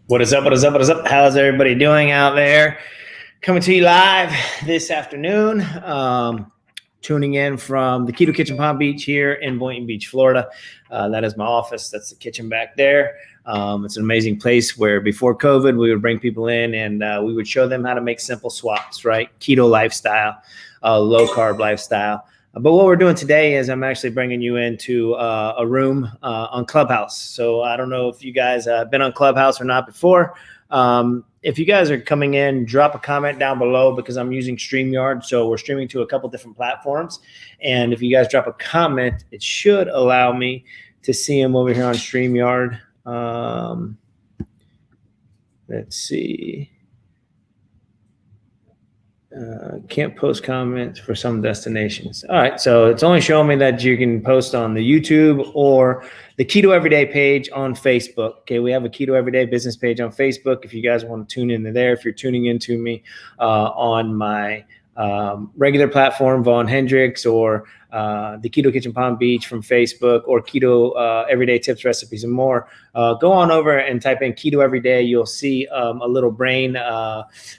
What is up? What is up? What is up? How's everybody doing out there? Coming to you live this afternoon. Tuning in from the Keto Kitchen Palm Beach here in Boynton Beach, Florida. That is my office. That's the kitchen back there. It's an amazing place where before COVID, we would bring people in and we would show them how to make simple swaps, right? Keto lifestyle, low carb lifestyle. But what we're doing today is I'm actually bringing you into a room on Clubhouse. So I don't know if you guys have been on Clubhouse or not before. If you guys are coming in, drop a comment down below because I'm using StreamYard. So we're streaming to a couple different platforms. And if you guys drop a comment, it should allow me to see them over here on StreamYard. Let's see. Can't post comments for some destinations. All right, so it's only showing me that you can post on the YouTube or the Keto Everyday page on Facebook. Okay, we have a Keto Everyday business page on Facebook. If you guys want to tune into there, if you're tuning into me on my regular platform, Vaughn Hendricks, or the Keto Kitchen Palm Beach from Facebook, or Keto Everyday Tips, Recipes, and More. Go on over and type in Keto Everyday. You'll see a little brain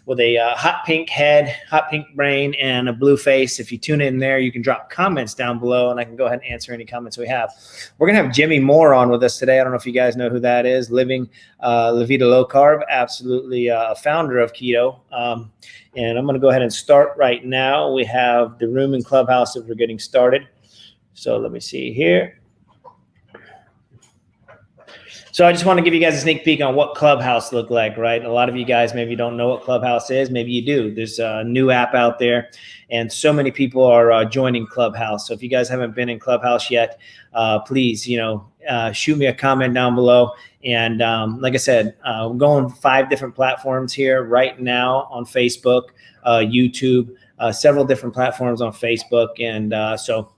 with a hot pink head, hot pink brain, and a blue face. If you tune in there, you can drop comments down below, and I can go ahead and answer any comments we have. We're going to have Jimmy Moore on with us today. I don't know if you guys know who that is. Living La Vida Low Carb, absolutely a founder of Keto. And I'm going to go ahead and start right now. We have the room in Clubhouse that we're getting started. So let me see here. So I just want to give you guys a sneak peek on what Clubhouse look like, right? A lot of you guys maybe don't know what Clubhouse is. Maybe you do. There's a new app out there, and so many people are joining Clubhouse. So if you guys haven't been in Clubhouse yet, please, shoot me a comment down below. And like I said, we're going 5 different platforms here right now on Facebook, YouTube, several different platforms on Facebook. And so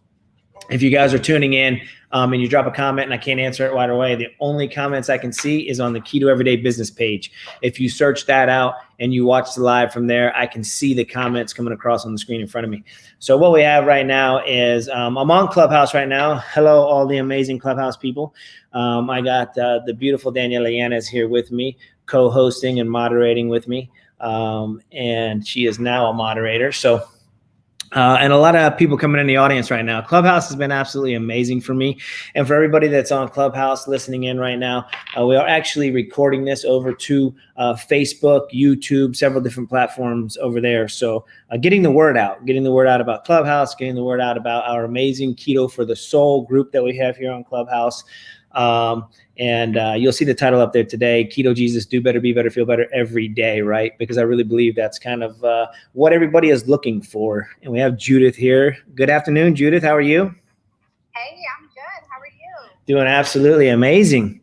if you guys are tuning in and you drop a comment and I can't answer it right away, the only comments I can see is on the Keto Everyday business page. If you search that out and you watch the live from there, I can see the comments coming across on the screen in front of me. So what we have right now is I'm on Clubhouse right now. Hello, all the amazing Clubhouse people. I got the beautiful Daniela Yanez here with me, co-hosting and moderating with me. And she is now a moderator. So and a lot of people coming in the audience right now. Clubhouse has been absolutely amazing for me. And for everybody that's on Clubhouse listening in right now, we are actually recording this over to Facebook, YouTube, several different platforms over there. So getting the word out about Clubhouse, getting the word out about our amazing Keto for the Soul group that we have here on Clubhouse. And you'll see the title up there today, Keto Jesus, do better, be better, feel better every day, right? Because I really believe that's kind of what everybody is looking for. And we have Judith here. Good afternoon, Judith. How are you? Hey, I'm good. How are you? Doing absolutely amazing.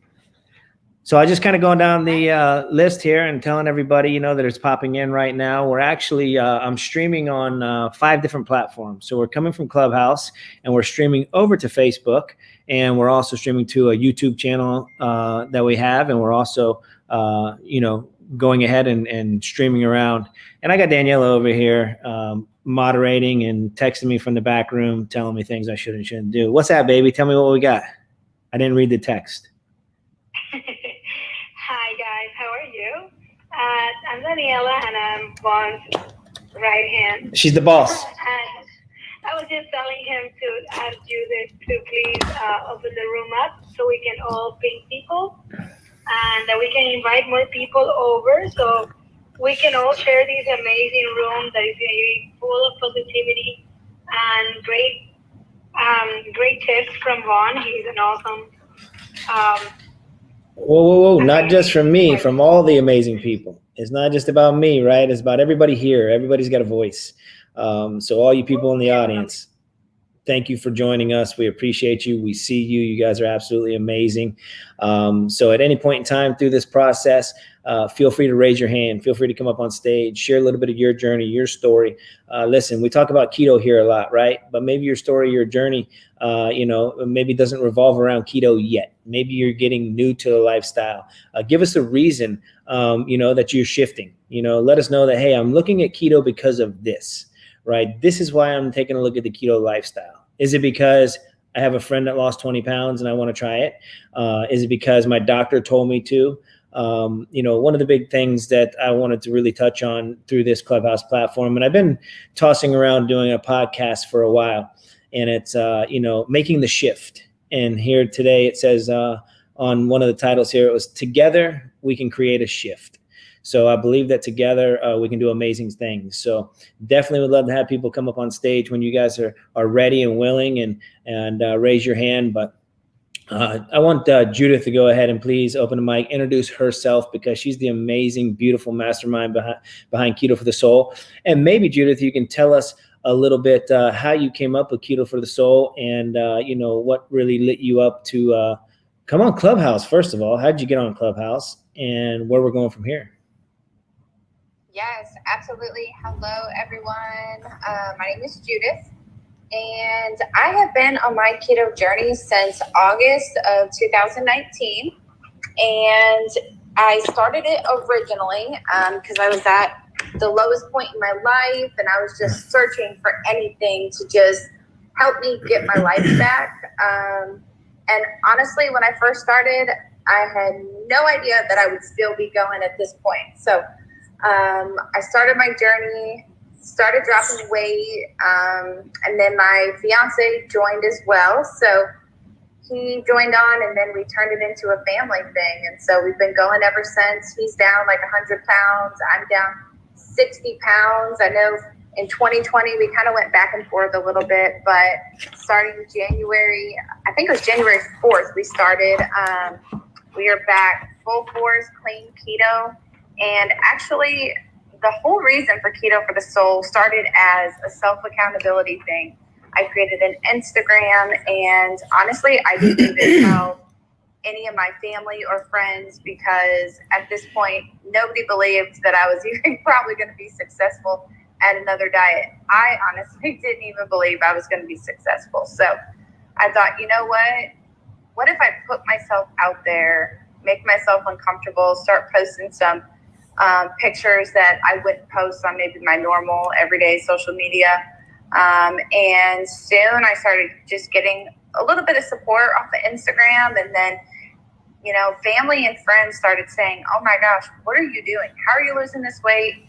So I just kind of going down the list here and telling everybody, that it's popping in right now. We're actually, I'm streaming on 5 different platforms. So we're coming from Clubhouse and we're streaming over to Facebook. And we're also streaming to a YouTube channel that we have. And we're also, going ahead and streaming around. And I got Daniela over here moderating and texting me from the back room, telling me things I should and shouldn't do. What's that, baby? Tell me what we got. I didn't read the text. Hi, guys. How are you? I'm Daniela, and I'm Vaughn's right hand. She's the boss. And I was just telling him to ask Judith to please open the room up so we can all ping people and that we can invite more people over so we can all share this amazing room that is going to be full of positivity and great tips from Vaughn. He's an awesome Whoa. Not just from me, from all the amazing people. It's not just about me, right? It's about everybody here. Everybody's got a voice. So all you people in the audience, thank you for joining us. We appreciate you. We see you. You guys are absolutely amazing. So at any point in time through this process, feel free to raise your hand. Feel free to come up on stage, share a little bit of your journey, your story. Listen, we talk about keto here a lot, right? But maybe your story, your journey, maybe doesn't revolve around keto yet. Maybe you're getting new to the lifestyle. Give us a reason, that you're shifting. Let us know that, hey, I'm looking at keto because of this, right? This is why I'm taking a look at the keto lifestyle. Is it because I have a friend that lost 20 pounds and I want to try it? Is it because my doctor told me to? One of the big things that I wanted to really touch on through this Clubhouse platform, and I've been tossing around doing a podcast for a while, and it's, making the shift. And here today it says on one of the titles here, it was "Together We Can Create a Shift." So I believe that together we can do amazing things. So definitely would love to have people come up on stage when you guys are ready and willing, and raise your hand. But I want Judith to go ahead and please open the mic, introduce herself, because she's the amazing, beautiful mastermind behind Keto for the Soul. And maybe, Judith, you can tell us a little bit how you came up with Keto for the Soul, and what really lit you up to come on Clubhouse. First of all, how did you get on Clubhouse, and where we're going from here? Yes, absolutely. Hello, everyone. My name is Judith. And I have been on my keto journey since August of 2019. And I started it originally because I was at the lowest point in my life, and I was just searching for anything to just help me get my life back. And honestly, when I first started, I had no idea that I would still be going at this point. So I started my journey, started dropping weight, and then my fiance joined as well. So he joined on, and then we turned it into a family thing. And so we've been going ever since. He's down like 100 pounds. I'm down 60 pounds. I know in 2020, we kind of went back and forth a little bit, but starting January, I think it was January 4th, we started. We are back full force, clean keto. And actually, the whole reason for Keto for the Soul started as a self-accountability thing. I created an Instagram, and honestly, I didn't even tell any of my family or friends, because at this point, nobody believed that I was even probably going to be successful at another diet. I honestly didn't even believe I was going to be successful. So I thought, you know what? What if I put myself out there, make myself uncomfortable, start posting some pictures that I wouldn't post on maybe my normal everyday social media. And soon I started just getting a little bit of support off of Instagram. And then, family and friends started saying, "Oh my gosh, what are you doing? How are you losing this weight?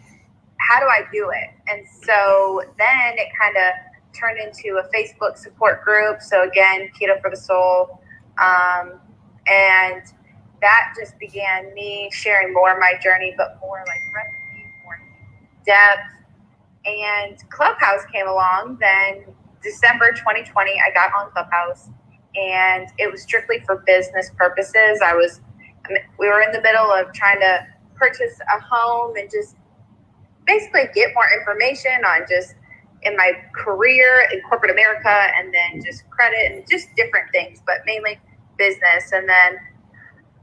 How do I do it?" And so then it kind of turned into a Facebook support group. So again, Keto for the Soul. And that just began me sharing more of my journey, but more like recipes, more depth. And Clubhouse came along. Then December 2020, I got on Clubhouse, and it was strictly for business purposes. We were in the middle of trying to purchase a home and just basically get more information on just in my career in corporate America, and then just credit and just different things, but mainly business. And then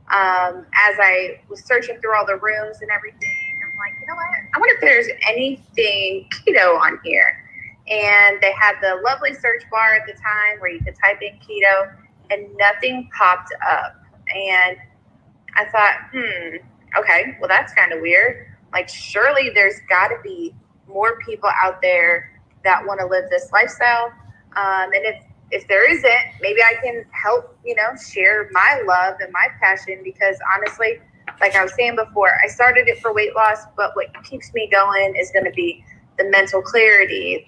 as I was searching through all the rooms and everything, I'm like, you know what? I wonder if there's anything keto on here. And they had the lovely search bar at the time where you could type in keto, and nothing popped up. And I thought, okay, well, that's kind of weird. Like, surely there's got to be more people out there that want to live this lifestyle. And if there isn't, maybe I can help, share my love and my passion, because honestly, like I was saying before, I started it for weight loss, but what keeps me going is going to be the mental clarity,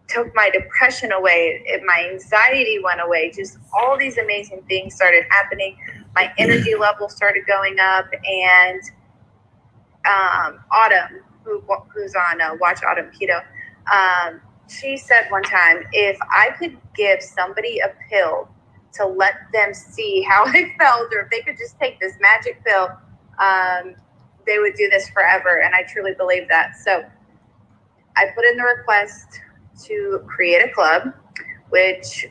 took my depression away, my anxiety went away, just all these amazing things started happening. My energy level started going up. And Autumn, who's on Watch Autumn Keto, she said one time, if I could give somebody a pill to let them see how I felt, or if they could just take this magic pill, they would do this forever. And I truly believe that. So I put in the request to create a club, which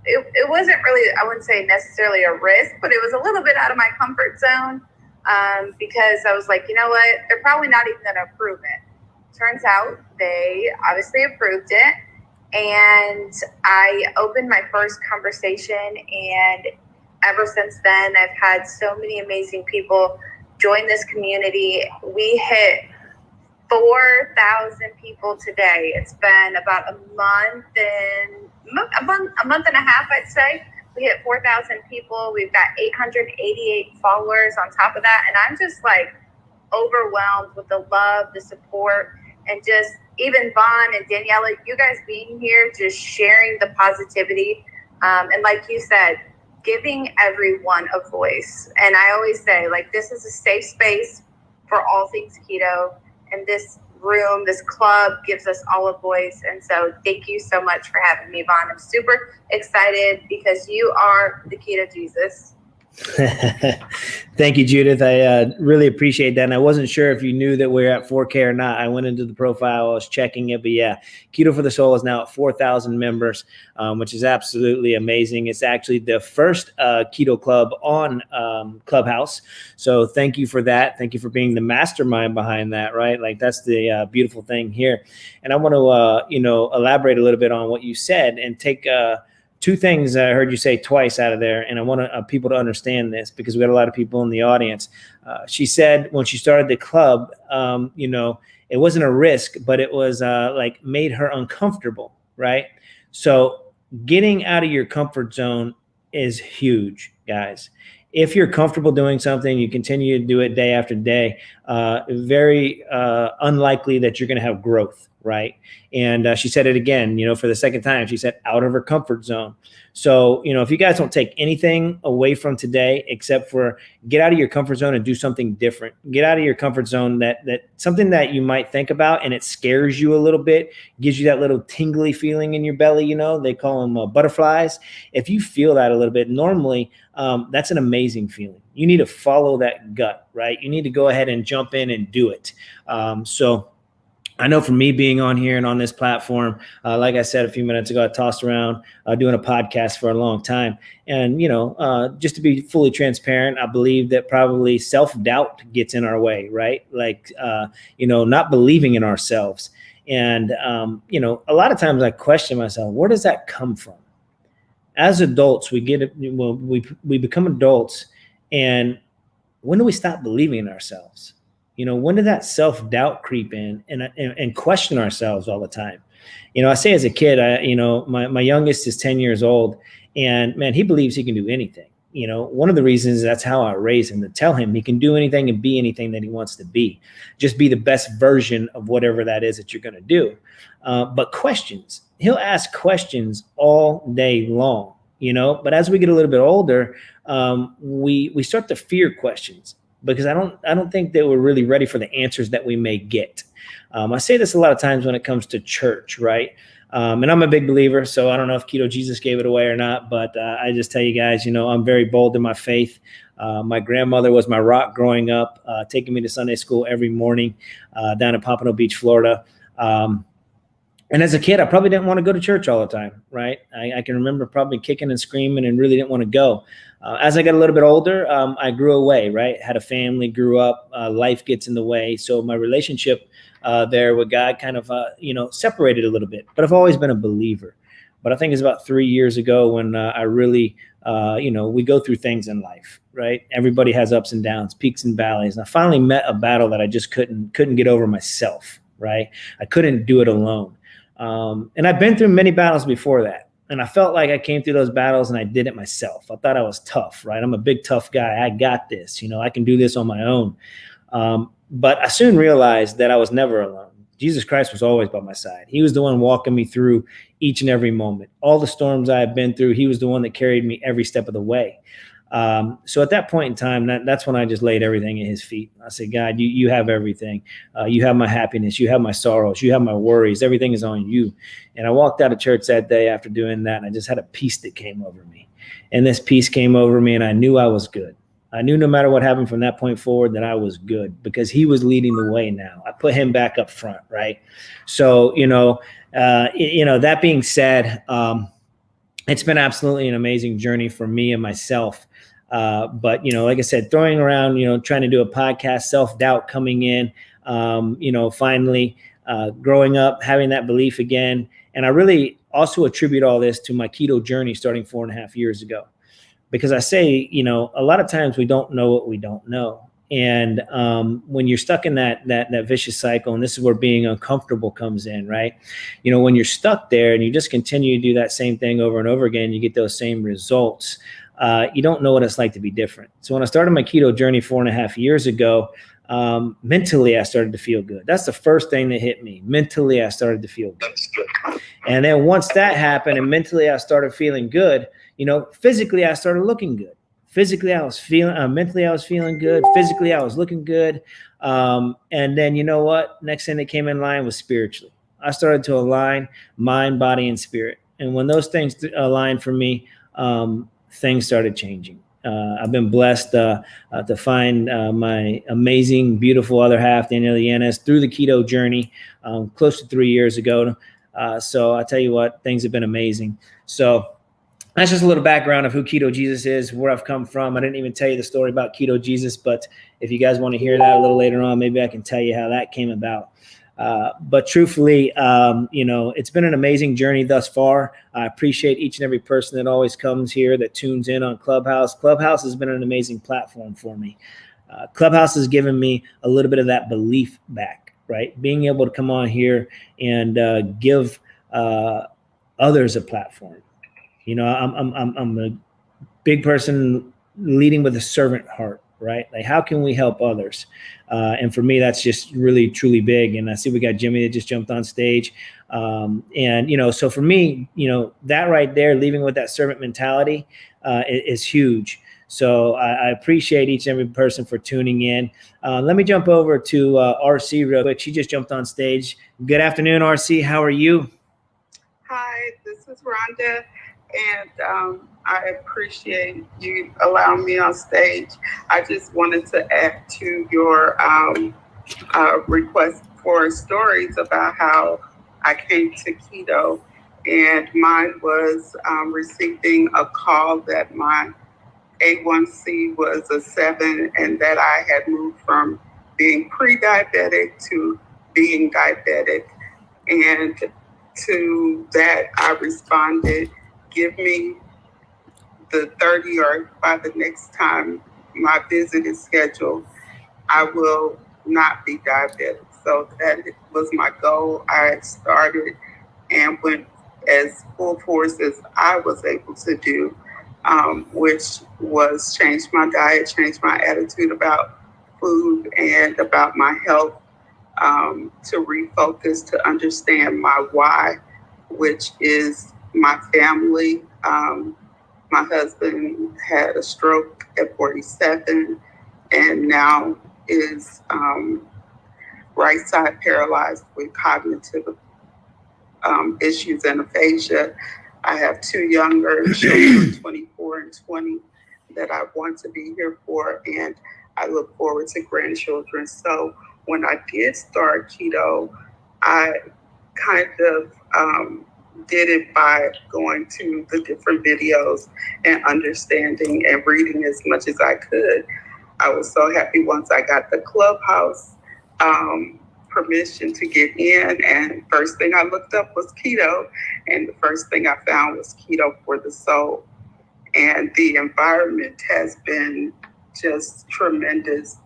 it wasn't really, I wouldn't say necessarily a risk, but it was a little bit out of my comfort zone, because I was like, you know what, they're probably not even going to approve it. Turns out they obviously approved it. And I opened my first conversation, and ever since then, I've had so many amazing people join this community. We hit 4,000 people today. It's been about a month and a half, I'd say. We hit 4,000 people. We've got 888 followers on top of that. And I'm just like overwhelmed with the love, the support, and just even Vaughn and Daniela, you guys being here, just sharing the positivity. And like you said, giving everyone a voice. And I always say, like, this is a safe space for all things keto. And this room, this club gives us all a voice. And so thank you so much for having me, Vaughn. I'm super excited because you are the keto Jesus. Thank you, Judith. I really appreciate that. And I wasn't sure if you knew that we're at 4K or not. I went into the profile, I was checking it, but yeah, Keto for the Soul is now at 4,000 members, which is absolutely amazing. It's actually the first keto club on Clubhouse. So thank you for that. Thank you for being the mastermind behind that, right? Like that's the beautiful thing here. And I want to, elaborate a little bit on what you said and take two things I heard you say twice out of there, and I want people to understand this because we got a lot of people in the audience. She said when she started the club, it wasn't a risk, but it was like made her uncomfortable, right? So getting out of your comfort zone is huge, guys. If you're comfortable doing something, you continue to do it day after day, very unlikely that you're going to have growth, right? And she said it again, for the second time. She said out of her comfort zone. So, if you guys don't take anything away from today except for get out of your comfort zone and do something different. Get out of your comfort zone that something that you might think about and it scares you a little bit, gives you that little tingly feeling in your belly, they call them butterflies. If you feel that a little bit, normally that's an amazing feeling. You need to follow that gut, right? You need to go ahead and jump in and do it. So I know for me being on here and on this platform, like I said a few minutes ago, I tossed around doing a podcast for a long time. And, just to be fully transparent, I believe that probably self-doubt gets in our way, right? Like, not believing in ourselves. And, a lot of times I question myself, where does that come from? As adults, we become adults. And when do we stop believing in ourselves? When did that self-doubt creep in and question ourselves all the time? I say as a kid, my youngest is 10 years old and man, he believes he can do anything. One of the reasons that's how I raised him, to tell him he can do anything and be anything that he wants to be. Just be the best version of whatever that is that you're going to do. But questions, he'll ask questions all day long, but as we get a little bit older, we start to fear questions. Because I don't think that we're really ready for the answers that we may get. I say this a lot of times when it comes to church, right? And I'm a big believer, so I don't know if Keto Jesus gave it away or not, but I just tell you guys, I'm very bold in my faith. My grandmother was my rock growing up, taking me to Sunday school every morning down in Pompano Beach, Florida. And as a kid, I probably didn't want to go to church all the time, right? I can remember probably kicking and screaming and really didn't want to go. As I got a little bit older, I grew away, right? Had a family, grew up, life gets in the way. So my relationship there with God kind of, separated a little bit. But I've always been a believer. But I think it's about 3 years ago when I really, we go through things in life, right? Everybody has ups and downs, peaks and valleys. And I finally met a battle that I just couldn't get over myself, right? I couldn't do it alone. And I've been through many battles before that. And I felt like I came through those battles and I did it myself. I thought I was tough, right? I'm a big, tough guy. I got this, I can do this on my own. But I soon realized that I was never alone. Jesus Christ was always by my side. He was the one walking me through each and every moment. All the storms I have been through, he was the one that carried me every step of the way. So at that point in time, that's when I just laid everything at his feet. I said, God, you have everything. You have my happiness. You have my sorrows. You have my worries. Everything is on you. And I walked out of church that day after doing that, and I just had a peace that came over me. And this peace came over me, and I knew I was good. I knew no matter what happened from that point forward that I was good because he was leading the way now. I put him back up front, right? So, that being said, it's been absolutely an amazing journey for me and myself. But, like I said, throwing around, trying to do a podcast, self-doubt coming in, finally growing up, having that belief again. And I really also attribute all this to my keto journey starting 4.5 years ago. Because I say, a lot of times we don't know what we don't know. And when you're stuck in that vicious cycle, and this is where being uncomfortable comes in, right? You know, when you're stuck there and you just continue to do that same thing over and over again, you get those same results. You don't know what it's like to be different. So when I started my keto journey 4.5 years ago, mentally, I started to feel good. That's the first thing that hit me. Mentally, I started to feel good. And then once that happened and mentally I started feeling good, you know, physically I started looking good. Physically, I was feeling, mentally, I was feeling good. Physically, I was looking good. And then, you know what? Next thing that came in line was spiritually. I started to align mind, body, and spirit. And when those things aligned for me, things started changing. I've been blessed to find my amazing, beautiful other half, Danielle Yanez, through the keto journey close to 3 years ago. So I tell you what, things have been amazing. So that's just a little background of who Keto Jesus is, where I've come from. I didn't even tell you the story about Keto Jesus, but if you guys want to hear that a little later on, maybe I can tell you how that came about. But truthfully, you know, it's been an amazing journey thus far. I appreciate each and every person that always comes here, that tunes in on Clubhouse. Clubhouse has been an amazing platform for me. Clubhouse has given me a little bit of that belief back, right? Being able to come on here and give others a platform. You know, I'm a big person leading with a servant heart, right? Like, how can we help others? And for me, that's just really, truly big. And I see we got Jimmy that just jumped on stage. And, you know, so for me, you know, that right there, leaving with that servant mentality is huge. So I appreciate each and every person for tuning in. Let me jump over to RC real quick. She just jumped on stage. Good afternoon, RC. How are you? Hi, this is Rhonda. And I appreciate you allowing me on stage. I just wanted to add to your request for stories about how I came to keto. And mine was receiving a call that my A1C was a 7 and that I had moved from being pre-diabetic to being diabetic. And to that, I responded, give me the 30, or by the next time my visit is scheduled, I will not be diabetic. So that was my goal. I started and went as full force as I was able to do, which was change my diet, change my attitude about food and about my health, to refocus, to understand my why, which is my family. My husband had a stroke at 47 and now is right side paralyzed with cognitive issues and aphasia. I have 2 younger children, 24 and 20, that I want to be here for, and I look forward to grandchildren. So when I did start keto, I kind of did it by going to the different videos and understanding and reading as much as I could. I was so happy once I got the Clubhouse permission to get in, and first thing I looked up was keto, and the first thing I found was Keto for the Soul. And the environment has been just tremendous.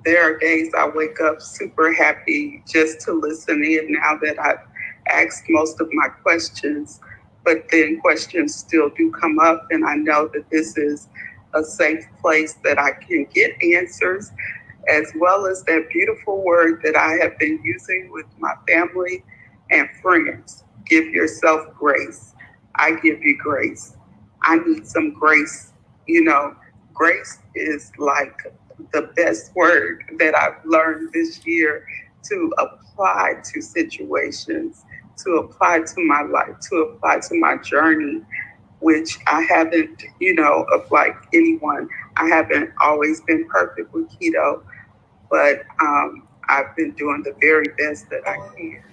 There are days I wake up super happy just to listen in now that I've asked most of my questions, but then questions still do come up, and I know that this is a safe place that I can get answers, as well as that beautiful word that I have been using with my family and friends. Give yourself grace. I give you grace. I need some grace. You know, grace is like the best word that I've learned this year to apply to situations, to apply to my life, to apply to my journey, which I haven't, you know, of like anyone. I haven't always been perfect with keto, but I've been doing the very best that I can.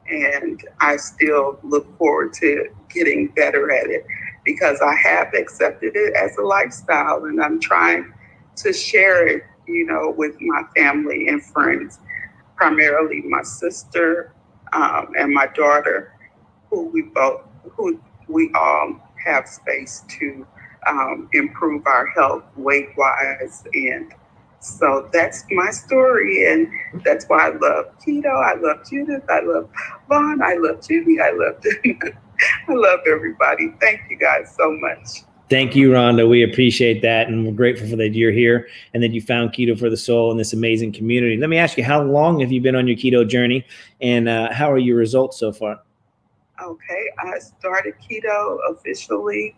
And I still look forward to getting better at it because I have accepted it as a lifestyle, and I'm trying to share it, you know, with my family and friends, primarily my sister and my daughter, who we all have space to improve our health weight-wise and So that's my story, and that's why I love Keto. I love Judith. I love Vaughn. I love Jimmy. I love I love everybody. Thank you guys so much. Thank you, Rhonda. We appreciate that, and we're grateful for that you're here and that you found Keto for the Soul in this amazing community. Let me ask you, how long have you been on your keto journey, and how are your results so far? Okay, I started keto officially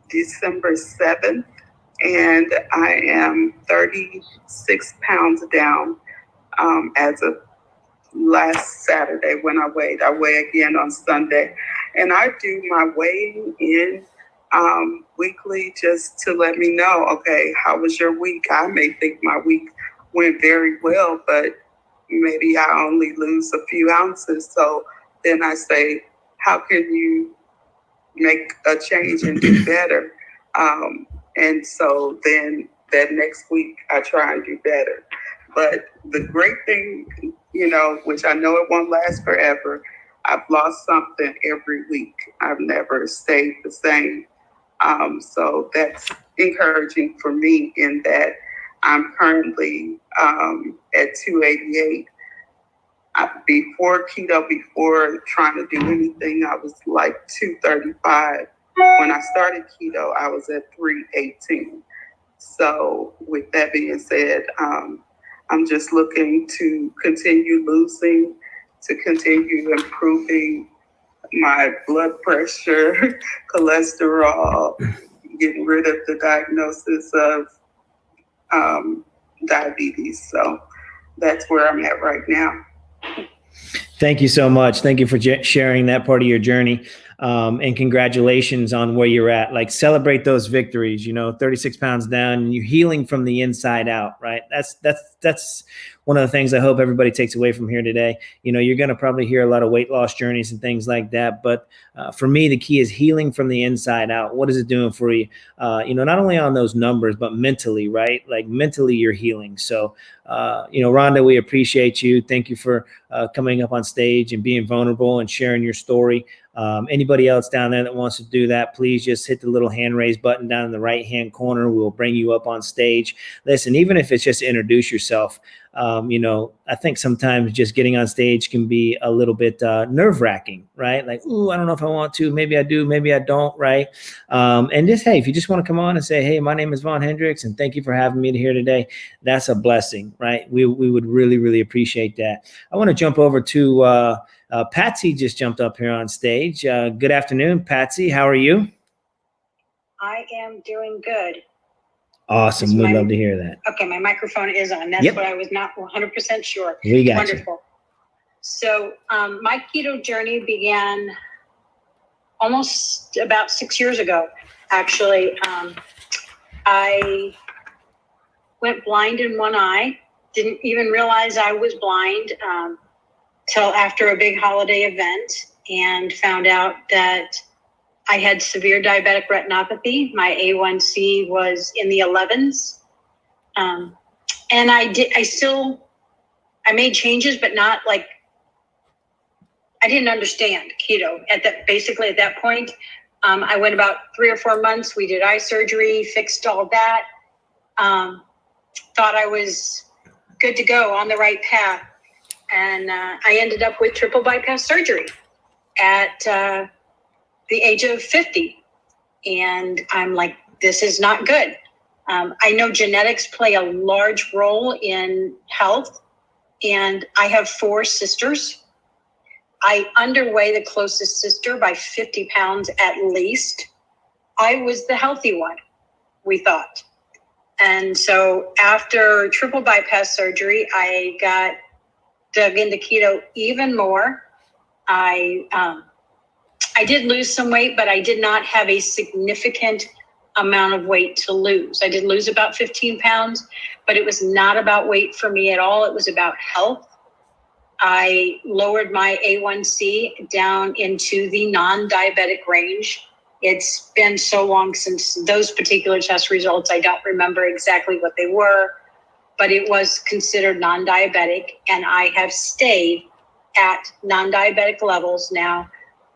December 7th, and I am 36 pounds down as of last Saturday when I weighed. I weigh again on Sunday, and I do my weighing in weekly just to let me know, okay, how was your week? I may think my week went very well, but maybe I only lose a few ounces. So then I say, how can you make a change and do better? And so then that next week I try and do better. But the great thing, which I know it won't last forever, I've lost something every week. I've never stayed the same. So that's encouraging for me in that I'm currently at 288. Before keto, before trying to do anything, I was like 235. When I started keto, I was at 318. So with that being said, I'm just looking to continue losing, to continue improving my blood pressure, cholesterol, getting rid of the diagnosis of diabetes. So that's where I'm at right now. Thank you so much. Thank you for sharing that part of your journey. And congratulations on where you're at. Like, celebrate those victories, 36 pounds down and you're healing from the inside out, right? That's one of the things I hope everybody takes away from here today. You're going to probably hear a lot of weight loss journeys and things like that. But for me, the key is healing from the inside out. What is it doing for you? Not only on those numbers, but mentally, right? Like, mentally you're healing. So, Rhonda, we appreciate you. Thank you for coming up on stage and being vulnerable and sharing your story. Anybody else down there that wants to do that, please just hit the little hand raise button down in the right hand corner. We'll bring you up on stage. Listen, even if it's just to introduce yourself, I think sometimes just getting on stage can be a little bit nerve wracking, right? Like, ooh, I don't know if I want to, maybe I do, maybe I don't, right? And just, hey, if you just want to come on and say, hey, my name is Vaughn Hendricks and thank you for having me here today, that's a blessing, right? We would really, really appreciate that. I want to jump over to Patsy. Just jumped up here on stage. Good afternoon, Patsy. How are you? I am doing good. Awesome. We'd love to hear that. Okay, my microphone is on. That's what I was not 100% sure. We got Wonderful. You. So my keto journey began almost about 6 years ago, actually. I went blind in one eye, didn't even realize I was blind till after a big holiday event, and found out that I had severe diabetic retinopathy. My A1C was in the 11s. And I made changes, but not like, I didn't understand keto basically at that point. I went about 3 or 4 months. We did eye surgery, fixed all that. Thought I was good to go, on the right path. And I ended up with triple bypass surgery at the age of 50. And I'm like, this is not good. I know genetics play a large role in health, and I have 4 sisters. I underweigh the closest sister by 50 pounds at least. I was the healthy one, we thought. And so after triple bypass surgery, I got dug into keto even more. I did lose some weight, but I did not have a significant amount of weight to lose. I did lose about 15 pounds, but it was not about weight for me at all. It was about health. I lowered my A1C down into the non-diabetic range. It's been so long since those particular test results, I don't remember exactly what they were, but it was considered non-diabetic, and I have stayed at non-diabetic levels now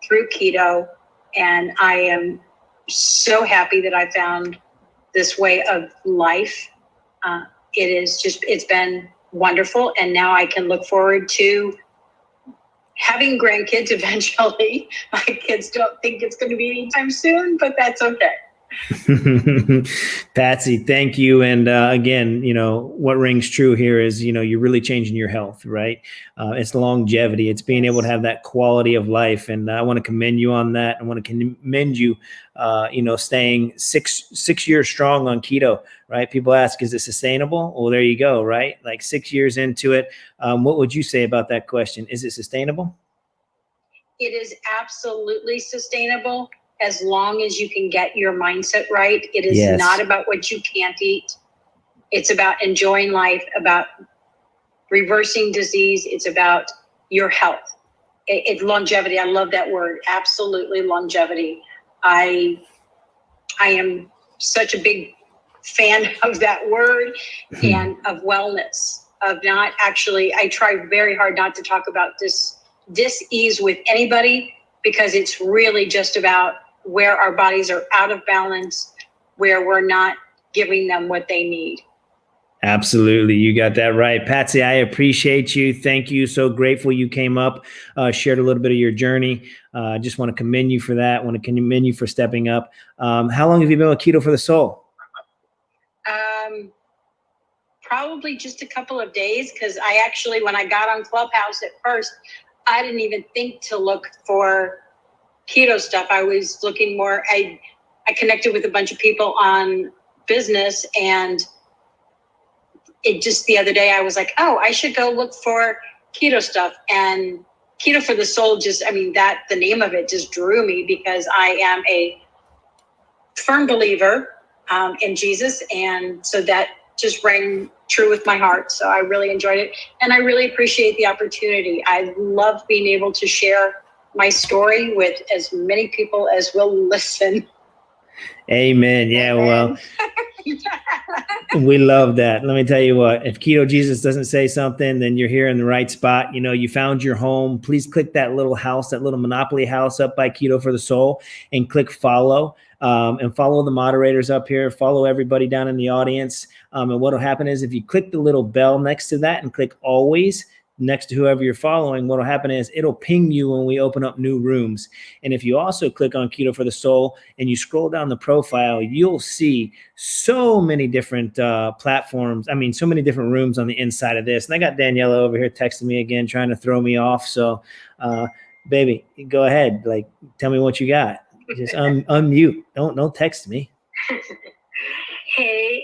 through keto, and I am so happy that I found this way of life. it's been wonderful. And now I can look forward to having grandkids eventually. My kids don't think it's going to be anytime soon, but that's okay. Patsy, thank you. And again, what rings true here is, you're really changing your health, right? It's longevity. It's being able to have that quality of life. And I want to commend you on that. I want to commend you, staying six years strong on keto, right? People ask, is it sustainable? Well, there you go, right? Like 6 years into it. What would you say about that question? Is it sustainable? It is absolutely sustainable. As long as you can get your mindset right. It is not about what you can't eat. It's about enjoying life, about reversing disease. It's about your health. It's longevity. I love that word. Absolutely longevity. I am such a big fan of that word and of wellness, of not actually, I try very hard not to talk about dis-ease with anybody, because it's really just about where our bodies are out of balance, where we're not giving them what they need. Absolutely. You got that right. Patsy, I appreciate you. Thank you. So grateful you came up, shared a little bit of your journey. Just want to commend you for that. Want to commend you for stepping up. How long have you been with Keto for the Soul? Probably just a couple of days, because I actually, when I got on Clubhouse at first, I didn't even think to look for keto stuff. I was looking more, I connected with a bunch of people on business, and it just, the other day I was like, oh, I should go look for keto stuff. And Keto for the Soul the name of it just drew me, because I am a firm believer in Jesus. And so that just rang true with my heart. So I really enjoyed it. And I really appreciate the opportunity. I love being able to share my story with as many people as will listen. Amen. Yeah, well, we love that. Let me tell you what, if Keto Jesus doesn't say something, then you're here in the right spot. You found your home. Please click that little house, that little Monopoly house up by Keto for the Soul, and click follow. And follow the moderators up here. Follow everybody down in the audience. And what will happen is, if you click the little bell next to that and click always next to whoever you're following, what will happen is it'll ping you when we open up new rooms. And if you also click on Keto for the Soul and you scroll down the profile, you'll see so many different platforms. So many different rooms on the inside of this. And I got Daniela over here texting me again, trying to throw me off. So, baby, go ahead. Like, tell me what you got. Just unmute. Don't text me. Hey,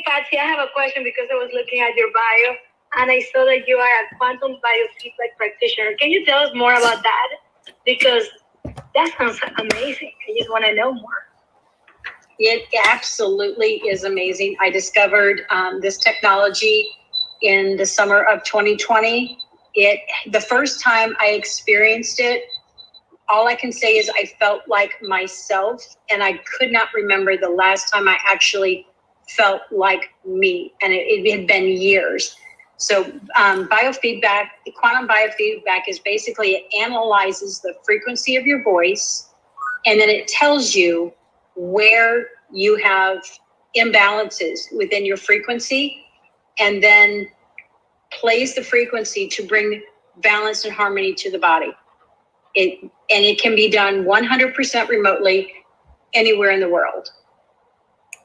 Patsy, I have a question, because I was looking at your bio and I saw that you are a quantum biofeedback practitioner. Can you tell us more about that? Because that sounds amazing. I just want to know more. It absolutely is amazing. I discovered this technology in the summer of 2020. The first time I experienced it, all I can say is I felt like myself, and I could not remember the last time I actually felt like me. And it had been years. So biofeedback, quantum biofeedback is basically, it analyzes the frequency of your voice, and then it tells you where you have imbalances within your frequency, and then plays the frequency to bring balance and harmony to the body. And it can be done 100% remotely anywhere in the world.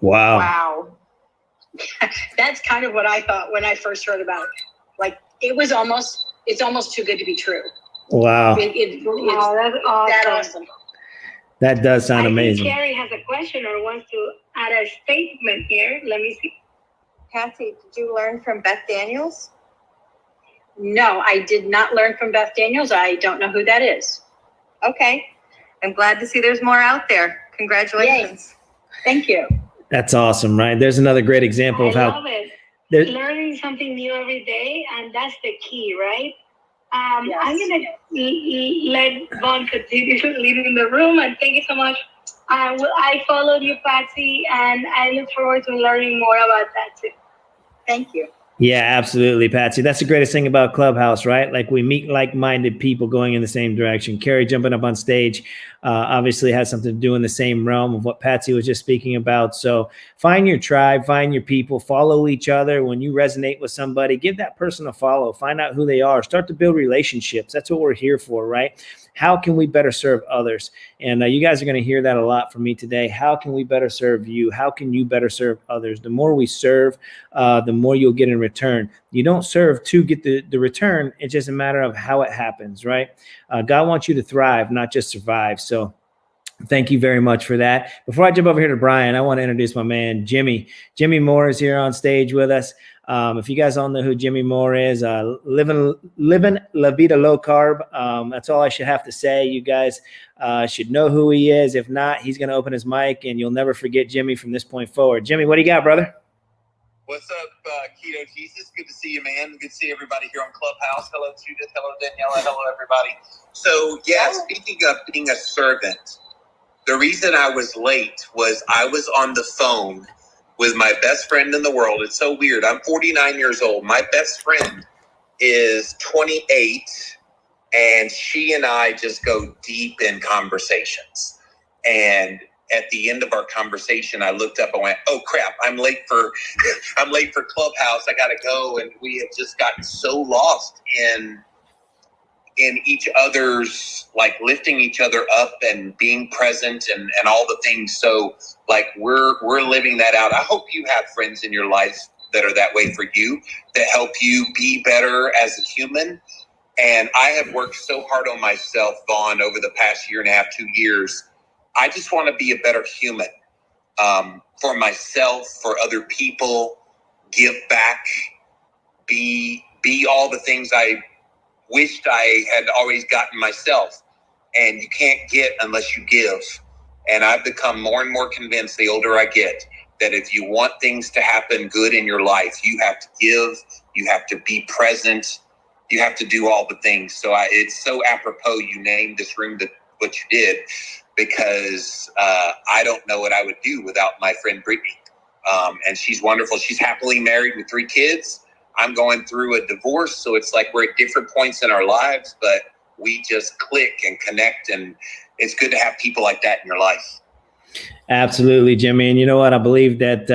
Wow. That's kind of what I thought when I first heard about it. Like, it's almost too good to be true. Wow. It's that's awesome. that awesome. That does sound amazing. I think Carrie has a question or wants to add a statement here. Let me see. Patsy, did you learn from Beth Daniels? No, I did not learn from Beth Daniels. I don't know who that is. Okay. I'm glad to see there's more out there. Congratulations. Yay. Thank you. That's awesome, right? There's another great example of how. I love it. Learning something new every day, and that's the key, right? Yes. I'm going to let Vaughn continue leading the room, and thank you so much. I followed you, Patsy, and I look forward to learning more about that too. Thank you. Yeah, absolutely, Patsy. That's the greatest thing about Clubhouse, right? Like we meet like-minded people going in the same direction. Carrie jumping up on stage obviously has something to do in the same realm of what Patsy was just speaking about. So find your tribe, find your people, follow each other. When you resonate with somebody, give that person a follow, find out who they are, start to build relationships. That's what we're here for, right? How can we better serve others? And you guys are going to hear that a lot from me today. How can we better serve you? How can you better serve others? The more we serve, the more you'll get in return. You don't serve to get the return. It's just a matter of how it happens, right? God wants you to thrive, not just survive. So thank you very much for that. Before I jump over here to Brian, I want to introduce my man, Jimmy. Jimmy Moore is here on stage with us. If you guys all know who Jimmy Moore is, living La Vida Low Carb. That's all I should have to say. You guys should know who he is. If not, he's going to open his mic and you'll never forget Jimmy from this point forward. Jimmy, what do you got, brother? What's up, Keto Jesus? Good to see you, man. Good to see everybody here on Clubhouse. Hello, Judith. Hello, Daniela. Hello, everybody. So, yeah, speaking of being a servant, the reason I was late was I was on the phone with my best friend in the world. It's so weird. I'm 49 years old. My best friend is 28, and she and I just go deep in conversations. And at the end of our conversation, I looked up and went, "Oh crap! I'm late for Clubhouse. I gotta go." And we have just gotten so lost in each other's, like, lifting each other up and being present and all the things. So, like, we're living that out. I hope you have friends in your life that are that way for you, that help you be better as a human. And I have worked so hard on myself, Vaughn, over the past year and a half, 2 years. I just want to be a better human, for myself, for other people, give back, be all the things I wished I had always gotten myself. And you can't get unless you give. And I've become more and more convinced the older I get that if you want things to happen good in your life, you have to give, you have to be present, you have to do all the things. So it's so apropos you named this room what you did, because I don't know what I would do without my friend Brittany. And she's wonderful. She's happily married with 3 kids. I'm going through a divorce, so it's like we're at different points in our lives, but we just click and connect, and it's good to have people like that in your life. Absolutely, Jimmy. And you know what? I believe that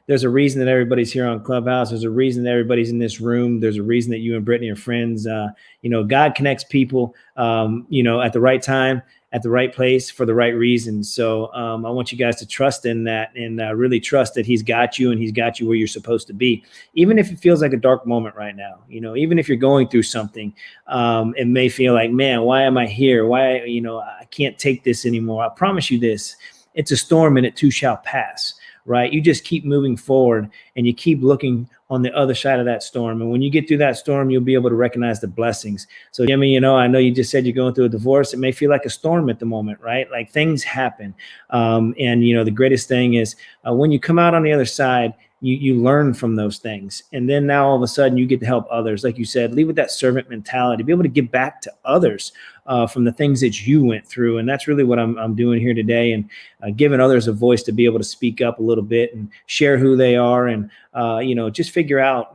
there's a reason that everybody's here on Clubhouse. There's a reason that everybody's in this room. There's a reason that you and Brittany are friends. God connects people, at the right time, at the right place, for the right reasons. So I want you guys to trust in that and really trust that he's got you and he's got you where you're supposed to be. Even if it feels like a dark moment right now, even if you're going through something, it may feel like, man, why am I here? Why, I can't take this anymore. I promise you this. It's a storm and it too shall pass, right? You just keep moving forward and you keep looking on the other side of that storm. And when you get through that storm, you'll be able to recognize the blessings. So, Jimmy, I know you just said you're going through a divorce. It may feel like a storm at the moment, right? Like things happen. And the greatest thing is when you come out on the other side, you learn from those things. And then now all of a sudden you get to help others. Like you said, leave with that servant mentality, be able to give back to others from the things that you went through. And that's really what I'm doing here today, and giving others a voice to be able to speak up a little bit and share who they are. And, just figure out,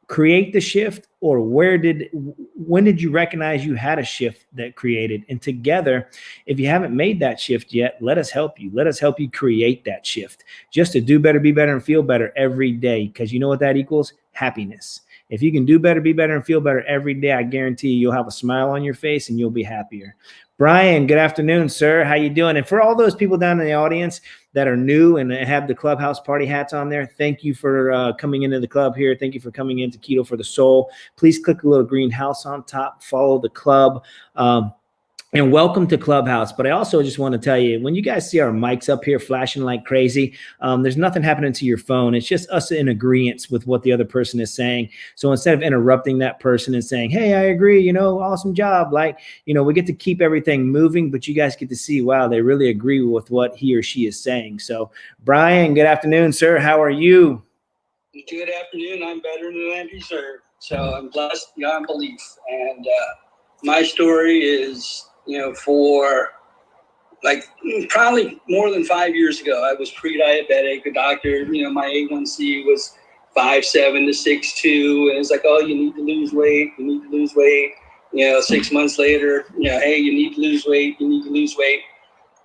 create the shift, or when did you recognize you had a shift that created? And together, if you haven't made that shift yet, let us help you. Let us help you create that shift, just to do better, be better, and feel better every day. Because you know what that equals? Happiness. If you can do better, be better, and feel better every day, I guarantee you'll have a smile on your face and you'll be happier. Brian, good afternoon, sir. How you doing? And for all those people down in the audience that are new and have the Clubhouse party hats on there, thank you for coming into the club here. Thank you for coming into Keto for the Soul. Please click the little green house on top, follow the club. And welcome to Clubhouse. But I also just want to tell you, when you guys see our mics up here flashing like crazy, there's nothing happening to your phone. It's just us in agreement with what the other person is saying. So instead of interrupting that person and saying, hey, I agree, awesome job. We get to keep everything moving, but you guys get to see, wow, they really agree with what he or she is saying. So Brian, good afternoon, sir. How are you? Good afternoon. I'm better than I deserve. So I'm blessed beyond belief. And my story is, for probably more than 5 years ago, I was pre-diabetic. The doctor, my A1C was 5'7" to 6'2", and it's like, oh, you need to lose weight. You need to lose weight. 6 months later, hey, you need to lose weight. You need to lose weight.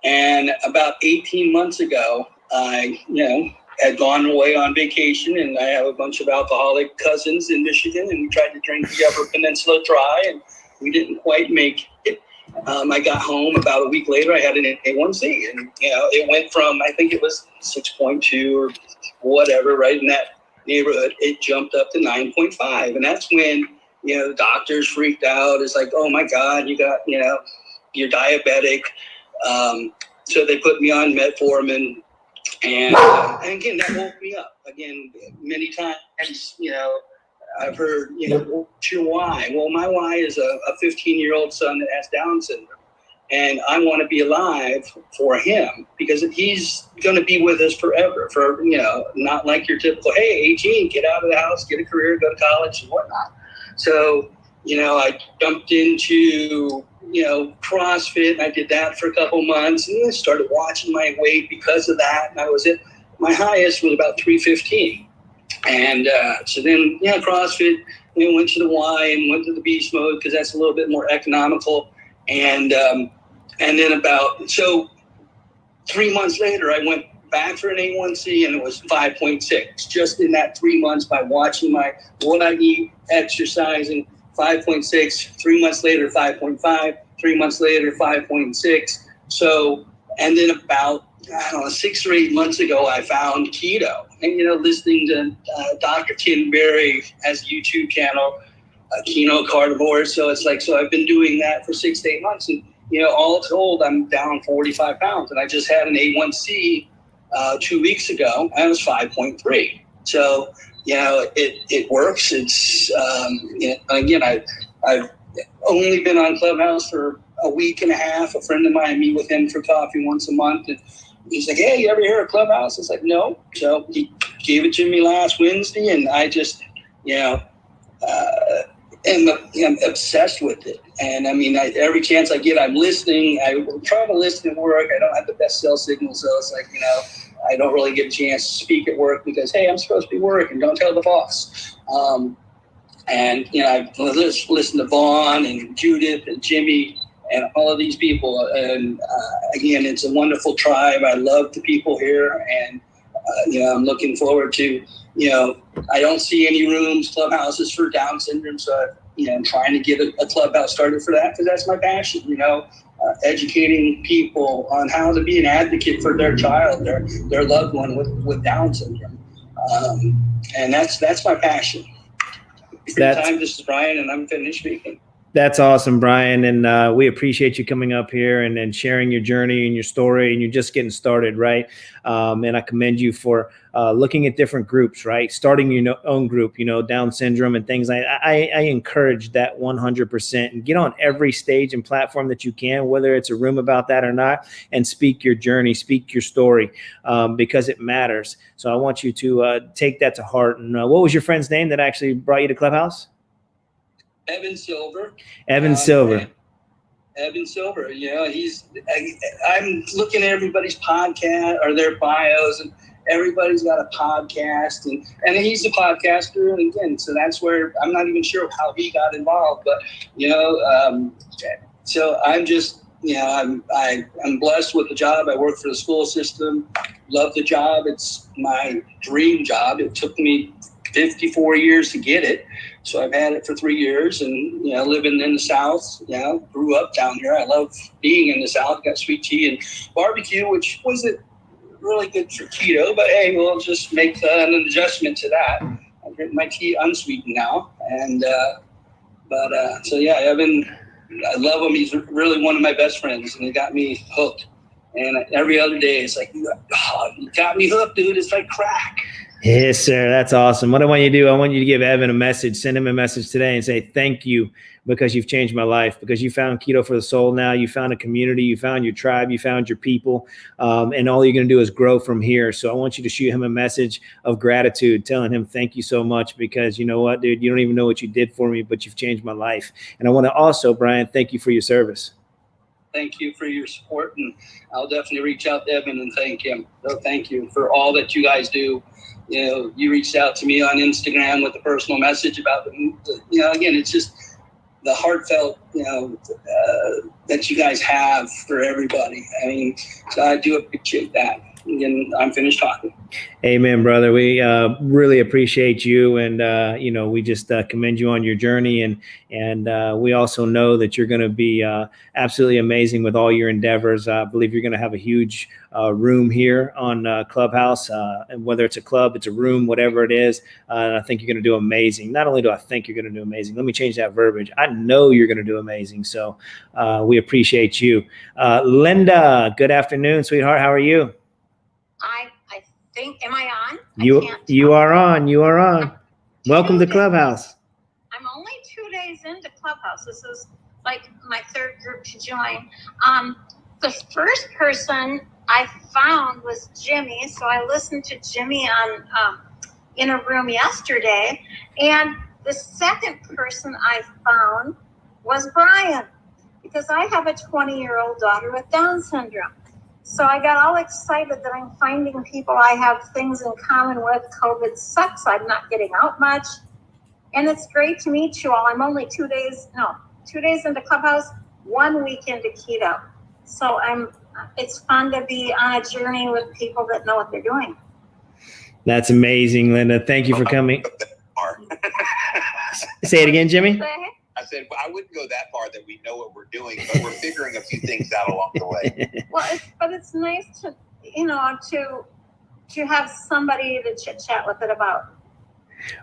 And about 18 months ago, I, had gone away on vacation, and I have a bunch of alcoholic cousins in Michigan, and we tried to drink the Upper Peninsula dry, and we didn't quite make it. I got home about a week later. I had an A1C, and it went from, I think it was 6.2 or whatever, right in that neighborhood. It jumped up to 9.5, and that's when the doctors freaked out. It's like, oh my God, you got you're diabetic. So they put me on metformin. And again, that woke me up. Again, many times, I've heard, what's your why? Well, my why is a 15-year-old son that has Down syndrome. And I want to be alive for him because he's going to be with us forever. For, not like your typical, hey, 18, get out of the house, get a career, go to college and whatnot. So, I jumped into CrossFit, and I did that for a couple months, and I started watching my weight because of that. And I was at my highest was about 315. And so then, CrossFit, went to the Y and went to the beast mode because that's a little bit more economical. And then so 3 months later, I went back for an A1C, and it was 5.6 just in that 3 months by watching what I eat, exercising. 5.6, 3 months later, 5.5, 3 months later, 5.6. So, and then about, 6 or 8 months ago, I found keto. And, listening to Dr. Tim Berry has a YouTube channel, Keto Carnivore. So it's like, so I've been doing that for 6 to 8 months. And, all told, I'm down 45 pounds. And I just had an A1C 2 weeks ago, and it was 5.3. So, it works. It's, again, I've only been on Clubhouse for a week and a half. A friend of mine, I meet with him for coffee once a month. And he's like, hey, you ever hear of Clubhouse? It's like, no. So he gave it to me last Wednesday, and I just, am obsessed with it. And I mean, every chance I get, I'm listening. I try to listen at work. I don't have the best cell signal, so it's like, I don't really get a chance to speak at work because, hey, I'm supposed to be working. Don't tell the boss. And, I listen to Vaughn and Judith and Jimmy and all of these people. And, again, it's a wonderful tribe. I love the people here. And, I'm looking forward to, I don't see any rooms, clubhouses for Down syndrome. So, I'm trying to get a clubhouse started for that because that's my passion, educating people on how to be an advocate for their child, their loved one with Down syndrome. And that's my passion. For your time, this is Brian, and I'm finished speaking. That's awesome, Brian. And we appreciate you coming up here and sharing your journey and your story. And you're just getting started, right? And I commend you for looking at different groups, right? Starting your own group, Down syndrome and things. I encourage that 100%. And get on every stage and platform that you can, whether it's a room about that or not, and speak your journey, speak your story, because it matters. So I want you to take that to heart. And what was your friend's name that actually brought you to Clubhouse? Evan Silver. Evan Silver. Evan Silver. I'm looking at everybody's podcast or their bios, and everybody's got a podcast, and he's a podcaster. And again, so that's where I'm not even sure how he got involved, but so I'm just, I'm blessed with the job. I work for the school system. Love the job. It's my dream job. It took me 54 years to get it. So I've had it for 3 years, and, living in the South, grew up down here. I love being in the South. Got sweet tea and barbecue, which wasn't really good for keto, but hey, we'll just make an adjustment to that. I drink my tea unsweetened now. And, so yeah, Evan, I love him. He's really one of my best friends, and he got me hooked. And every other day it's like, you got me hooked, dude. It's like crack. Yes, sir. That's awesome. What I want you to do, I want you to give Evan a message, send him a message today and say, thank you, because you've changed my life, because you found Keto for the Soul now. You found a community, you found your tribe, you found your people, and all you're going to do is grow from here. So I want you to shoot him a message of gratitude, telling him thank you so much, because you know what, dude, you don't even know what you did for me, but you've changed my life. And I want to also, Brian, thank you for your service. thank you for your support, and I'll definitely reach out to Evan and thank him. So thank you for all that you guys do. You know, you reached out to me on Instagram with a personal message about again, it's just the heartfelt, that you guys have for everybody. I mean, so I do appreciate that. And I'm finished talking. Amen, brother. We really appreciate you, and we just commend you on your journey, and we also know that you're going to be absolutely amazing with all your endeavors. I believe you're going to have a huge room here on Clubhouse, and whether it's a club, it's a room, whatever it is, and I think you're going to do amazing. Not only do I think you're going to do amazing, let me change that verbiage. I know you're going to do amazing. So we appreciate you. Linda, good afternoon, sweetheart. How are you? I think, am I on? You are on. Welcome to Clubhouse. I'm only 2 days into Clubhouse. This is like my third group to join. The first person I found was Jimmy, so I listened to Jimmy on in a room yesterday, and the second person I found was Brian, because I have a 20-year-old daughter with Down syndrome. So I got all excited that I'm finding people I have things in common with. COVID sucks. I'm not getting out much. And it's great to meet you all. I'm only 2 days into Clubhouse, 1 week into Keto. So it's fun to be on a journey with people that know what they're doing. That's amazing, Linda. Thank you for coming. Say it again, Jimmy. I said, I wouldn't go that far that we know what we're doing, but we're figuring a few things out along the way. Well, but it's nice to, to have somebody to chit chat with it about.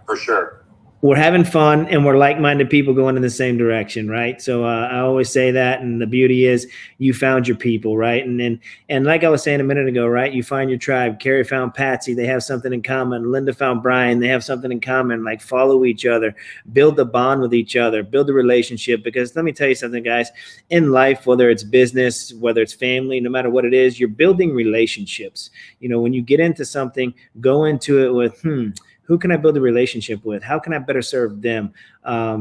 For sure. We're having fun, and we're like-minded people going in the same direction, right? So I always say that, and the beauty is you found your people, right? And like I was saying a minute ago, right? You find your tribe. Carrie found Patsy. They have something in common. Linda found Brian. They have something in common. Like, follow each other. Build the bond with each other. Build a relationship. Because let me tell you something, guys. In life, whether it's business, whether it's family, no matter what it is, you're building relationships. When you get into something, go into it with, who can I build a relationship with? How can I better serve them?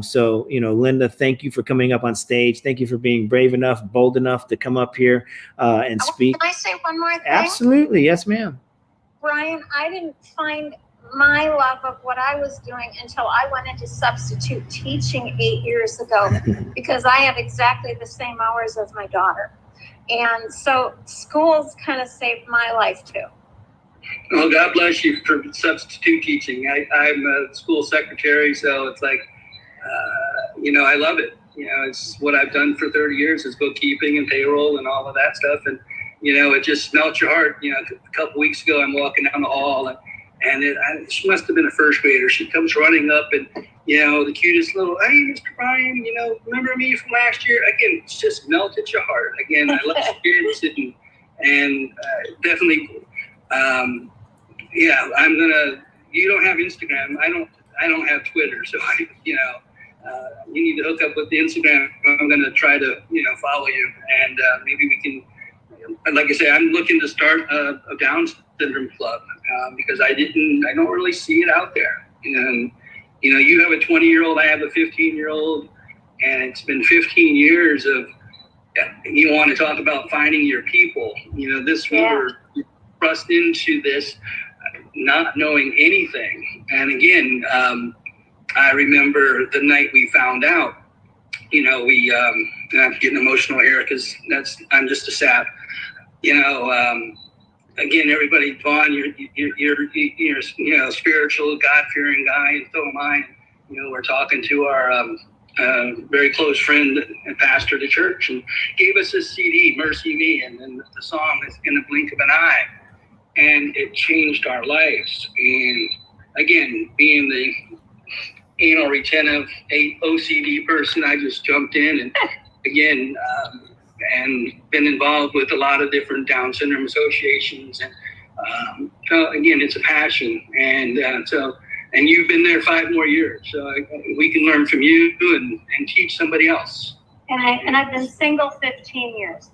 So, Linda, thank you for coming up on stage. Thank you for being brave enough, bold enough to come up here and speak. Can I say one more thing? Absolutely. Yes, ma'am. Brian, I didn't find my love of what I was doing until I went into substitute teaching 8 years ago, because I have exactly the same hours as my daughter. And so schools kind of saved my life too. Well, God bless you for substitute teaching. I'm a school secretary, so it's like, I love it. It's what I've done for 30 years is bookkeeping and payroll and all of that stuff. And, it just melts your heart. A couple weeks ago, I'm walking down the hall, and she must have been a first grader. She comes running up and, the cutest little, hey, Mr. Brian, remember me from last year? Again, it's just melted your heart. Again, I love kids and definitely... you don't have Instagram. I don't have Twitter. So you need to hook up with the Instagram. I'm going to try to, follow you, and maybe we can, like I say, I'm looking to start a Down syndrome club because I don't really see it out there. And, you have a 20-year-old, I have a 15-year-old, and it's been 15 years of, you want to talk about finding your people, we were thrust into this not knowing anything. And again, I remember the night we found out, I'm getting emotional here because I'm just a sap. Again, everybody, Vaughn, you're a spiritual, God-fearing guy, and so am I. We're talking to our very close friend and pastor of the church, and gave us a CD, Mercy Me, and then the song is In the Blink of an Eye. And it changed our lives. And again, being the anal retentive OCD person, I just jumped in and again, and been involved with a lot of different Down syndrome associations. And so again, it's a passion. And and you've been there 5 more years. So we can learn from you and teach somebody else. And I've been single 15 years.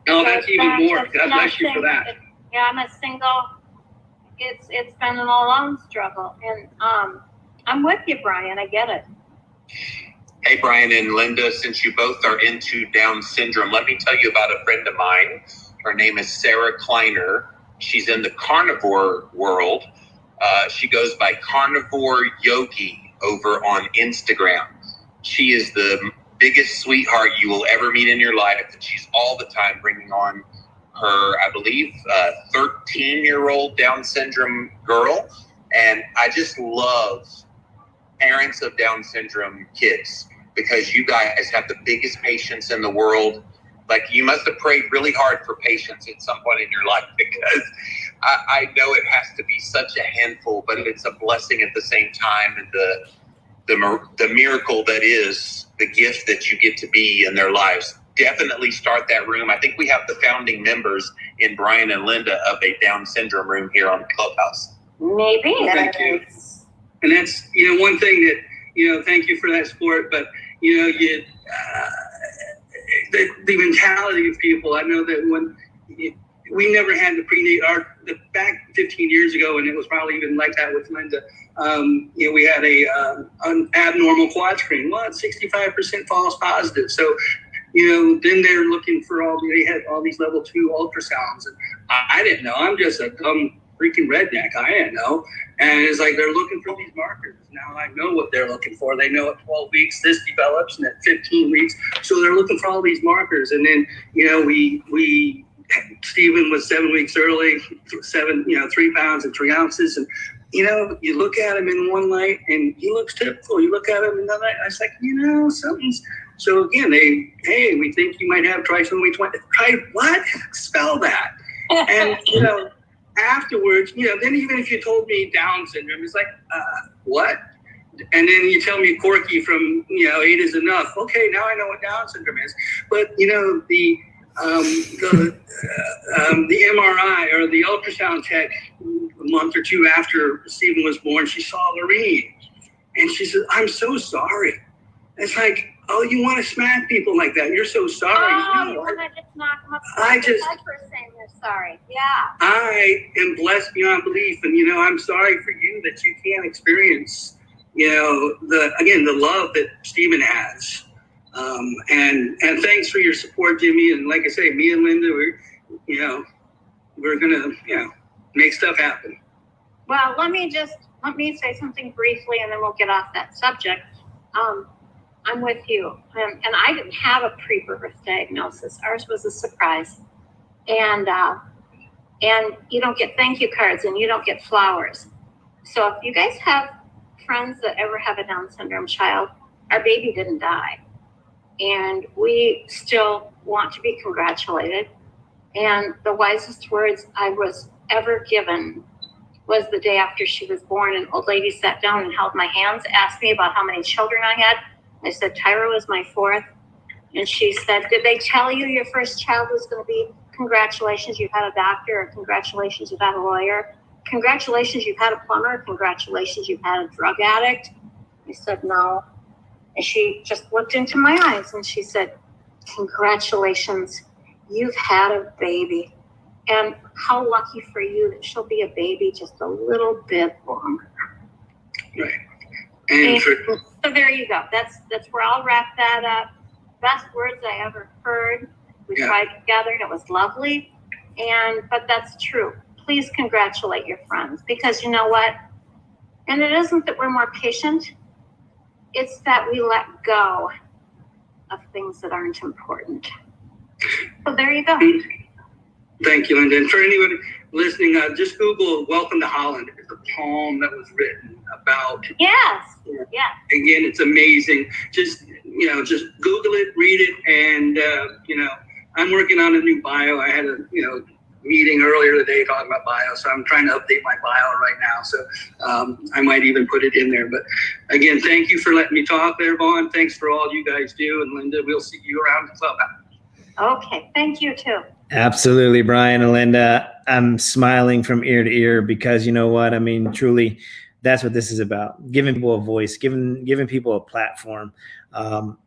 That's even more. God bless you for that. Yeah, I'm a single. It's been a long struggle, and I'm with you, Brian. I get it. Hey, Brian and Linda, since you both are into Down syndrome, let me tell you about a friend of mine. Her name is Sarah Kleiner. She's in the carnivore world. She goes by Carnivore Yogi over on Instagram. She is the biggest sweetheart you will ever meet in your life. And she's all the time bringing on her, I believe, 13-year-old Down syndrome girl. And I just love parents of Down syndrome kids, because you guys have the biggest patience in the world. Like, you must have prayed really hard for patience at some point in your life, because I know it has to be such a handful, but it's a blessing at the same time. And the miracle that is the gift that you get to be in their lives. Definitely start that room. I think we have the founding members in Brian and Linda of a Down syndrome room here on Clubhouse. Maybe. Well, thank you. And that's, one thing that, thank you for that support, but, the mentality of people, I know that when we never had the back 15 years ago, and it was probably even like that with Linda, we had an abnormal quad screen. Well, it's 65% false positive. So, then they're looking for they had all these level 2 ultrasounds. And I didn't know. I'm just a dumb freaking redneck. I didn't know. And it's like they're looking for these markers. Now I know what they're looking for. They know at 12 weeks this develops, and at 15 weeks. So they're looking for all these markers. And then, Stephen was 7 weeks early, 3 pounds and 3 ounces. And, you look at him in one light and he looks typical. You look at him in another light, I was like, something's. So again, we think you might have trisomy 20. What? Spell that. And, afterwards, then even if you told me Down syndrome, it's like, what? And then you tell me Corky from, 8 is enough. Okay, now I know what Down syndrome is. But, the MRI or the ultrasound tech a month or two after Stephen was born, she saw Lorene. And she said, I'm so sorry. It's like, oh, you want to smack people like that? You're so sorry. Oh, you want to just knock them upside the head for saying they're sorry. Yeah. I am blessed beyond belief. And, I'm sorry for you that you can't experience, the love that Stephen has. And thanks for your support, Jimmy. And like I say, me and Linda, we're going to, make stuff happen. Well, let me say something briefly, and then we'll get off that subject. I'm with you. And I didn't have a pre-birth diagnosis. Ours was a surprise. And you don't get thank you cards, and you don't get flowers. So if you guys have friends that ever have a Down syndrome child, our baby didn't die. And we still want to be congratulated. And the wisest words I was ever given was the day after she was born. An old lady sat down and held my hands, asked me about how many children I had. I said, Tyra was my 4th. And she said, did they tell you your first child was going to be, congratulations, you've had a doctor, or congratulations, you've had a lawyer, congratulations, you've had a plumber, congratulations, you've had a drug addict? I said, no. And she just looked into my eyes and she said, congratulations, you've had a baby. And how lucky for you that she'll be a baby just a little bit longer. Right. And so there you go. That's where I'll wrap that up. Best words I ever heard. We tried together and it was lovely. But that's true. Please congratulate your friends, because you know what? And it isn't that we're more patient. It's that we let go of things that aren't important. So there you go. Thank you, Linda. And for anyone listening, just Google "Welcome to Holland." It's a poem that was written about. Yes. Yeah. Again, it's amazing. Just Google it, read it, and I'm working on a new bio. I had a meeting earlier today talking about bio, so I'm trying to update my bio right now. So I might even put it in there. But again, thank you for letting me talk there, Vaughn. Thanks for all you guys do, and Linda, we'll see you around the Clubhouse. Okay, thank you too. Absolutely, Brian and Linda. I'm smiling from ear to ear, because you know what? I mean, truly, that's what this is about. Giving people a voice, giving people a platform.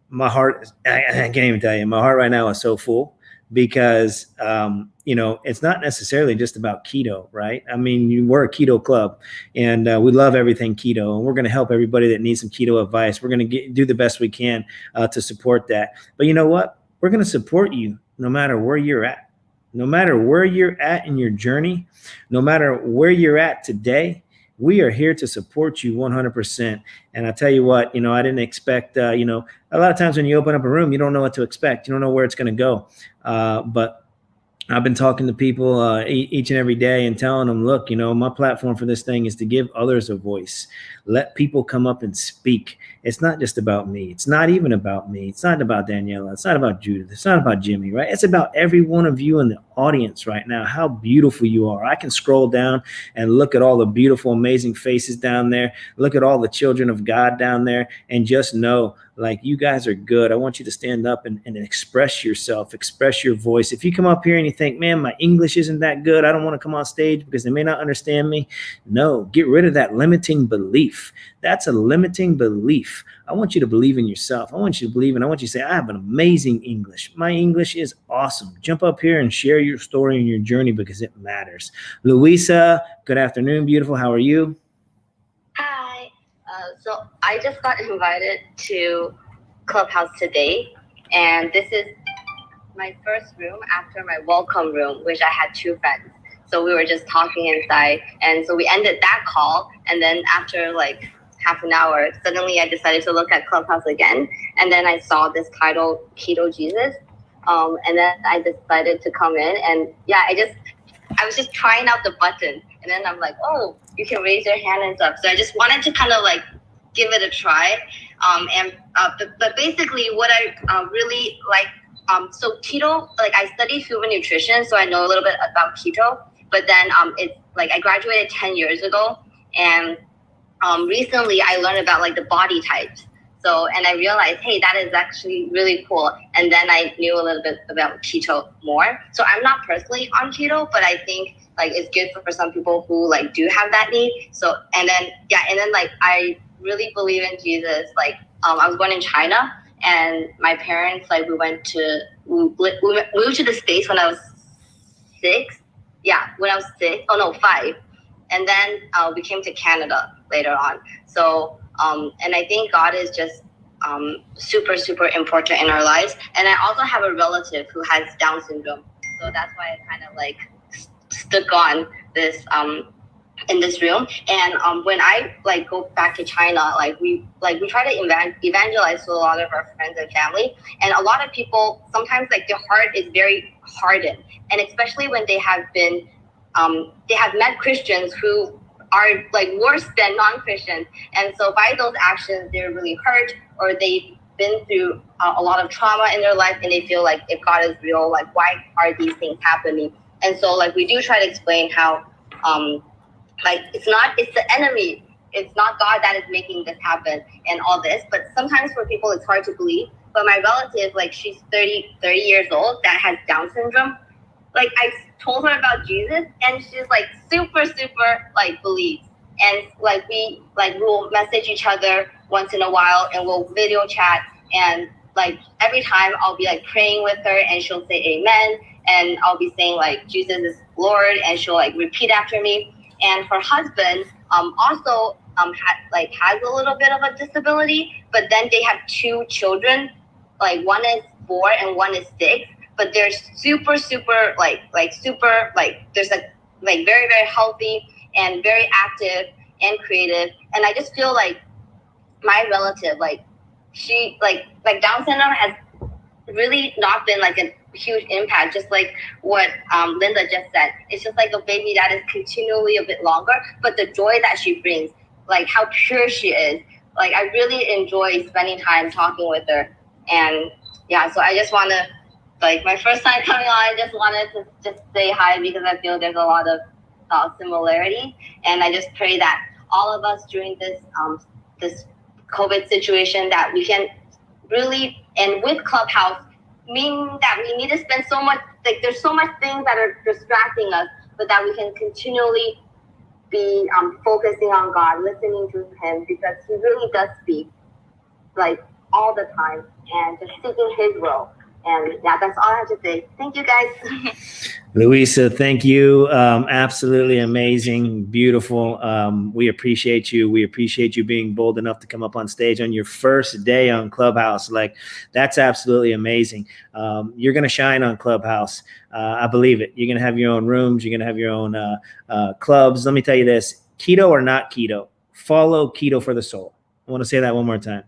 My heart, I can't even tell you, my heart right now is so full, because, it's not necessarily just about keto, right? I mean, we're a keto club, and we love everything keto, and we're going to help everybody that needs some keto advice. We're going to do the best we can to support that. But you know what? We're going to support you no matter where you're at. No matter where you're at in your journey, no matter where you're at today, we are here to support you 100%. And I tell you what, I didn't expect, a lot of times when you open up a room, you don't know what to expect. You don't know where it's going to go. But I've been talking to people each and every day and telling them, look, my platform for this thing is to give others a voice. Let people come up and speak. It's not just about me. It's not even about me. It's not about Daniela. It's not about Judith. It's not about Jimmy, right? It's about every one of you in the audience right now, how beautiful you are. I can scroll down and look at all the beautiful, amazing faces down there. Look at all the children of God down there and just know, like, you guys are good. I want you to stand up and express yourself, express your voice. If you come up here and you think, man, my English isn't that good, I don't want to come on stage because they may not understand me. No, get rid of that limiting belief. That's a limiting belief. I want you to believe in yourself. I want you to believe, and I want you to say, I have an amazing English. My English is awesome. Jump up here and share your story and your journey because it matters. Louisa, good afternoon, beautiful. How are you? Hi. So I just got invited to Clubhouse today, and this is my first room after my welcome room, which I had 2 friends. So we were just talking inside, and so we ended that call, and then after like half an hour, suddenly I decided to look at Clubhouse again, and then I saw this title, Keto Jesus, and then I decided to come in, and I was just trying out the button, and then I'm like, oh, you can raise your hand and stuff. So I just wanted to kind of like give it a try. But basically what I really like, so keto, like I studied human nutrition, so I know a little bit about keto, but then it's like I graduated 10 years ago, and recently I learned about like the body types. So, and I realized, hey, that is actually really cool. And then I knew a little bit about keto more. So I'm not personally on keto, but I think like it's good for some people who like do have that need. So, and then like I really believe in Jesus. Like I was born in China, and my parents, like we moved to the States when I was 6. Yeah, when I was 6. Oh no, 5. And then we came to Canada later on. So, and I think God is just super, super important in our lives. And I also have a relative who has Down syndrome. So that's why I kind of like stuck on this in this room. And when I like go back to China, like we try to evangelize to a lot of our friends and family. And a lot of people, sometimes like their heart is very hardened. And especially when they have been, they have met Christians who are like worse than non-Christians. And so by those actions, they're really hurt, or they've been through a lot of trauma in their life, and they feel like if God is real, like why are these things happening? And so like we do try to explain how like it's the enemy. It's not God that is making this happen and all this. But sometimes for people, it's hard to believe. But my relative, like she's 30 years old that has Down syndrome. Like I told her about Jesus, and she's like super, super like believes. And like we'll message each other once in a while, and we'll video chat. And like every time I'll be like praying with her, and she'll say amen. And I'll be saying like Jesus is Lord, and she'll like repeat after me. And her husband also has a little bit of a disability, but then they have 2 children. Like one is 4 and one is 6. But they're super, super, there's very, very healthy and very active and creative. And I just feel like my relative, like she, like Down syndrome has really not been like a huge impact, just like what Linda just said. It's just like a baby that is continually a bit longer, but the joy that she brings, like how pure she is, like I really enjoy spending time talking with her. And yeah, so I just want to, like my first time coming on, I just wanted to just say hi because I feel there's a lot of similarity. And I just pray that all of us during this this COVID situation, that we can really, and with Clubhouse, meaning that we need to spend so much, like there's so much things that are distracting us, but that we can continually be focusing on God, listening to Him, because He really does speak like all the time, and just seeking His will. And yeah, that's all I have to say. Thank you, guys. Louisa, thank you. Absolutely amazing, beautiful. We appreciate you. We appreciate you being bold enough to come up on stage on your first day on Clubhouse. Like, that's absolutely amazing. You're going to shine on Clubhouse. I believe it. You're going to have your own rooms. You're going to have your own clubs. Let me tell you this, keto or not keto, follow Keto for the Soul. I want to say that one more time.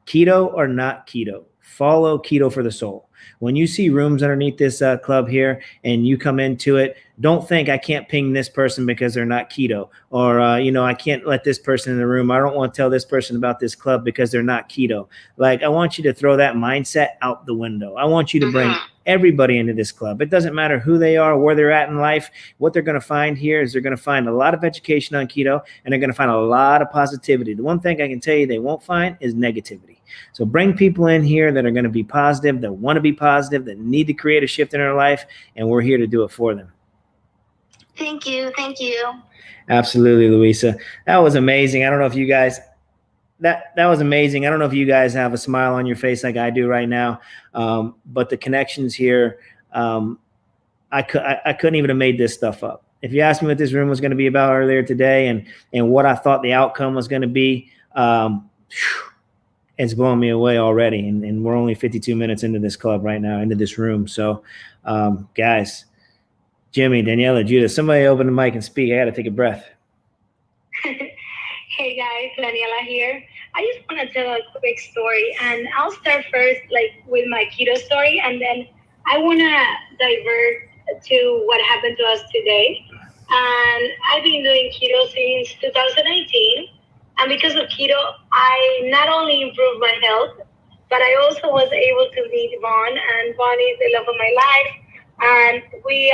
Keto or not keto, follow Keto for the Soul. When you see rooms underneath this club here and you come into it, don't think I can't ping this person because they're not keto, or, I can't let this person in the room. I don't want to tell this person about this club because they're not keto. Like, I want you to throw that mindset out the window. I want you to bring everybody into this club. It doesn't matter who they are, where they're at in life. What they're going to find here is they're going to find a lot of education on keto, and they're going to find a lot of positivity. The one thing I can tell you they won't find is negativity. So bring people in here that are going to be positive, that want to be positive, that need to create a shift in their life, and we're here to do it for them. Thank you. Thank you. Absolutely, Louisa. That was amazing. I don't know if you guys, that was amazing. I don't know if you guys have a smile on your face like I do right now, but the connections here, I couldn't even have made this stuff up. If you asked me what this room was going to be about earlier today and what I thought the outcome was going to be, it's blowing me away already. And we're only 52 minutes into this club right now, into this room. So, guys, Jimmy, Daniela, Judith, somebody open the mic and speak. I got to take a breath. Hey guys, Daniela here. I just want to tell a quick story, and I'll start first with my keto story, and then I want to divert to what happened to us today. And I've been doing keto since 2019, and because of keto, I not only improved my health, but I also was able to meet Vaughn, and Vaughn is the love of my life. And he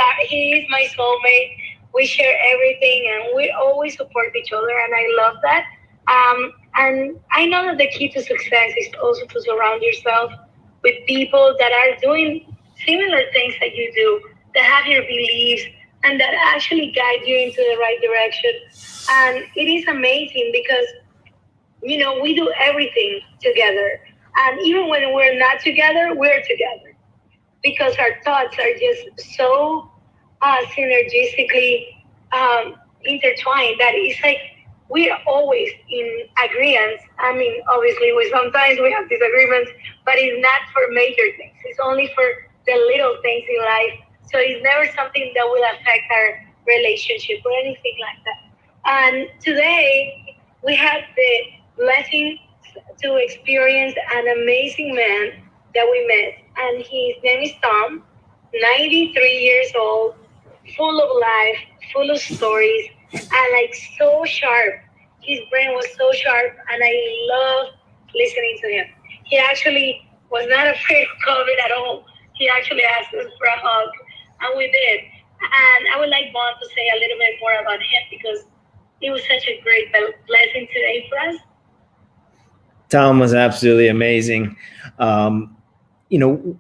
is my soulmate. We share everything, and we always support each other, and I love that. And I know that the key to success is also to surround yourself with people that are doing similar things that you do, that have your beliefs, and that actually guide you into the right direction. And it is amazing because, we do everything together. And even when we're not together, we're together. Because our thoughts are just so synergistically intertwined that it's like we're always in agreement. I mean, obviously, sometimes we have disagreements, but it's not for major things. It's only for the little things in life. So it's never something that will affect our relationship or anything like that. And today, we had the blessing to experience an amazing man that we met. And his name is Tom, 93 years old, full of life, full of stories, and so sharp. His brain was so sharp, and I love listening to him. He actually was not afraid of COVID at all. He actually asked us for a hug, and we did. And I would like Vaughn to say a little bit more about him because it was such a great blessing today for us. Tom was absolutely amazing.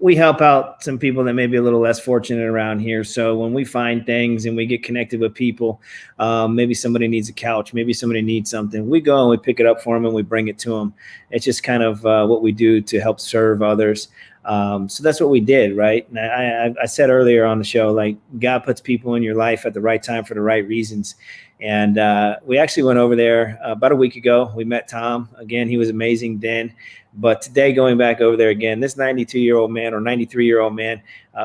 We help out some people that may be a little less fortunate around here. So when we find things and we get connected with people, maybe somebody needs a couch, maybe somebody needs something, we go and we pick it up for them and we bring it to them. It's just kind of what we do to help serve others. So that's what we did, right? And I said earlier on the show, God puts people in your life at the right time for the right reasons. And we actually went over there about a week ago. We met Tom. Again, he was amazing then. But today, going back over there again, this 92-year-old man or 93-year-old man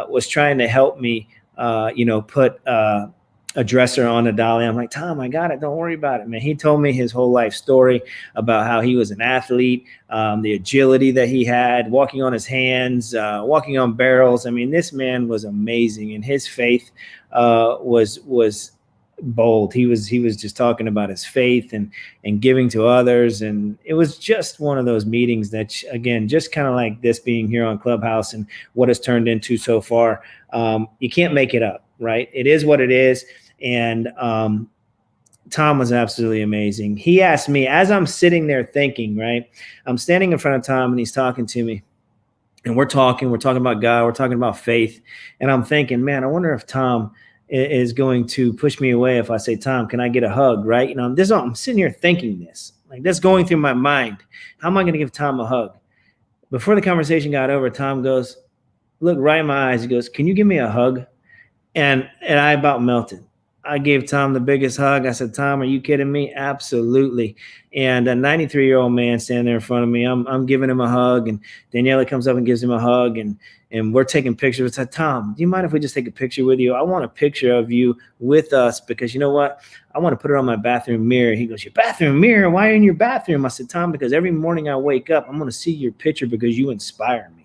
was trying to help me, put a dresser on a dolly. I'm like, Tom, I got it. Don't worry about it, man. He told me his whole life story about how he was an athlete, the agility that he had, walking on his hands, walking on barrels. I mean, this man was amazing, and his faith was bold. He was just talking about his faith and giving to others. And it was just one of those meetings that, again, just kind of like this being here on Clubhouse and what it's turned into so far. You can't make it up, right? It is what it is. And Tom was absolutely amazing. He asked me, as I'm sitting there thinking, right, I'm standing in front of Tom and he's talking to me. And we're talking about God, we're talking about faith. And I'm thinking, man, I wonder if Tom is going to push me away if I say, Tom, can I get a hug, right? I'm sitting here thinking this, that's going through my mind. How am I going to give Tom a hug? Before the conversation got over, Tom goes, looked right in my eyes. He goes, "Can you give me a hug?" And I about melted. I gave Tom the biggest hug. I said, "Tom, are you kidding me?" Absolutely. And a 93-year-old man standing there in front of me, I'm giving him a hug, and Daniela comes up and gives him a hug, and we're taking pictures. I said, "Tom, do you mind if we just take a picture with you? I want a picture of you with us, because you know what? I want to put it on my bathroom mirror." He goes, "Your bathroom mirror? Why are you in your bathroom?" I said, "Tom, because every morning I wake up, I'm going to see your picture because you inspire me."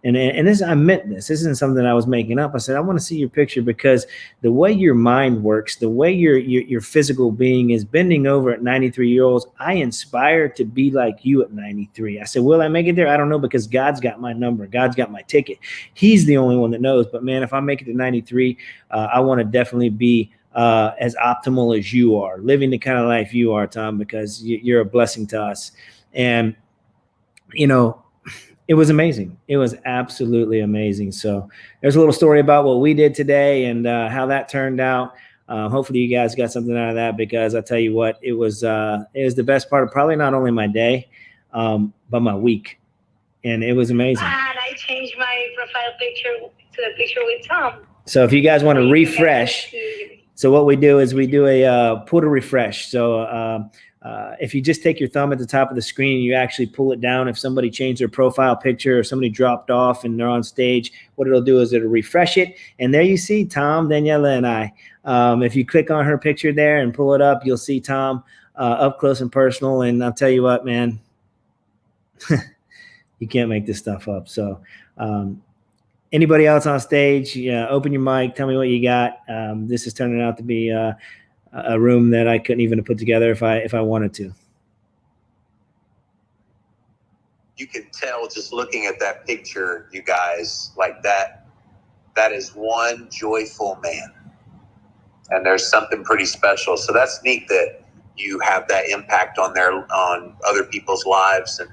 And this, I meant this. This isn't something I was making up. I said, "I want to see your picture because the way your mind works, the way your physical being is bending over at 93-year-olds, I inspire to be like you at 93." I said, "Will I make it there? I don't know, because God's got my number. God's got my ticket. He's the only one that knows. But man, if I make it to 93, I want to definitely be as optimal as you are, living the kind of life you are, Tom, because you're a blessing to us." And, you know, it was amazing. It was absolutely amazing. So there's a little story about what we did today and how that turned out. Hopefully you guys got something out of that, because I tell you what, it was the best part of probably not only my day, but my week. And it was amazing. And I changed my profile picture to a picture with Tom. So if you guys want to refresh, so what we do is we do a pull to refresh. So if you just take your thumb at the top of the screen, you actually pull it down. If somebody changed their profile picture or somebody dropped off and they're on stage, what it'll do is it'll refresh it. And there you see Tom, Daniela, and I. If you click on her picture there and pull it up, you'll see Tom up close and personal. And I'll tell you what, man, you can't make this stuff up. So anybody else on stage, open your mic, tell me what you got. This is turning out to be a room that I couldn't even put together if I wanted to. You can tell just looking at that picture, you guys, like that is one joyful man. And there's something pretty special. So that's neat that you have that impact on other people's lives and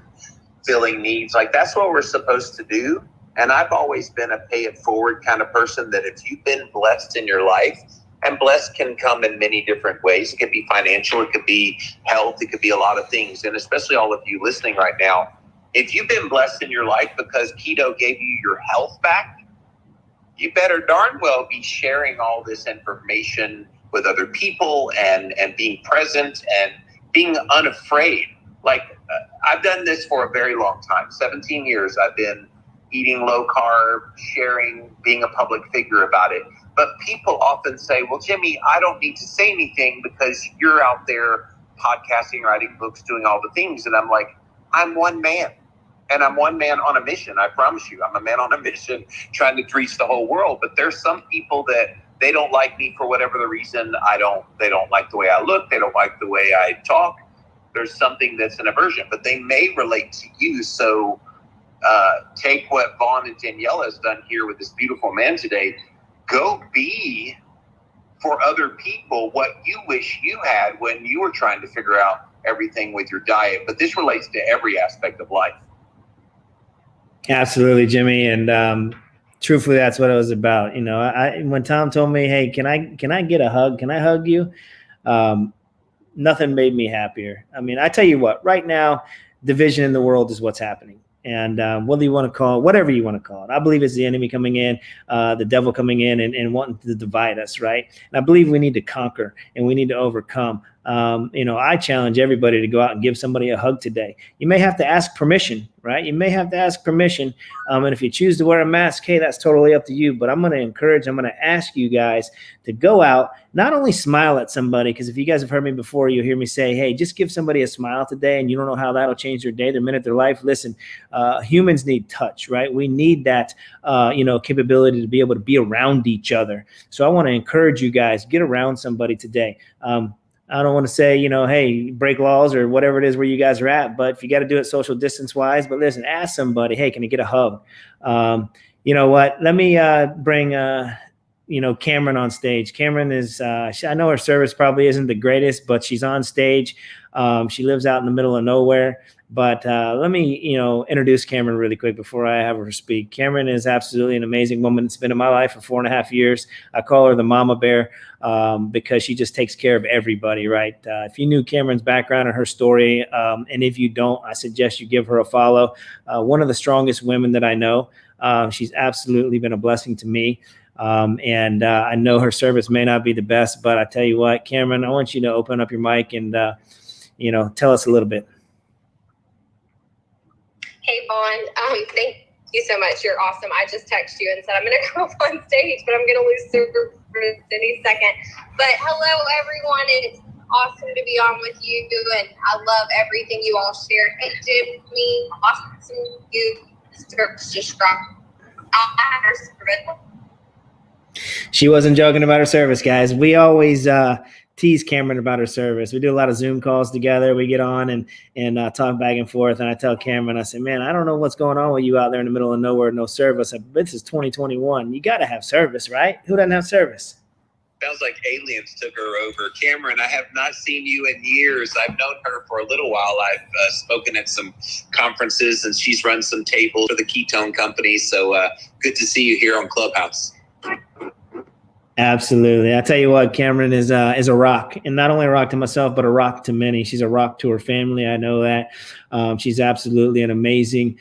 filling needs. Like, that's what we're supposed to do. And I've always been a pay it forward kind of person, that if you've been blessed in your life, and blessed can come in many different ways. It could be financial, it could be health, it could be a lot of things. And especially all of you listening right now, if you've been blessed in your life because keto gave you your health back, you better darn well be sharing all this information with other people and being present and being unafraid. Like, I've done this for a very long time. 17 years I've been eating low carb, sharing, being a public figure about it. But people often say, "Well, Jimmy, I don't need to say anything because you're out there podcasting, writing books, doing all the things." And I'm like, I'm one man. And I'm one man on a mission. I promise you, I'm a man on a mission trying to reach the whole world. But there's some people that they don't like me for whatever the reason. They don't like the way I look. They don't like the way I talk. There's something that's an aversion, but they may relate to you. So take what Vaughn and Daniela has done here with this beautiful man today. Go be for other people what you wish you had when you were trying to figure out everything with your diet. But this relates to every aspect of life. Absolutely, Jimmy. And truthfully, that's what it was about. When Tom told me, "Hey, can I get a hug? Can I hug you?" Nothing made me happier. I mean, I tell you what, right now, division in the world is what's happening. And whether you want to call it, whatever you want to call it, I believe it's the enemy coming in, the devil coming in and wanting to divide us, right? And I believe we need to conquer and we need to overcome. I challenge everybody to go out and give somebody a hug today. You may have to ask permission, right? You may have to ask permission. And if you choose to wear a mask, hey, that's totally up to you. But I'm going to ask you guys to go out, not only smile at somebody, because if you guys have heard me before, you'll hear me say, hey, just give somebody a smile today, and you don't know how that'll change their day, their minute, their life. Listen, humans need touch, right? We need that, capability to be able to be around each other. So I want to encourage you guys, get around somebody today. I don't want to say, hey, break laws or whatever it is where you guys are at, but if you got to do it social distance wise, but listen, ask somebody, hey, can I get a hug? You know what? Let me bring, Cameron on stage. Cameron is, I know her service probably isn't the greatest, but she's on stage. She lives out in the middle of nowhere. But let me, introduce Cameron really quick before I have her speak. Cameron is absolutely an amazing woman. It's been in my life for 4.5 years. I call her the mama bear because she just takes care of everybody, right? If you knew Cameron's background and her story, and if you don't, I suggest you give her a follow. One of the strongest women that I know. She's absolutely been a blessing to me. And I know her service may not be the best, but I tell you what, Cameron, I want you to open up your mic and, tell us a little bit. Hey, Vaughn. Thank you so much. You're awesome. I just texted you and said I'm going to come up on stage, but I'm going to lose service any second. But hello, everyone. It's awesome to be on with you, and I love everything you all share. Hey, Jimmy, awesome. You just dropped our service. She wasn't joking about her service, guys. We always tease Cameron about her service. We do a lot of Zoom calls together. We get on and talk back and forth. And I tell Cameron, I say, man, I don't know what's going on with you out there in the middle of nowhere, no service. This is 2021. You got to have service, right? Who doesn't have service? Sounds like aliens took her over. Cameron, I have not seen you in years. I've known her for a little while. I've spoken at some conferences, and she's run some tables for the Keto company. So good to see you here on Clubhouse. Absolutely. I tell you what, Cameron is a rock, and not only a rock to myself, but a rock to many. She's a rock to her family. I know that. She's absolutely an amazing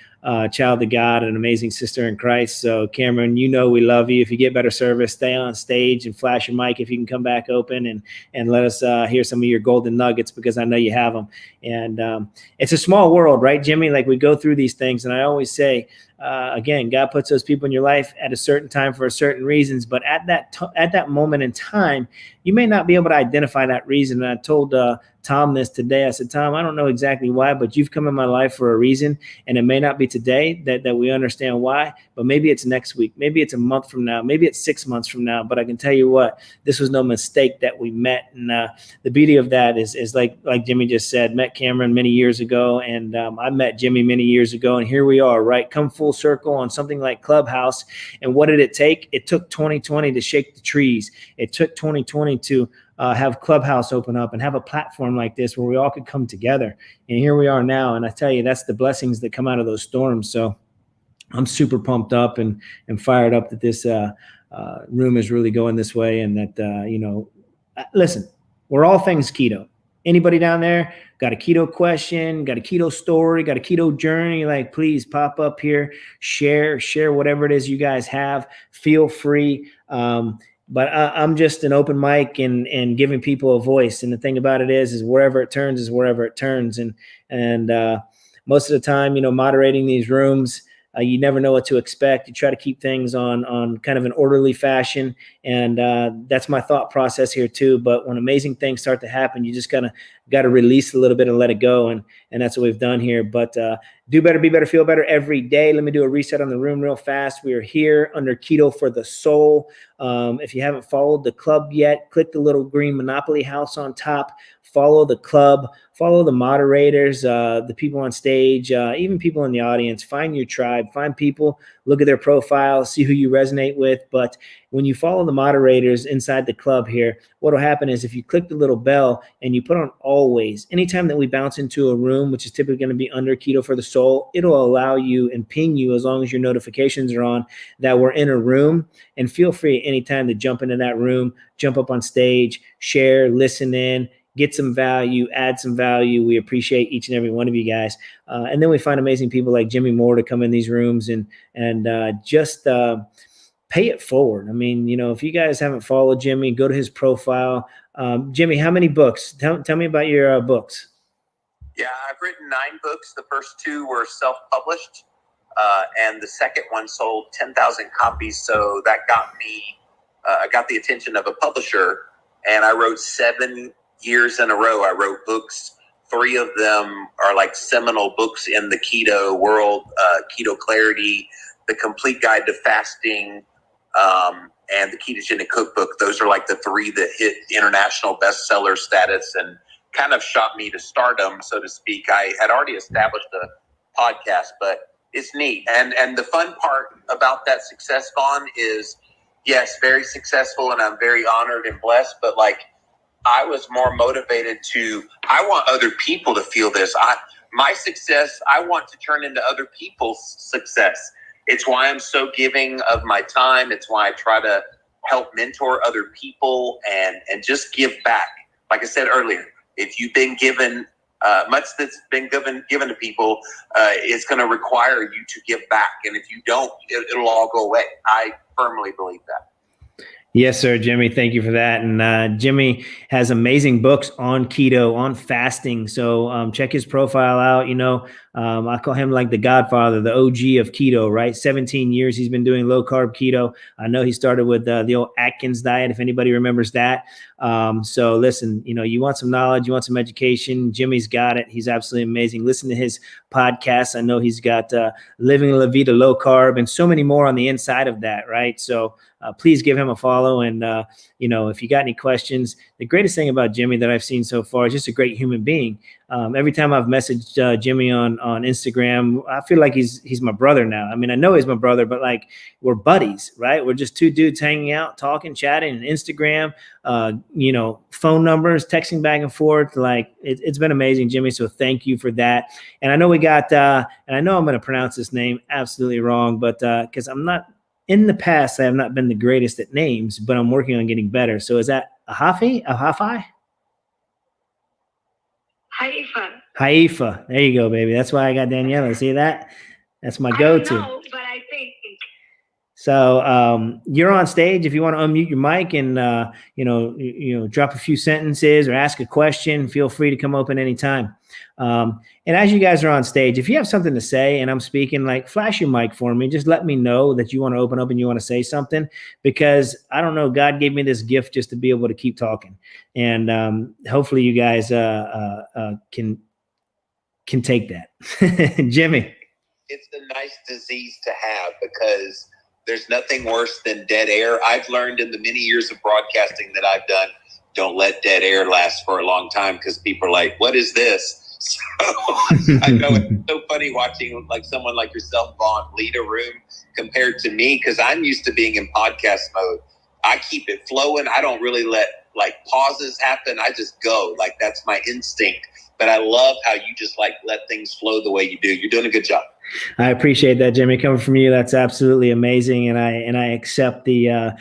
child of God, an amazing sister in Christ. So Cameron, we love you. If you get better service, stay on stage and flash your mic if you can come back open and let us hear some of your golden nuggets, because I know you have them. And it's a small world, right, Jimmy? Like, we go through these things, and I always say, again, God puts those people in your life at a certain time for certain reasons, but at that moment in time, you may not be able to identify that reason. And I told Tom this today. I said, Tom, I don't know exactly why, but you've come in my life for a reason, and it may not be today that we understand why, but maybe it's next week, maybe it's a month from now, maybe it's 6 months from now. But I can tell you what, this was no mistake that we met. And the beauty of that is like Jimmy just said, met Cameron many years ago, and I met Jimmy many years ago, and here we are, right? Come full circle on something like Clubhouse. And what did it take? It took 2020 to shake the trees. It took 2020 to have Clubhouse open up and have a platform like this where we all could come together. And here we are now. And I tell you, that's the blessings that come out of those storms. So I'm super pumped up and fired up that this room is really going this way. And that, listen, we're all things keto. Anybody down there got a keto question, got a keto story, got a keto journey, like, please pop up here, share whatever it is you guys have. Feel free. But I'm just an open mic and giving people a voice. And the thing about it is wherever it turns is wherever it turns. And most of the time, moderating these rooms, you never know what to expect. You try to keep things on kind of an orderly fashion. And that's my thought process here too. But when amazing things start to happen, you just got to release a little bit and let it go. And that's what we've done here. But do better, be better, feel better every day. Let me do a reset on the room real fast. We are here under Keto for the Soul. If you haven't followed the club yet, click the little green Monopoly house on top. Follow the club, follow the moderators, the people on stage, even people in the audience. Find your tribe, find people, look at their profiles, see who you resonate with. But when you follow the moderators inside the club here, what will happen is if you click the little bell and you put on always, anytime that we bounce into a room, which is typically going to be under Keto for the Soul, it'll allow you and ping you, as long as your notifications are on, that we're in a room. And feel free anytime to jump into that room, jump up on stage, share, listen in, get some value, add some value. We appreciate each and every one of you guys. And then we find amazing people like Jimmy Moore to come in these rooms and just pay it forward. I mean, if you guys haven't followed Jimmy, go to his profile. Jimmy, how many books? Tell me about your books. Yeah, I've written 9 books. The first 2 were self-published, and the second one sold 10,000 copies. So that got me, I got the attention of a publisher, and I wrote 7 years in a row. I wrote books. 3 of them are like seminal books in the keto world: Keto Clarity, The Complete Guide to Fasting, and the Ketogenic Cookbook. Those are like the 3 that hit international bestseller status and kind of shot me to stardom, so to speak. I had already established a podcast, but it's neat. And the fun part about that success, Vaughn, is, yes, very successful, and I'm very honored and blessed, but like, I was more motivated I want other people to feel this. My success, I want to turn into other people's success. It's why I'm so giving of my time. It's why I try to help mentor other people and just give back. Like I said earlier, if you've been given much that's been given to people is going to require you to give back. And if you don't, it'll all go away. I firmly believe that. Yes, sir, Jimmy. Thank you for that. And Jimmy has amazing books on keto, on fasting. So check his profile out. I call him like the godfather, the OG of keto, right? 17 years he's been doing low carb keto. I know he started with the old Atkins diet, if anybody remembers that. So listen, you want some knowledge, you want some education. Jimmy's got it. He's absolutely amazing. Listen to his podcast. I know he's got Living La Vida Low Carb and so many more on the inside of that, right? So please give him a follow. And, if you got any questions, the greatest thing about Jimmy that I've seen so far is just a great human being. Every time I've messaged Jimmy on Instagram, I feel like he's my brother now. I mean, I know he's my brother, but like we're buddies, right? We're just two dudes hanging out, talking, chatting, and Instagram, phone numbers, texting back and forth. Like it's been amazing, Jimmy. So thank you for that. And I know we got, and I know I'm going to pronounce this name absolutely wrong, but because I'm not, in the past, I have not been the greatest at names, but I'm working on getting better. So is that Ahafai? Haifa. There you go, baby. That's why I got Daniela. See that? That's my go-to. I don't know, but I think. So you're on stage. If you want to unmute your mic and drop a few sentences or ask a question, feel free to come open anytime. And as you guys are on stage, if you have something to say and I'm speaking, like flash your mic for me. Just let me know that you want to open up and you want to say something, because I don't know, God gave me this gift just to be able to keep talking. And hopefully you guys can take that. Jimmy. It's a nice disease to have because there's nothing worse than dead air. I've learned in the many years of broadcasting that I've done, don't let dead air last for a long time because people are like, what is this? So I know it's so funny watching like someone like yourself, Vaughn, lead a room compared to me, because I'm used to being in podcast mode. I keep it flowing. I don't really let like pauses happen. I just go. Like that's my instinct. But I love how you just like let things flow the way you do. You're doing a good job. I appreciate that, Jimmy. Coming from you, that's absolutely amazing, and I accept the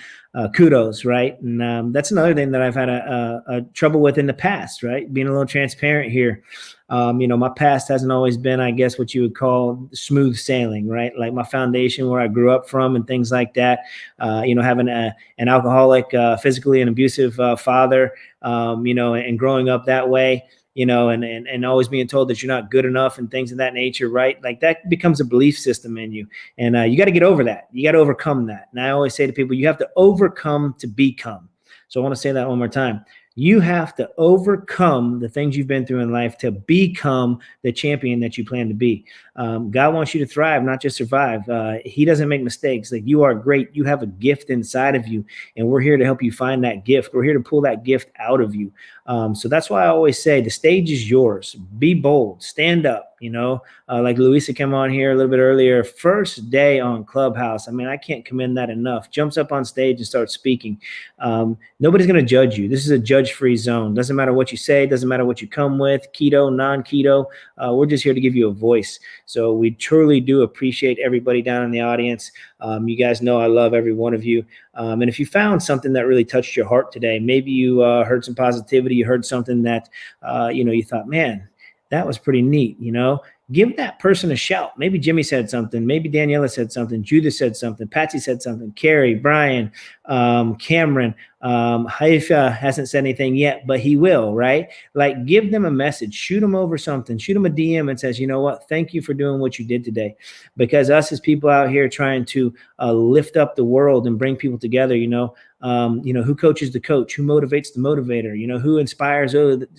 kudos, right? And that's another thing that I've had a trouble with in the past, right? Being a little transparent here. My past hasn't always been, I guess, what you would call smooth sailing, right? Like my foundation, where I grew up from, and things like that. Having an alcoholic, physically and abusive father, and growing up that way. And always being told that you're not good enough and things of that nature, right? Like that becomes a belief system in you. And you got to get over that. You got to overcome that. And I always say to people, you have to overcome to become. So I want to say that one more time. You have to overcome the things you've been through in life to become the champion that you plan to be. God wants you to thrive, not just survive. He doesn't make mistakes. Like you are great. You have a gift inside of you, and we're here to help you find that gift. We're here to pull that gift out of you. So that's why I always say the stage is yours. Be bold. Stand up. Like Louisa came on here a little bit earlier, first day on Clubhouse. I mean, I can't commend that enough. Jumps up on stage and starts speaking. Nobody's going to judge you. This is a judge-free zone. Doesn't matter what you say. Doesn't matter what you come with. Keto, non-keto. We're just here to give you a voice. So we truly do appreciate everybody down in the audience. You guys know I love every one of you. And if you found something that really touched your heart today, maybe you heard some positivity, you heard something that, you thought, man, that was pretty neat, give that person a shout. Maybe Jimmy said something. Maybe Daniela said something. Judith said something. Patsy said something. Carrie, Brian, Cameron, Haifa hasn't said anything yet, but he will, right? Like give them a message, shoot them over something, shoot them a DM and says, you know what? Thank you for doing what you did today. Because us as people out here trying to lift up the world and bring people together, who coaches the coach, who motivates the motivator, who inspires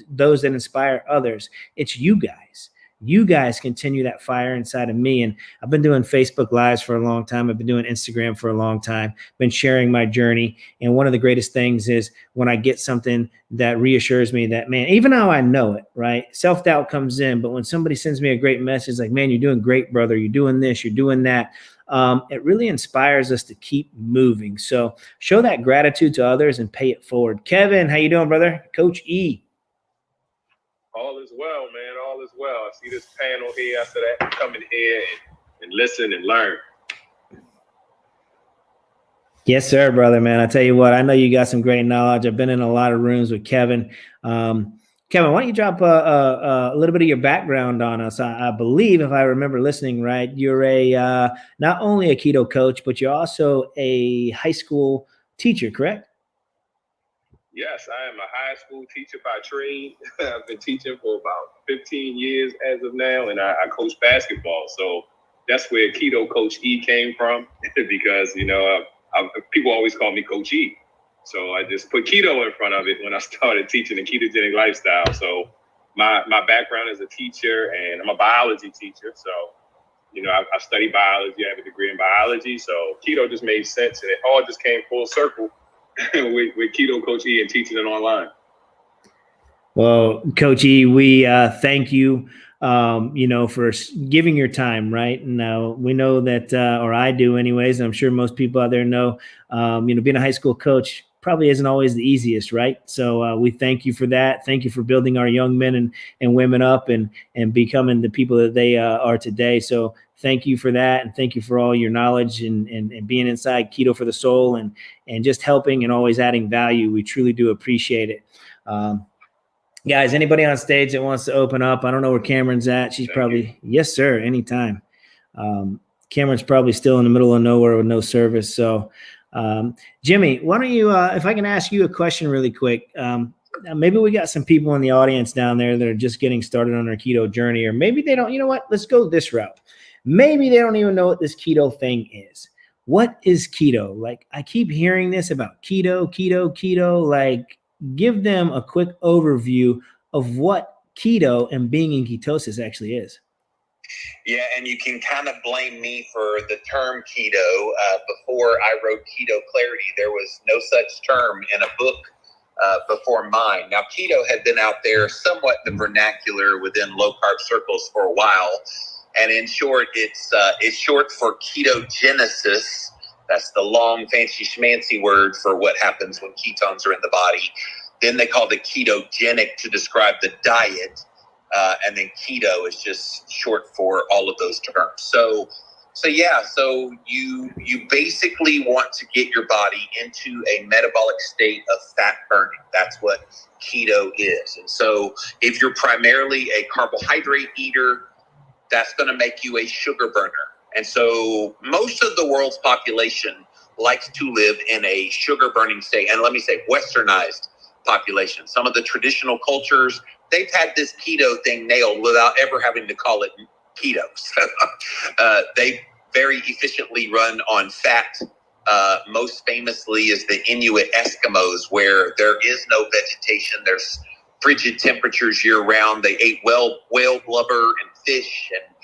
those that inspire others. It's you guys. You guys continue that fire inside of me. And I've been doing Facebook Lives for a long time. I've been doing Instagram for a long time, been sharing my journey. And one of the greatest things is when I get something that reassures me that, man, even though I know it, right? Self-doubt comes in. But when somebody sends me a great message like, man, you're doing great, brother. You're doing this, you're doing that. It really inspires us to keep moving. So show that gratitude to others and pay it forward. Kevin, how you doing, brother? Coach E. All is well, man. All is well. I see this panel here. After that, come in here and listen and learn. Yes, sir, brother, man. I tell you what, I know you got some great knowledge. I've been in a lot of rooms with Kevin. Kevin, why don't you drop a little bit of your background on us? I believe, if I remember listening right, you're not only a keto coach, but you're also a high school teacher, correct? Yes, I am a high school teacher by trade. I've been teaching for about 15 years as of now, and I coach basketball. So that's where Keto Coach E came from, because, people always call me Coach E. So I just put keto in front of it when I started teaching the ketogenic lifestyle. So my background is a teacher, and I'm a biology teacher. So, I studied biology. I have a degree in biology. So keto just made sense, and it all just came full circle with Keto Coach E and teaching it online. Well, Coach E, we thank you, for giving your time, right? Now, we know that, or I do anyways, and I'm sure most people out there know, being a high school coach probably isn't always the easiest, right? So we thank you for that. Thank you for building our young men and women up and becoming the people that they are today. So thank you for that. And thank you for all your knowledge and being inside Keto for the Soul and just helping and always adding value. We truly do appreciate it. Guys, anybody on stage that wants to open up? I don't know where Cameron's at. She's probably, yes, sir, anytime. Cameron's probably still in the middle of nowhere with no service. So, Jimmy, why don't you, if I can ask you a question really quick, maybe we got some people in the audience down there that are just getting started on their keto journey, or maybe they don't, you know what, let's go this route. Maybe they don't even know what this keto thing is. What is keto? Like, I keep hearing this about keto, like, give them a quick overview of what keto and being in ketosis actually is. Yeah, and you can kind of blame me for the term keto. Before I wrote Keto Clarity, there was no such term in a book before mine. Now, keto had been out there somewhat the vernacular within low-carb circles for a while. And in short, it's short for ketogenesis. That's the long, fancy, schmancy word for what happens when ketones are in the body. Then they called it ketogenic to describe the diet. And then keto is just short for all of those terms. So you basically want to get your body into a metabolic state of fat burning. That's what keto is. And so if you're primarily a carbohydrate eater, that's going to make you a sugar burner. And so most of the world's population likes to live in a sugar burning state. And let me say, westernized population. Some of the traditional cultures, they've had this keto thing nailed without ever having to call it keto. They very efficiently run on fat. Most famously is the Inuit Eskimos, where there is no vegetation. There's frigid temperatures year round. They ate whale blubber and fish and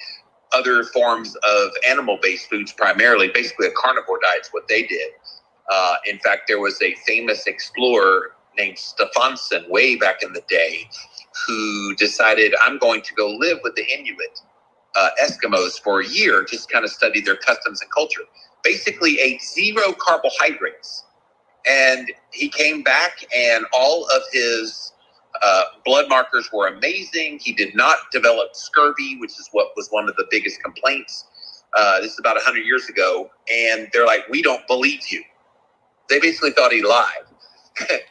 other forms of animal-based foods primarily. Basically a carnivore diet's what they did. In fact, there was a famous explorer named Stephenson way back in the day who decided, I'm going to go live with the Inuit Eskimos for a year, just kind of study their customs and culture. Basically ate 0 carbohydrates. And he came back and all of his blood markers were amazing. He did not develop scurvy, which is what was one of the biggest complaints. This is about 100 years ago. And they're like, we don't believe you. They basically thought he lied.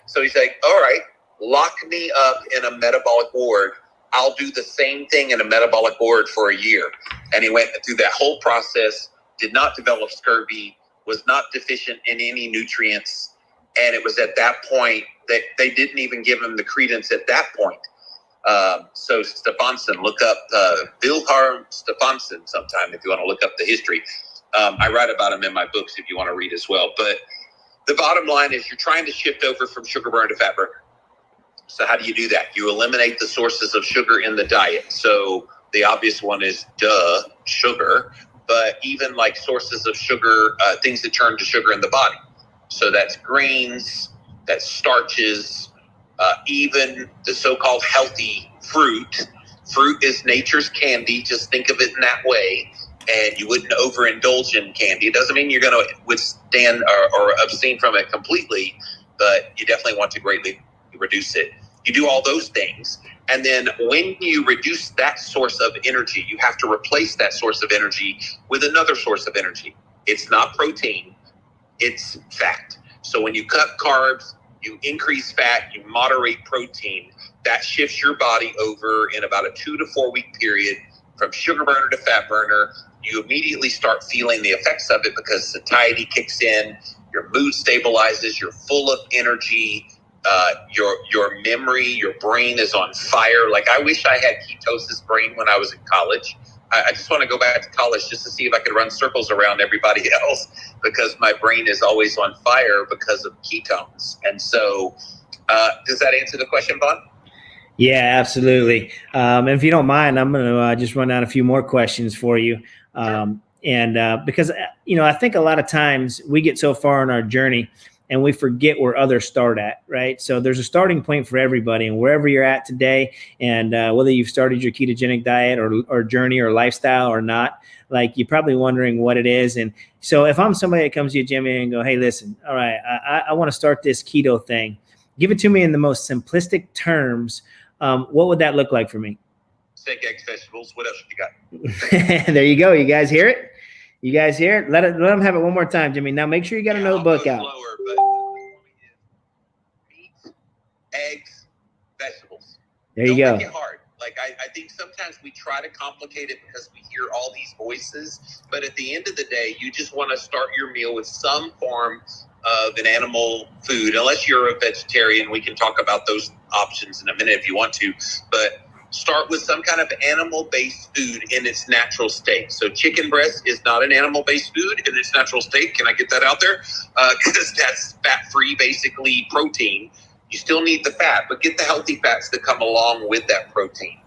So he's like, all right, lock me up in a metabolic ward. I'll do the same thing in a metabolic ward for a year. And he went through that whole process, did not develop scurvy, was not deficient in any nutrients. And it was at that point that they didn't even give him the credence at that point. So Stephenson, look up Wilhelm Stephenson sometime if you want to look up the history. I write about him in my books if you want to read as well. But the bottom line is you're trying to shift over from sugar burner to fat burner. So how do you do that? You eliminate the sources of sugar in the diet. So the obvious one is sugar, but even like sources of sugar, things that turn to sugar in the body. So that's grains, that's starches, even the so-called healthy fruit. Fruit is nature's candy. Just think of it in that way. And you wouldn't overindulge in candy. It doesn't mean you're going to withstand or abstain from it completely, but you definitely want to greatly reduce it. You do all those things. And then when you reduce that source of energy, you have to replace that source of energy with another source of energy. It's not protein, it's fat. So when you cut carbs, you increase fat, you moderate protein. That shifts your body over in about a 2 to 4 week period from sugar burner to fat burner. You immediately start feeling the effects of it because satiety kicks in, your mood stabilizes, you're full of energy, your memory, your brain is on fire. Like, I wish I had ketosis brain when I was in college. I just want to go back to college just to see if I could run circles around everybody else, because my brain is always on fire because of ketones. And so, does that answer the question, Vaughn? Yeah, absolutely. And if you don't mind, I'm going to just run down a few more questions for you. Because, I think a lot of times we get so far in our journey and we forget where others start at, right? So there's a starting point for everybody, and wherever you're at today, and whether you've started your ketogenic diet or journey or lifestyle or not, like, you're probably wondering what it is. And so if I'm somebody that comes to you, Jimmy, and go, hey, listen, all right, I want to start this keto thing. Give it to me in the most simplistic terms. What would that look like for me? Steak, eggs, vegetables. What else you got? There you go. You guys hear it? You guys hear it? Let them have it one more time, Jimmy. Now make sure you got a notebook out. Slower, but meat, eggs, vegetables. There you go. Don't make it hard. Like, I think sometimes we try to complicate it because we hear all these voices, but at the end of the day, you just want to start your meal with some form of an animal food. Unless you're a vegetarian, we can talk about those options in a minute if you want to, but start with some kind of animal-based food in its natural state. So chicken breast is not an animal-based food in its natural state. Can I get that out there? Because that's fat-free, basically, protein. You still need the fat, but get the healthy fats that come along with that protein.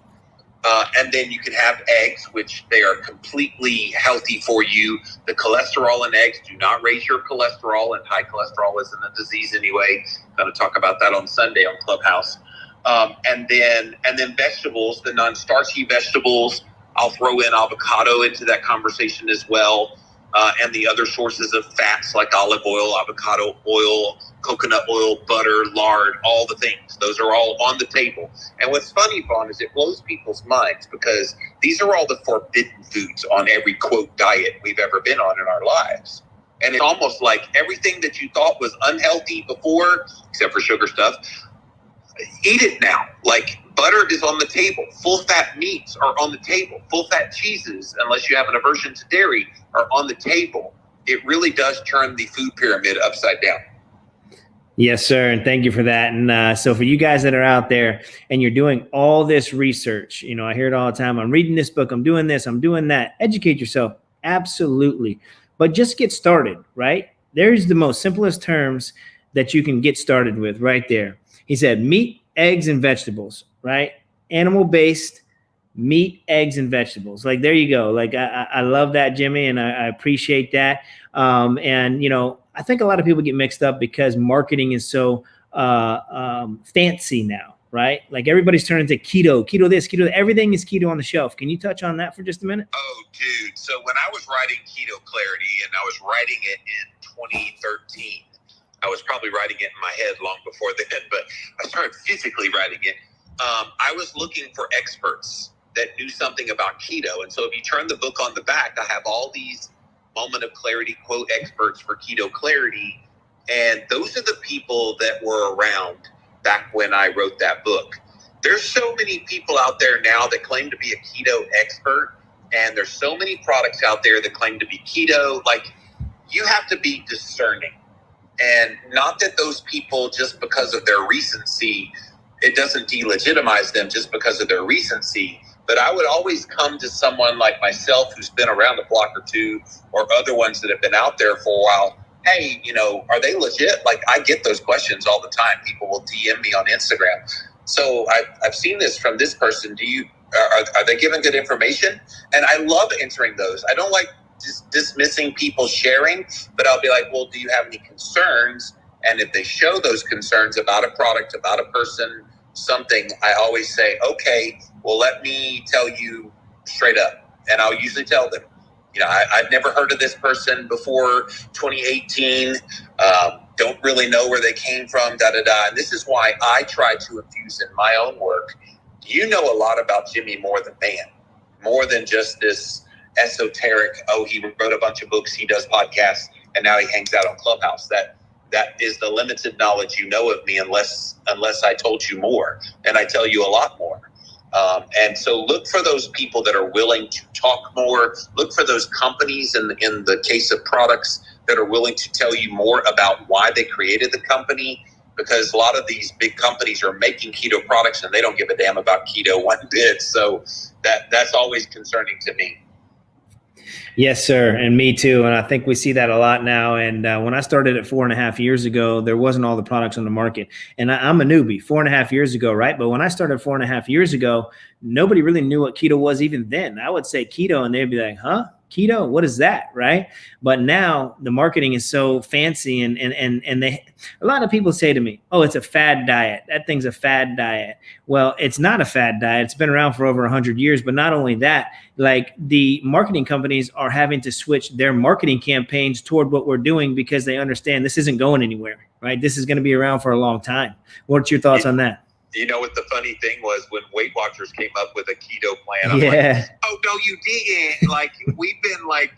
And then you can have eggs, which they are completely healthy for you. The cholesterol in eggs do not raise your cholesterol, and high cholesterol isn't a disease anyway. Going to talk about that on Sunday on Clubhouse. And then vegetables, the non-starchy vegetables. I'll throw in avocado into that conversation as well. And the other sources of fats like olive oil, avocado oil, coconut oil, butter, lard, all the things. Those are all on the table. And what's funny, Vaughn, is it blows people's minds because these are all the forbidden foods on every, quote, diet we've ever been on in our lives. And it's almost like everything that you thought was unhealthy before, except for sugar stuff, eat it now. Like, butter is on the table. Full fat meats are on the table. Full fat cheeses, unless you have an aversion to dairy, are on the table. It really does turn the food pyramid upside down. Yes, sir. And thank you for that. And so for you guys that are out there and you're doing all this research, I hear it all the time. I'm reading this book. I'm doing this. I'm doing that. Educate yourself. Absolutely. But just get started, right? There's the most simplest terms that you can get started with right there. He said meat, eggs, and vegetables, right? Animal-based meat, eggs, and vegetables. Like, there you go. Like, I love that, Jimmy, and I appreciate that. I think a lot of people get mixed up because marketing is so fancy now, right? Like, everybody's turning to keto this, keto that. Everything is keto on the shelf. Can you touch on that for just a minute? Oh, dude. So when I was writing Keto Clarity, and I was writing it in 2013, I was probably writing it in my head long before then, but I started physically writing it. I was looking for experts that knew something about keto. And so if you turn the book on the back, I have all these moment of clarity quote experts for Keto Clarity. And those are the people that were around back when I wrote that book. There's so many people out there now that claim to be a keto expert. And there's so many products out there that claim to be keto. Like, you have to be discerning. And not that those people, just because of their recency, it doesn't delegitimize them just because of their recency. But I would always come to someone like myself who's been around the block or two, or other ones that have been out there for a while. Hey, are they legit? Like, I get those questions all the time. People will DM me on Instagram. So I've seen this from this person. Are they giving good information? And I love answering those. I don't like just dismissing people sharing, but I'll be like, well, do you have any concerns? And if they show those concerns about a product, about a person, something, I always say, okay, well, let me tell you straight up. And I'll usually tell them, I've never heard of this person before 2018. Don't really know where they came from, And this is why I try to infuse in my own work. You know a lot about Jimmy more than just this esoteric, he wrote a bunch of books, he does podcasts, and now he hangs out on Clubhouse. That is the limited knowledge you know of me, unless I told you more, and I tell you a lot more. And so look for those people that are willing to talk more. Look for those companies in the case of products that are willing to tell you more about why they created the company, because a lot of these big companies are making keto products and they don't give a damn about keto one bit. So that's always concerning to me. Yes, sir. And me too. And I think we see that a lot now. And when I started it 4.5 years ago, there wasn't all the products on the market. And I'm a newbie 4.5 years ago, right? But when I started 4.5 years ago, nobody really knew what keto was even then. I would say keto and they'd be like, huh? Keto? What is that? Right? But now the marketing is so fancy and a lot of people say to me, oh, it's a fad diet. That thing's a fad diet. Well, it's not a fad diet. It's been around for over 100 years. But not only that, like the marketing companies are having to switch their marketing campaigns toward what we're doing because they understand this isn't going anywhere, right? This is going to be around for a long time. What's your thoughts on that? You know what the funny thing was when Weight Watchers came up with a keto plan? I'm like, oh, no, you didn't. Like, we've been like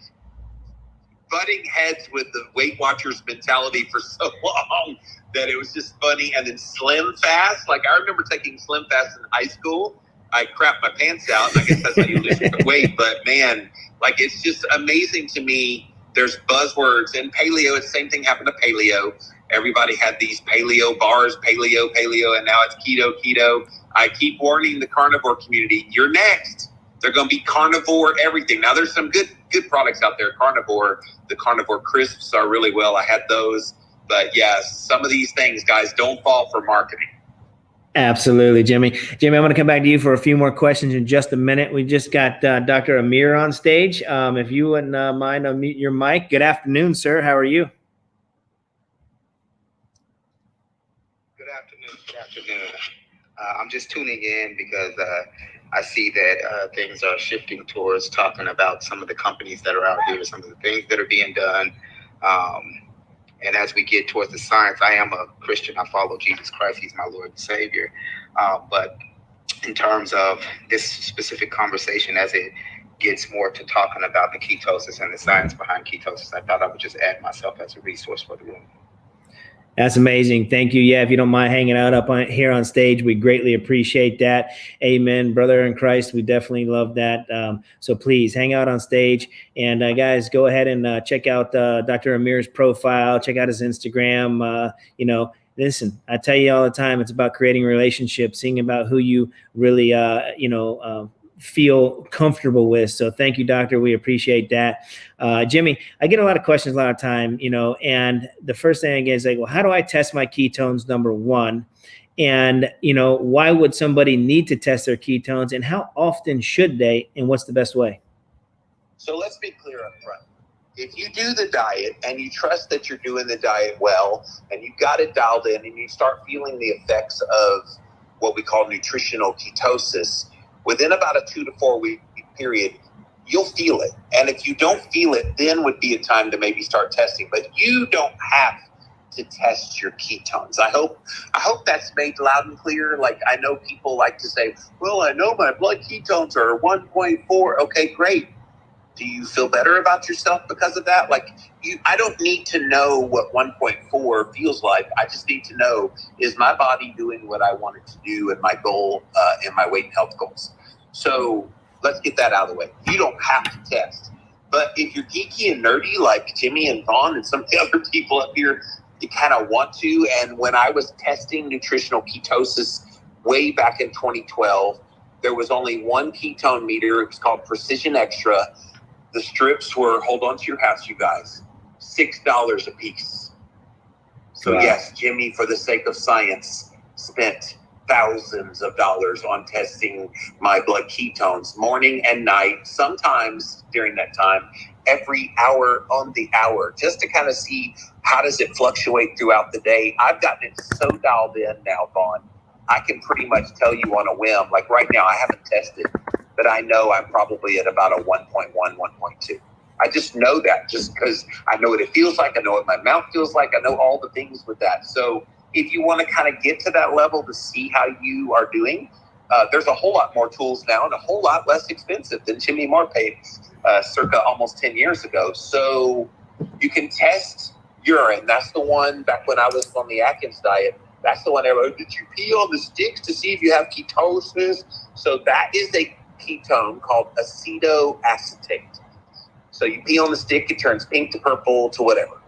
butting heads with the Weight Watchers mentality for so long that it was just funny. And then Slim Fast, like I remember taking Slim Fast in high school. I crapped my pants out. I guess that's how you lose weight. But man, like it's just amazing to me. There's buzzwords and paleo. It's the same thing happened to paleo. Everybody had these paleo bars, paleo, and now it's keto. I keep warning the carnivore community, you're next. They're going to be carnivore everything. Now there's some good products out there. Carnivore, the carnivore crisps are really well. I had those. But yeah, some of these things, guys, don't fall for marketing. Absolutely, Jimmy. Jimmy, I'm going to come back to you for a few more questions in just a minute. We just got Dr. Amir on stage. If you wouldn't mind unmute your mic. Good afternoon, sir. How are you? Good afternoon. I'm just tuning in because I see that things are shifting towards talking about some of the companies that are out here, some of the things that are being done. And as we get towards the science, I am a Christian. I follow Jesus Christ. He's my Lord and Savior. But in terms of this specific conversation, as it gets more to talking about the ketosis and the science behind ketosis, I thought I would just add myself as a resource for the room. That's amazing. Thank you. Yeah, if you don't mind hanging out up here on stage, we greatly appreciate that. Amen, brother in Christ. We definitely love that. So please hang out on stage. And guys, go ahead and check out Dr. Amir's profile. Check out his Instagram. Listen, I tell you all the time, it's about creating relationships, seeing about who you really, feel comfortable with. So thank you, doctor. We appreciate that. Jimmy, I get a lot of questions a lot of time, and the first thing I get is like, well, how do I test my ketones, number one? And, why would somebody need to test their ketones and how often should they, and what's the best way? So let's be clear up front. If you do the diet and you trust that you're doing the diet well and you got it dialed in and you start feeling the effects of what we call nutritional ketosis, within about a 2 to 4 week period, you'll feel it. And if you don't feel it, then would be a time to maybe start testing. But you don't have to test your ketones. I hope that's made loud and clear. Like I know people like to say, well, I know my blood ketones are 1.4. Okay, great. Do you feel better about yourself because of that? I don't need to know what 1.4 feels like. I just need to know, is my body doing what I want it to do and my goal and my weight and health goals? So let's get that out of the way. You don't have to test. But if you're geeky and nerdy like Jimmy and Vaughn and some of the other people up here, you kind of want to. And when I was testing nutritional ketosis way back in 2012, there was only one ketone meter. It was called Precision Extra. The strips were, hold on to your hats, you guys, $6 a piece. So wow. Yes, Jimmy, for the sake of science, spent thousands of dollars on testing my blood ketones morning and night, sometimes during that time, every hour on the hour, just to kind of see how does it fluctuate throughout the day. I've gotten it so dialed in now, Vaughn, I can pretty much tell you on a whim, like right now I haven't tested, but I know I'm probably at about a 1.1, 1.2. I just know that just because I know what it feels like. I know what my mouth feels like. I know all the things with that. So if you want to kind of get to that level to see how you are doing, there's a whole lot more tools now and a whole lot less expensive than Jimmy Moore paid circa almost 10 years ago. So you can test urine. That's the one back when I was on the Atkins diet. That's the one everybody, did you pee on the sticks to see if you have ketosis? So that is a ketone called acetoacetate. So you pee on the stick, it turns pink to purple to whatever.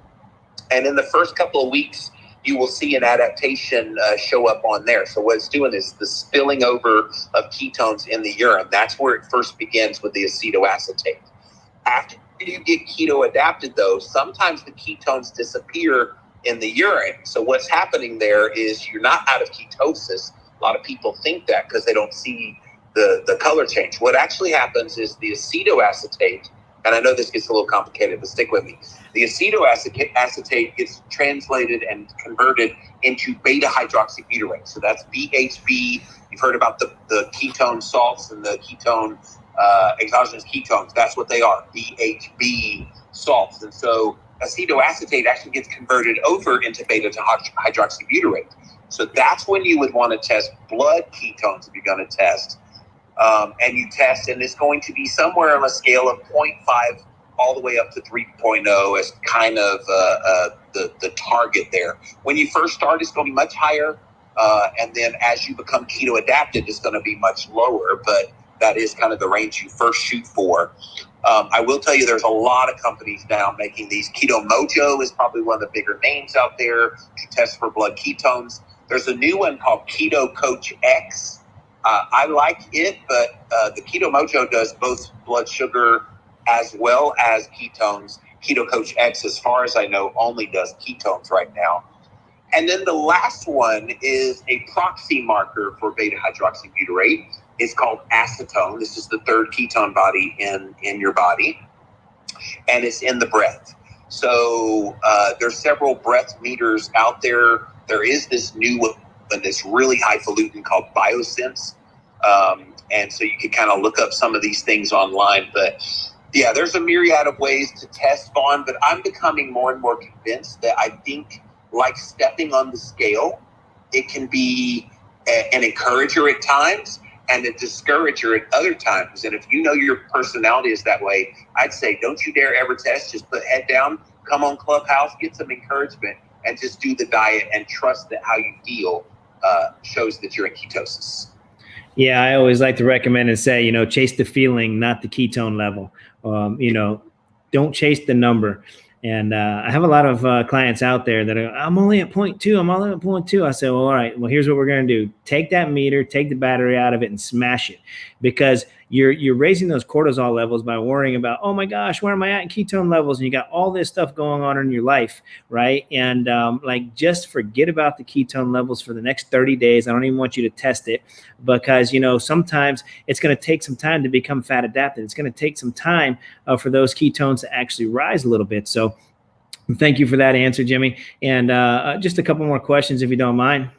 And in the first couple of weeks, you will see an adaptation show up on there. So what it's doing is the spilling over of ketones in the urine. That's where it first begins with the acetoacetate. After you get keto adapted, though, sometimes the ketones disappear in the urine. So what's happening there is you're not out of ketosis. A lot of people think that because they don't see the color change. What actually happens is the acetoacetate, and I know this gets a little complicated, but stick with me. The acetoacetate gets translated and converted into beta hydroxybutyrate. So that's BHB. You've heard about the ketone salts and the ketone exogenous ketones. That's what they are, BHB salts. And so acetoacetate actually gets converted over into beta hydroxybutyrate. So that's when you would want to test blood ketones if you're going to test. And you test, and it's going to be somewhere on a scale of 0.5 all the way up to 3.0 as kind of the target there. When you first start, it's going to be much higher. And then as you become keto adapted, it's going to be much lower. But that is kind of the range you first shoot for. I will tell you there's a lot of companies now making these. Keto Mojo is probably one of the bigger names out there to test for blood ketones. There's a new one called Keto Coach X. I like it, but the Keto Mojo does both blood sugar as well as ketones. Keto Coach X, as far as I know, only does ketones right now. And then the last one is a proxy marker for beta hydroxybutyrate. It's called acetone. This is the third ketone body in your body, and it's in the breath. So there's several breath meters out there. There is this new one that's really highfalutin called Biosense. And so you can kind of look up some of these things online. But yeah, there's a myriad of ways to test on, but I'm becoming more and more convinced that I think, like stepping on the scale, it can be an encourager at times and a discourager at other times. And if you know your personality is that way, I'd say don't you dare ever test. Just put head down, come on Clubhouse, get some encouragement, and just do the diet and trust that how you feel shows that you're in ketosis. Yeah, I always like to recommend and say, chase the feeling, not the ketone level. Don't chase the number. And I have a lot of clients out there that are, I'm only at 0.2. I'm only at 0.2. I say, well, all right, well, here's what we're going to do. Take that meter, take the battery out of it and smash it, because you're raising those cortisol levels by worrying about, oh my gosh, where am I at in ketone levels? And you got all this stuff going on in your life, right? And just forget about the ketone levels for the next 30 days. I don't even want you to test it, because, sometimes it's going to take some time to become fat adapted. It's going to take some time for those ketones to actually rise a little bit. So thank you for that answer, Jimmy. And just a couple more questions, if you don't mind.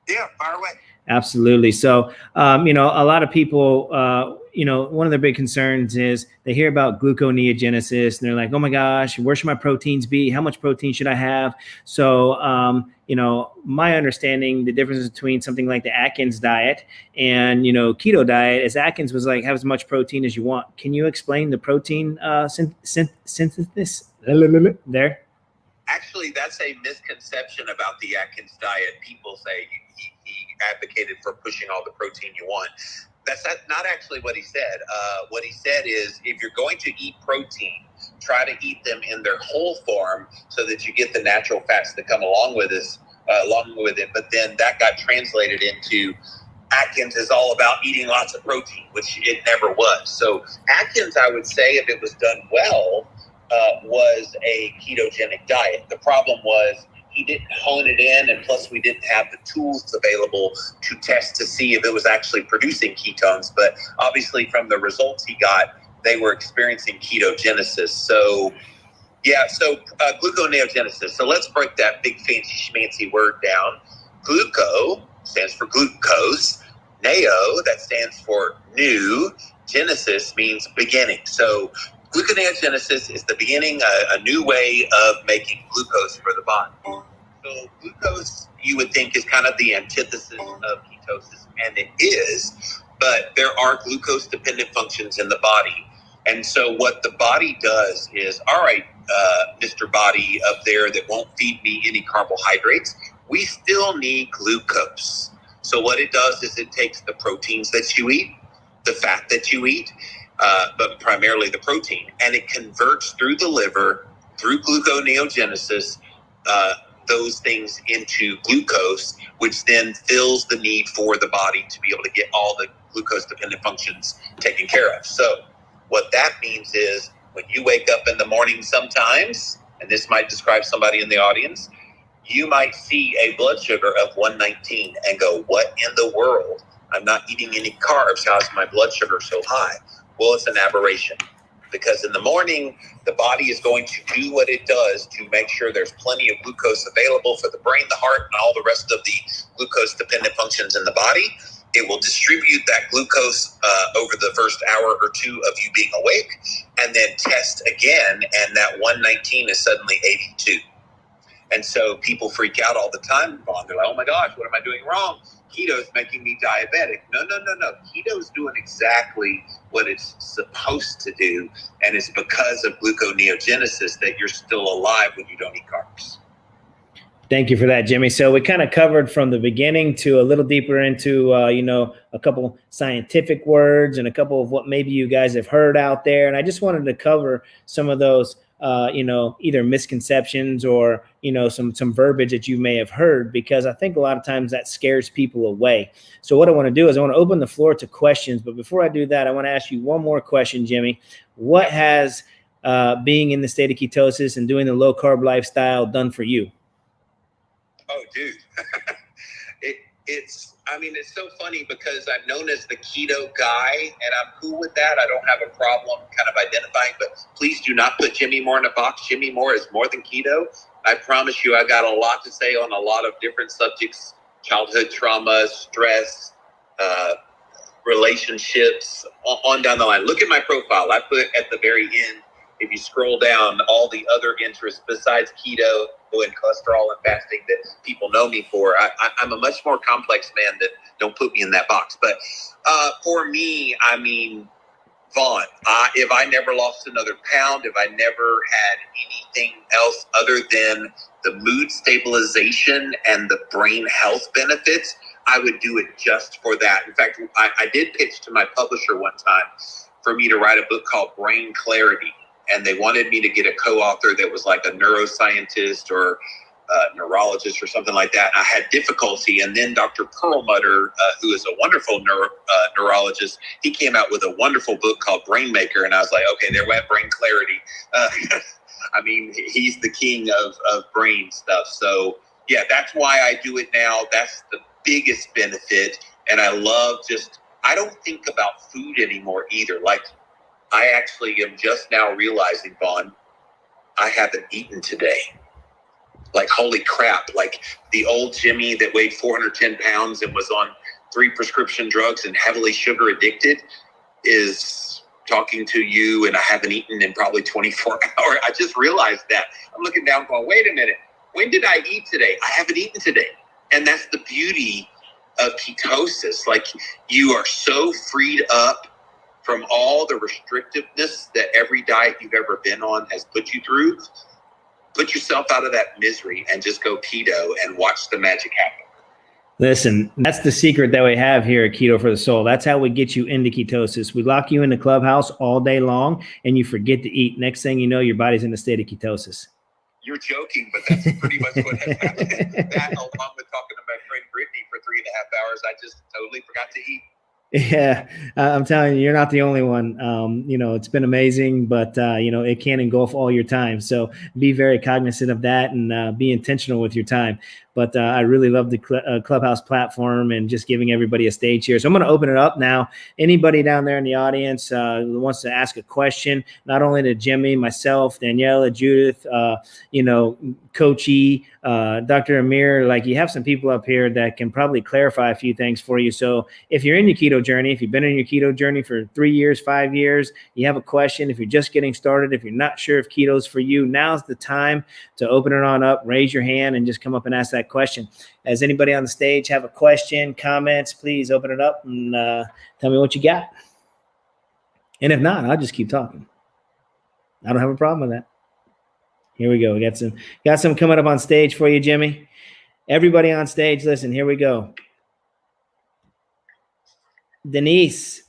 Yeah, fire away. Absolutely. So, a lot of people, one of their big concerns is they hear about gluconeogenesis and they're like, oh my gosh, where should my proteins be? How much protein should I have? So, my understanding, the difference between something like the Atkins diet and, keto diet is Atkins was like, have as much protein as you want. Can you explain the protein synthesis there? Actually, that's a misconception about the Atkins diet. People say he advocated for pushing all the protein you want. That's not actually what he said. What he said is, if you're going to eat protein, try to eat them in their whole form so that you get the natural fats that come along with it. But then that got translated into Atkins is all about eating lots of protein, which it never was. So Atkins, I would say, if it was done well, was a ketogenic diet. The problem was he didn't hone it in, and plus we didn't have the tools available to test to see if it was actually producing ketones. But obviously from the results he got, they were experiencing ketogenesis. So gluconeogenesis. So let's break that big fancy schmancy word down. Gluco stands for glucose. Neo, that stands for new. Genesis means beginning. So gluconeogenesis is the beginning, a new way of making glucose for the body. So glucose, you would think, is kind of the antithesis of ketosis, and it is, but there are glucose-dependent functions in the body. And so what the body does is, all right, Mr. Body up there that won't feed me any carbohydrates. We still need glucose. So what it does is it takes the proteins that you eat, the fat that you eat, but primarily the protein, and it converts through the liver, through gluconeogenesis, those things into glucose, which then fills the need for the body to be able to get all the glucose-dependent functions taken care of. So what that means is when you wake up in the morning sometimes, and this might describe somebody in the audience, you might see a blood sugar of 119 and go, what in the world? I'm not eating any carbs. How is my blood sugar so high? Well, it's an aberration, because in the morning, the body is going to do what it does to make sure there's plenty of glucose available for the brain, the heart, and all the rest of the glucose-dependent functions in the body. It will distribute that glucose over the first hour or two of you being awake, and then test again, and that 119 is suddenly 82. And so people freak out all the time, Vaughn. They're like, oh my gosh, what am I doing wrong? Keto is making me diabetic. No. Keto is doing exactly what it's supposed to do. And it's because of gluconeogenesis that you're still alive when you don't eat carbs. Thank you for that, Jimmy. So we kind of covered from the beginning to a little deeper into, a couple scientific words and a couple of what maybe you guys have heard out there. And I just wanted to cover some of those, either misconceptions or, some verbiage that you may have heard, because I think a lot of times that scares people away. So what I want to do is I want to open the floor to questions. But before I do that, I want to ask you one more question, Jimmy. What has being in the state of ketosis and doing the low carb lifestyle done for you? Oh, dude. It's so funny because I'm known as the keto guy, and I'm cool with that. I don't have a problem kind of identifying, but please do not put Jimmy Moore in a box. Jimmy Moore is more than keto. I promise you, I got a lot to say on a lot of different subjects: childhood trauma, stress, relationships, on down the line. Look at my profile. I put at the very end, if you scroll down, all the other interests besides keto and cholesterol and fasting that people know me for. I'm a much more complex man that don't put me in that box. But for me, Vaughn, if I never lost another pound, if I never had anything else other than the mood stabilization and the brain health benefits, I would do it just for that. In fact, I did pitch to my publisher one time for me to write a book called Brain Clarity. And they wanted me to get a co-author that was like a neuroscientist or a neurologist or something like that. I had difficulty. And then Dr. Perlmutter, who is a wonderful neurologist, he came out with a wonderful book called Brain Maker. And I was like, okay, there went Brain Clarity. He's the king of brain stuff. So, yeah, that's why I do it now. That's the biggest benefit. And I don't think about food anymore either. Like, I actually am just now realizing, Vaughn, I haven't eaten today. Like, holy crap. Like, the old Jimmy that weighed 410 pounds and was on 3 prescription drugs and heavily sugar addicted is talking to you, and I haven't eaten in probably 24 hours. I just realized that. I'm looking down going, wait a minute. When did I eat today? I haven't eaten today. And that's the beauty of ketosis. Like, you are so freed up from all the restrictiveness that every diet you've ever been on has put you through. Put yourself out of that misery and just go keto and watch the magic happen. Listen, that's the secret that we have here at Keto for the Soul. That's how we get you into ketosis. We lock you in the Clubhouse all day long and you forget to eat. Next thing you know, your body's in a state of ketosis. You're joking, but that's pretty much what has happened. That, along with talking to my friend Brittany for 3.5 hours, I just totally forgot to eat. Yeah, I'm telling you, you're not the only one. It's been amazing, but, it can engulf all your time. So be very cognizant of that and be intentional with your time. But I really love the Clubhouse platform and just giving everybody a stage here. So I'm going to open it up now. Anybody down there in the audience who wants to ask a question, not only to Jimmy, myself, Daniela, Judith, Coach E, Dr. Amir, like, you have some people up here that can probably clarify a few things for you. So if you're in your keto journey, if you've been in your keto journey for 3 years, 5 years, you have a question, if you're just getting started, if you're not sure if keto's for you, now's the time to open it on up, raise your hand, and just come up and ask that question. Does anybody on the stage have a question, comments? Please open it up and tell me what you got. And if not, I'll just keep talking. I don't have a problem with that. Here we go. We got some coming up on stage for you, Jimmy. Everybody on stage, listen, here we go. Denise,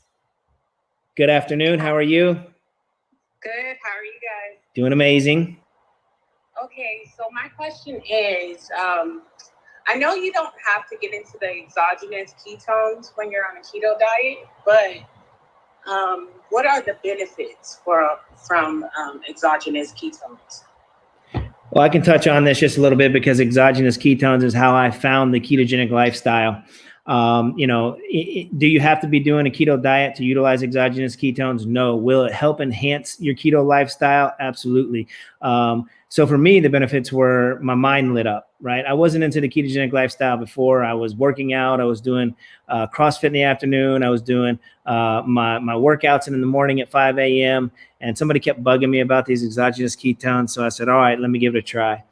good afternoon. How are you? Good. How are you guys? Doing amazing. Okay, so my question is, I know you don't have to get into the exogenous ketones when you're on a keto diet, but what are the benefits from exogenous ketones? Well, I can touch on this just a little bit because exogenous ketones is how I found the ketogenic lifestyle. Do you have to be doing a keto diet to utilize exogenous ketones? No. Will it help enhance your keto lifestyle? Absolutely. So for me, the benefits were my mind lit up, right? I wasn't into the ketogenic lifestyle before. I was working out. I was doing CrossFit in the afternoon. I was doing my workouts in the morning at 5 a.m. And somebody kept bugging me about these exogenous ketones. So I said, all right, let me give it a try.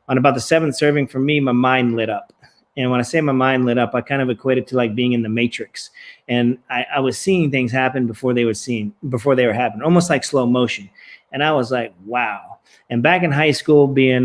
On about the 7th serving, for me, my mind lit up. And when I say my mind lit up, I kind of equate it to like being in the Matrix. And I was seeing things happen before they were happening, almost like slow motion. And I was like, wow. And back in high school, being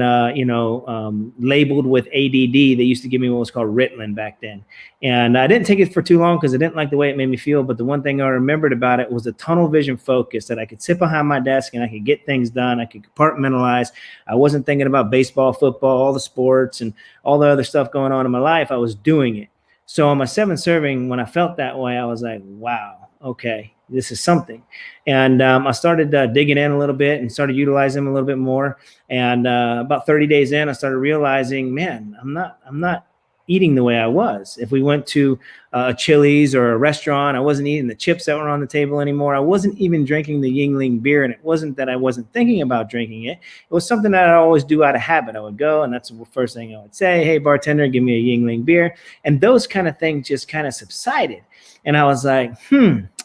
labeled with ADD, they used to give me what was called Ritalin back then. And I didn't take it for too long because I didn't like the way it made me feel. But the one thing I remembered about it was the tunnel vision focus, that I could sit behind my desk and I could get things done. I could compartmentalize. I wasn't thinking about baseball, football, all the sports and all the other stuff going on in my life. I was doing it. So on my 7th serving, when I felt that way, I was like, wow, okay, this is something. And I started digging in a little bit and started utilizing them a little bit more. And about 30 days in, I started realizing, man, I'm not eating the way I was. If we went to a Chili's or a restaurant, I wasn't eating the chips that were on the table anymore. I wasn't even drinking the Yingling beer. And it wasn't that I wasn't thinking about drinking it. It was something that I always do out of habit. I would go, and that's the first thing I would say, hey, bartender, give me a Yingling beer. And those kind of things just kind of subsided. And I was like,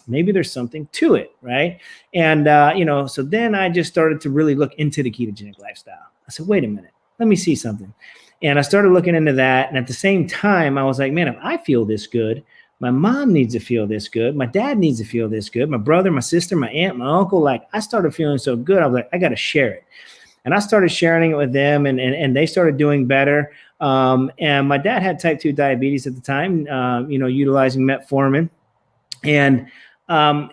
maybe there's something to it, right? And, so then I just started to really look into the ketogenic lifestyle. I said, wait a minute, let me see something. And I started looking into that. And at the same time, I was like, man, if I feel this good, my mom needs to feel this good. My dad needs to feel this good. My brother, my sister, my aunt, my uncle, like I started feeling so good. I was like, I got to share it. And I started sharing it with them and they started doing better. And my dad had type 2 diabetes at the time, utilizing metformin. And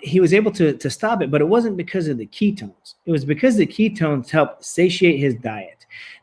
he was able to stop it, but it wasn't because of the ketones. It was because the ketones helped satiate his diet.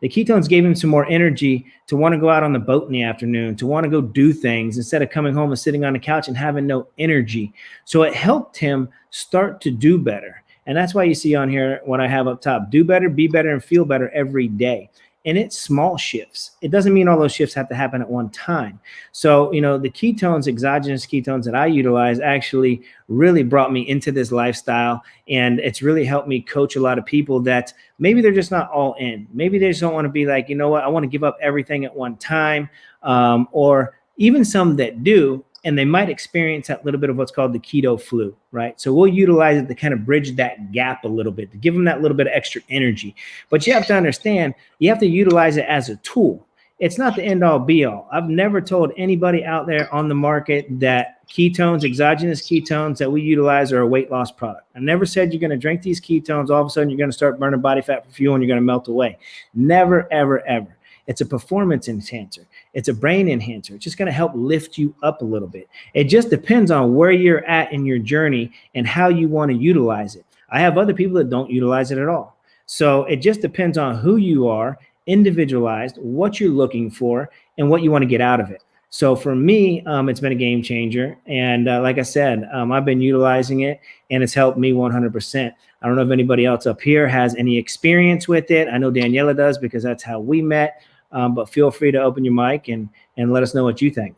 The ketones gave him some more energy to want to go out on the boat in the afternoon, to want to go do things instead of coming home and sitting on the couch and having no energy. So it helped him start to do better. And that's why you see on here what I have up top: do better, be better, and feel better every day. And it's small shifts. It doesn't mean all those shifts have to happen at one time. So, the ketones, exogenous ketones that I utilize actually really brought me into this lifestyle. And it's really helped me coach a lot of people that maybe they're just not all in. Maybe they just don't want to be like, you know what, I want to give up everything at one time. Or even some that do, and they might experience that little bit of what's called the keto flu, right? So we'll utilize it to kind of bridge that gap a little bit, to give them that little bit of extra energy. But you have to understand, you have to utilize it as a tool. It's not the end all be all. I've never told anybody out there on the market that ketones, exogenous ketones that we utilize are a weight loss product. I never said you're going to drink these ketones, all of a sudden you're going to start burning body fat for fuel and you're going to melt away. Never, ever, ever. It's a performance enhancer. It's a brain enhancer. It's just going to help lift you up a little bit. It just depends on where you're at in your journey and how you want to utilize it. I have other people that don't utilize it at all. So it just depends on who you are, individualized, what you're looking for, and what you want to get out of it. So for me, it's been a game changer. And like I said, I've been utilizing it and it's helped me 100%. I don't know if anybody else up here has any experience with it. I know Daniela does because that's how we met. But feel free to open your mic and let us know what you think.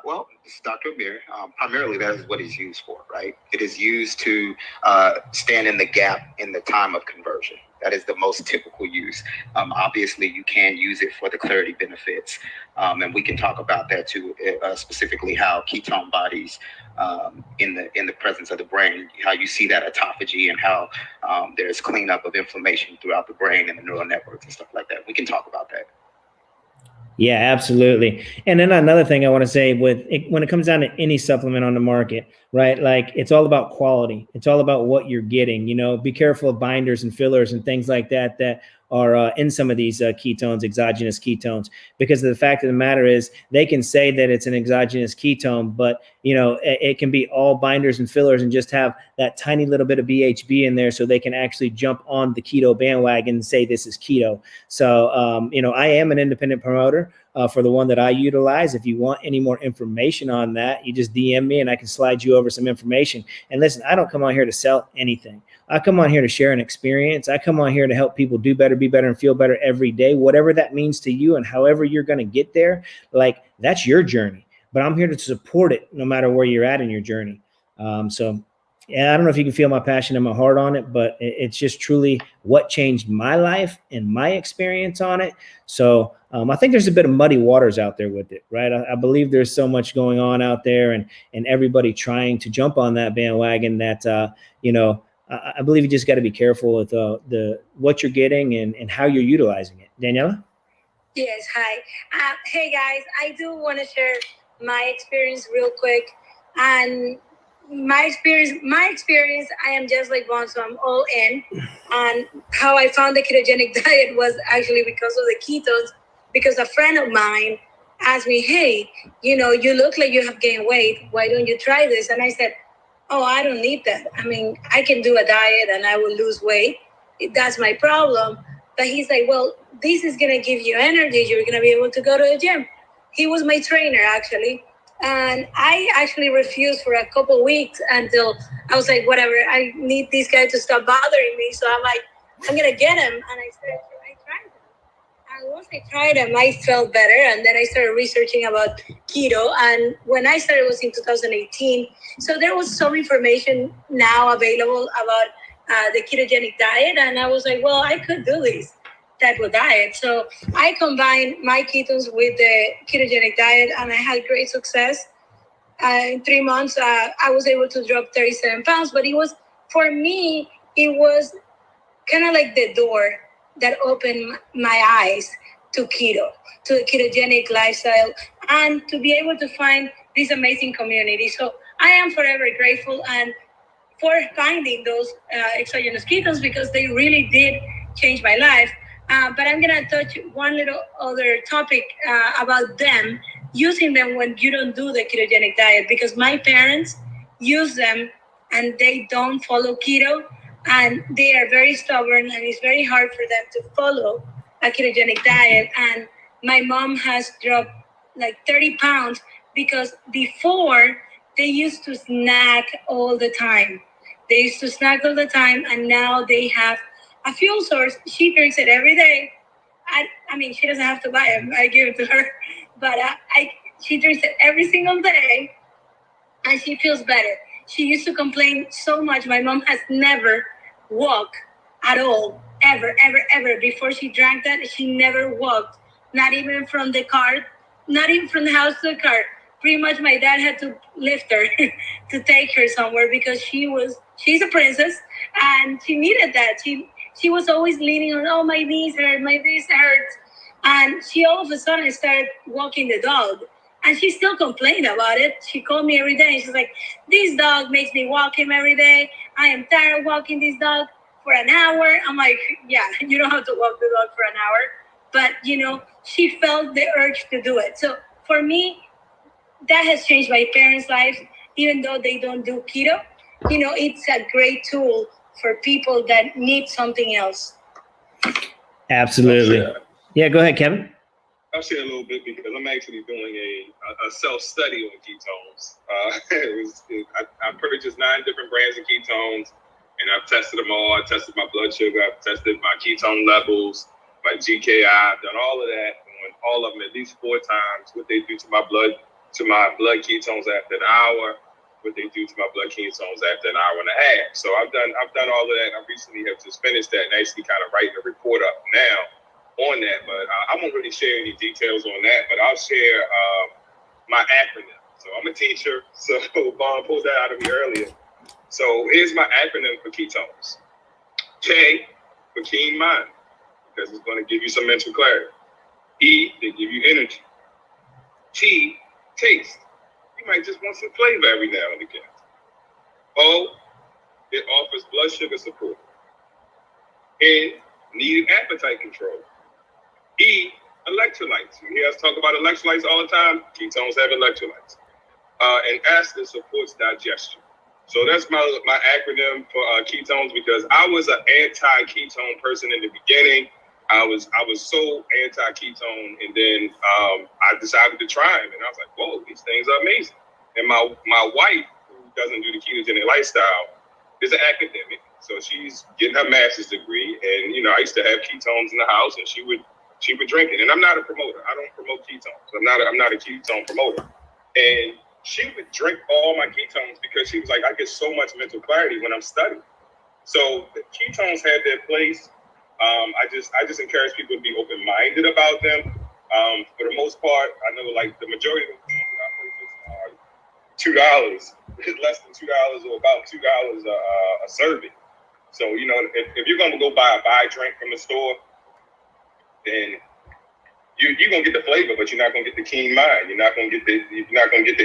Well, this is Dr. Amir. Primarily, that is what it's used for, right? It is used to stand in the gap in the time of conversion. That is the most typical use. Obviously, you can use it for the clarity benefits. And we can talk about that too, specifically how ketone bodies in the presence of the brain, how you see that autophagy and how there's cleanup of inflammation throughout the brain and the neural networks and stuff like that. We can talk about that. Yeah, absolutely. And then another thing I want to say when it comes down to any supplement on the market, right? Like it's all about quality. It's all about what you're getting. You know, be careful of binders and fillers and things like that that are in some of these ketones, exogenous ketones, because the fact of the matter is they can say that it's an exogenous ketone, but you know it can be all binders and fillers and just have that tiny little bit of BHB in there, so they can actually jump on the keto bandwagon and say this is keto. So you know, I am an independent promoter for the one that I utilize. If you want any more information on that, you just DM me and I can slide you over some information. And listen, I don't come on here to sell anything. I come on here to share an experience. I come on here to help people do better, be better, and feel better every day, whatever that means to you and however you're going to get there. Like that's your journey, but I'm here to support it no matter where you're at in your journey. So yeah, I don't know if you can feel my passion and my heart on it, but it's just truly what changed my life and my experience on it. So I think there's a bit of muddy waters out there with it, right? I believe there's so much going on out there, and everybody trying to jump on that bandwagon that you know, I believe you just got to be careful with the what you're getting and how you're utilizing it. Daniela? Yes, hi. Hey guys, I do want to share my experience real quick. And my experience, I am just like Vaughn, so I'm all in. And how I found the ketogenic diet was actually because of the ketones, because a friend of mine asked me, hey, you know, you look like you have gained weight. Why don't you try this? And I said, oh, I don't need that. I mean, I can do a diet and I will lose weight. That's my problem. But he's like, well, this is going to give you energy. You're going to be able to go to the gym. He was my trainer, actually. And I actually refused for a couple weeks until I was like, whatever, I need this guy to stop bothering me. So I'm like, I'm going to get him. And I tried him. And once I tried him, I felt better. And then I started researching about keto. And when I started, it was in 2018. So there was some information now available about the ketogenic diet. And I was like, well, I could do this type of diet. So I combined my ketones with the ketogenic diet, and I had great success. In 3 months, I was able to drop 37 pounds. But it was, for me, it was kind of like the door that opened my eyes to keto, to the ketogenic lifestyle, and to be able to find this amazing community. So I am forever grateful and for finding those exogenous ketones, because they really did change my life. But I'm going to touch one little other topic about them, using them when you don't do the ketogenic diet, because my parents use them and they don't follow keto, and they are very stubborn, and it's very hard for them to follow a ketogenic diet. And my mom has dropped like 30 pounds because before they used to snack all the time. They used to snack all the time, and now they have a fuel source. She drinks it every day. I mean, she doesn't have to buy it. I give it to her. But she drinks it every single day, and she feels better. She used to complain so much. My mom has never walked at all, ever, ever, ever. Before she drank that, she never walked, not even from the car, not even from the house to the car. Pretty much my dad had to lift her to take her somewhere, because she's a princess, and she needed that. She was always leaning on, oh, my knees hurt, my knees hurt. And she all of a sudden started walking the dog. And she still complained about it. She called me every day. She's like, this dog makes me walk him every day. I am tired of walking this dog for an hour. I'm like, yeah, you don't have to walk the dog for an hour. But, you know, she felt the urge to do it. So for me, that has changed my parents' lives, even though they don't do keto. You know, it's a great tool for people that need something else. Absolutely. Yeah, go ahead, Kevin. I'll share a little bit because I'm actually doing a self-study on ketones. I purchased 9 different brands of ketones, and I've tested them all. I tested my blood sugar. I've tested my ketone levels, my GKI. I've done all of that on all of them at least 4 times. What they do to my blood ketones after an hour, what they do to my blood ketones after an hour and a half. So I've done all of that. And I recently have just finished that and actually kind of writing a report up now on that, but I won't really share any details on that, but I'll share my acronym. So I'm a teacher, so Vaughn pulled that out of me earlier. So here's my acronym for ketones. K for keen mind, because it's going to give you some mental clarity. E, they give you energy. T, taste. You might just want some flavor every now and again. O, it offers blood sugar support. N, needed appetite control. E, electrolytes. You hear us talk about electrolytes all the time. Ketones have electrolytes. And S, it supports digestion. So that's my acronym for ketones, because I was an anti-ketone person in the beginning. I was so anti-ketone, and then I decided to try them, and I was like, whoa, these things are amazing. And my wife, who doesn't do the ketogenic lifestyle, is an academic, so she's getting her master's degree. And I used to have ketones in the house, and she would drink it. And I'm not a promoter. I don't promote ketones. I'm not a ketone promoter. And she would drink all my ketones because she was like, I get so much mental clarity when I'm studying. So the ketones had their place. I just encourage people to be open-minded about them. For the most part, I know like the majority of the ketones that I purchase are $2, less than $2 or about $2 a serving. So if you're gonna go buy a drink from the store, then you're gonna get the flavor, but you're not gonna get the keen mind. You're not gonna get the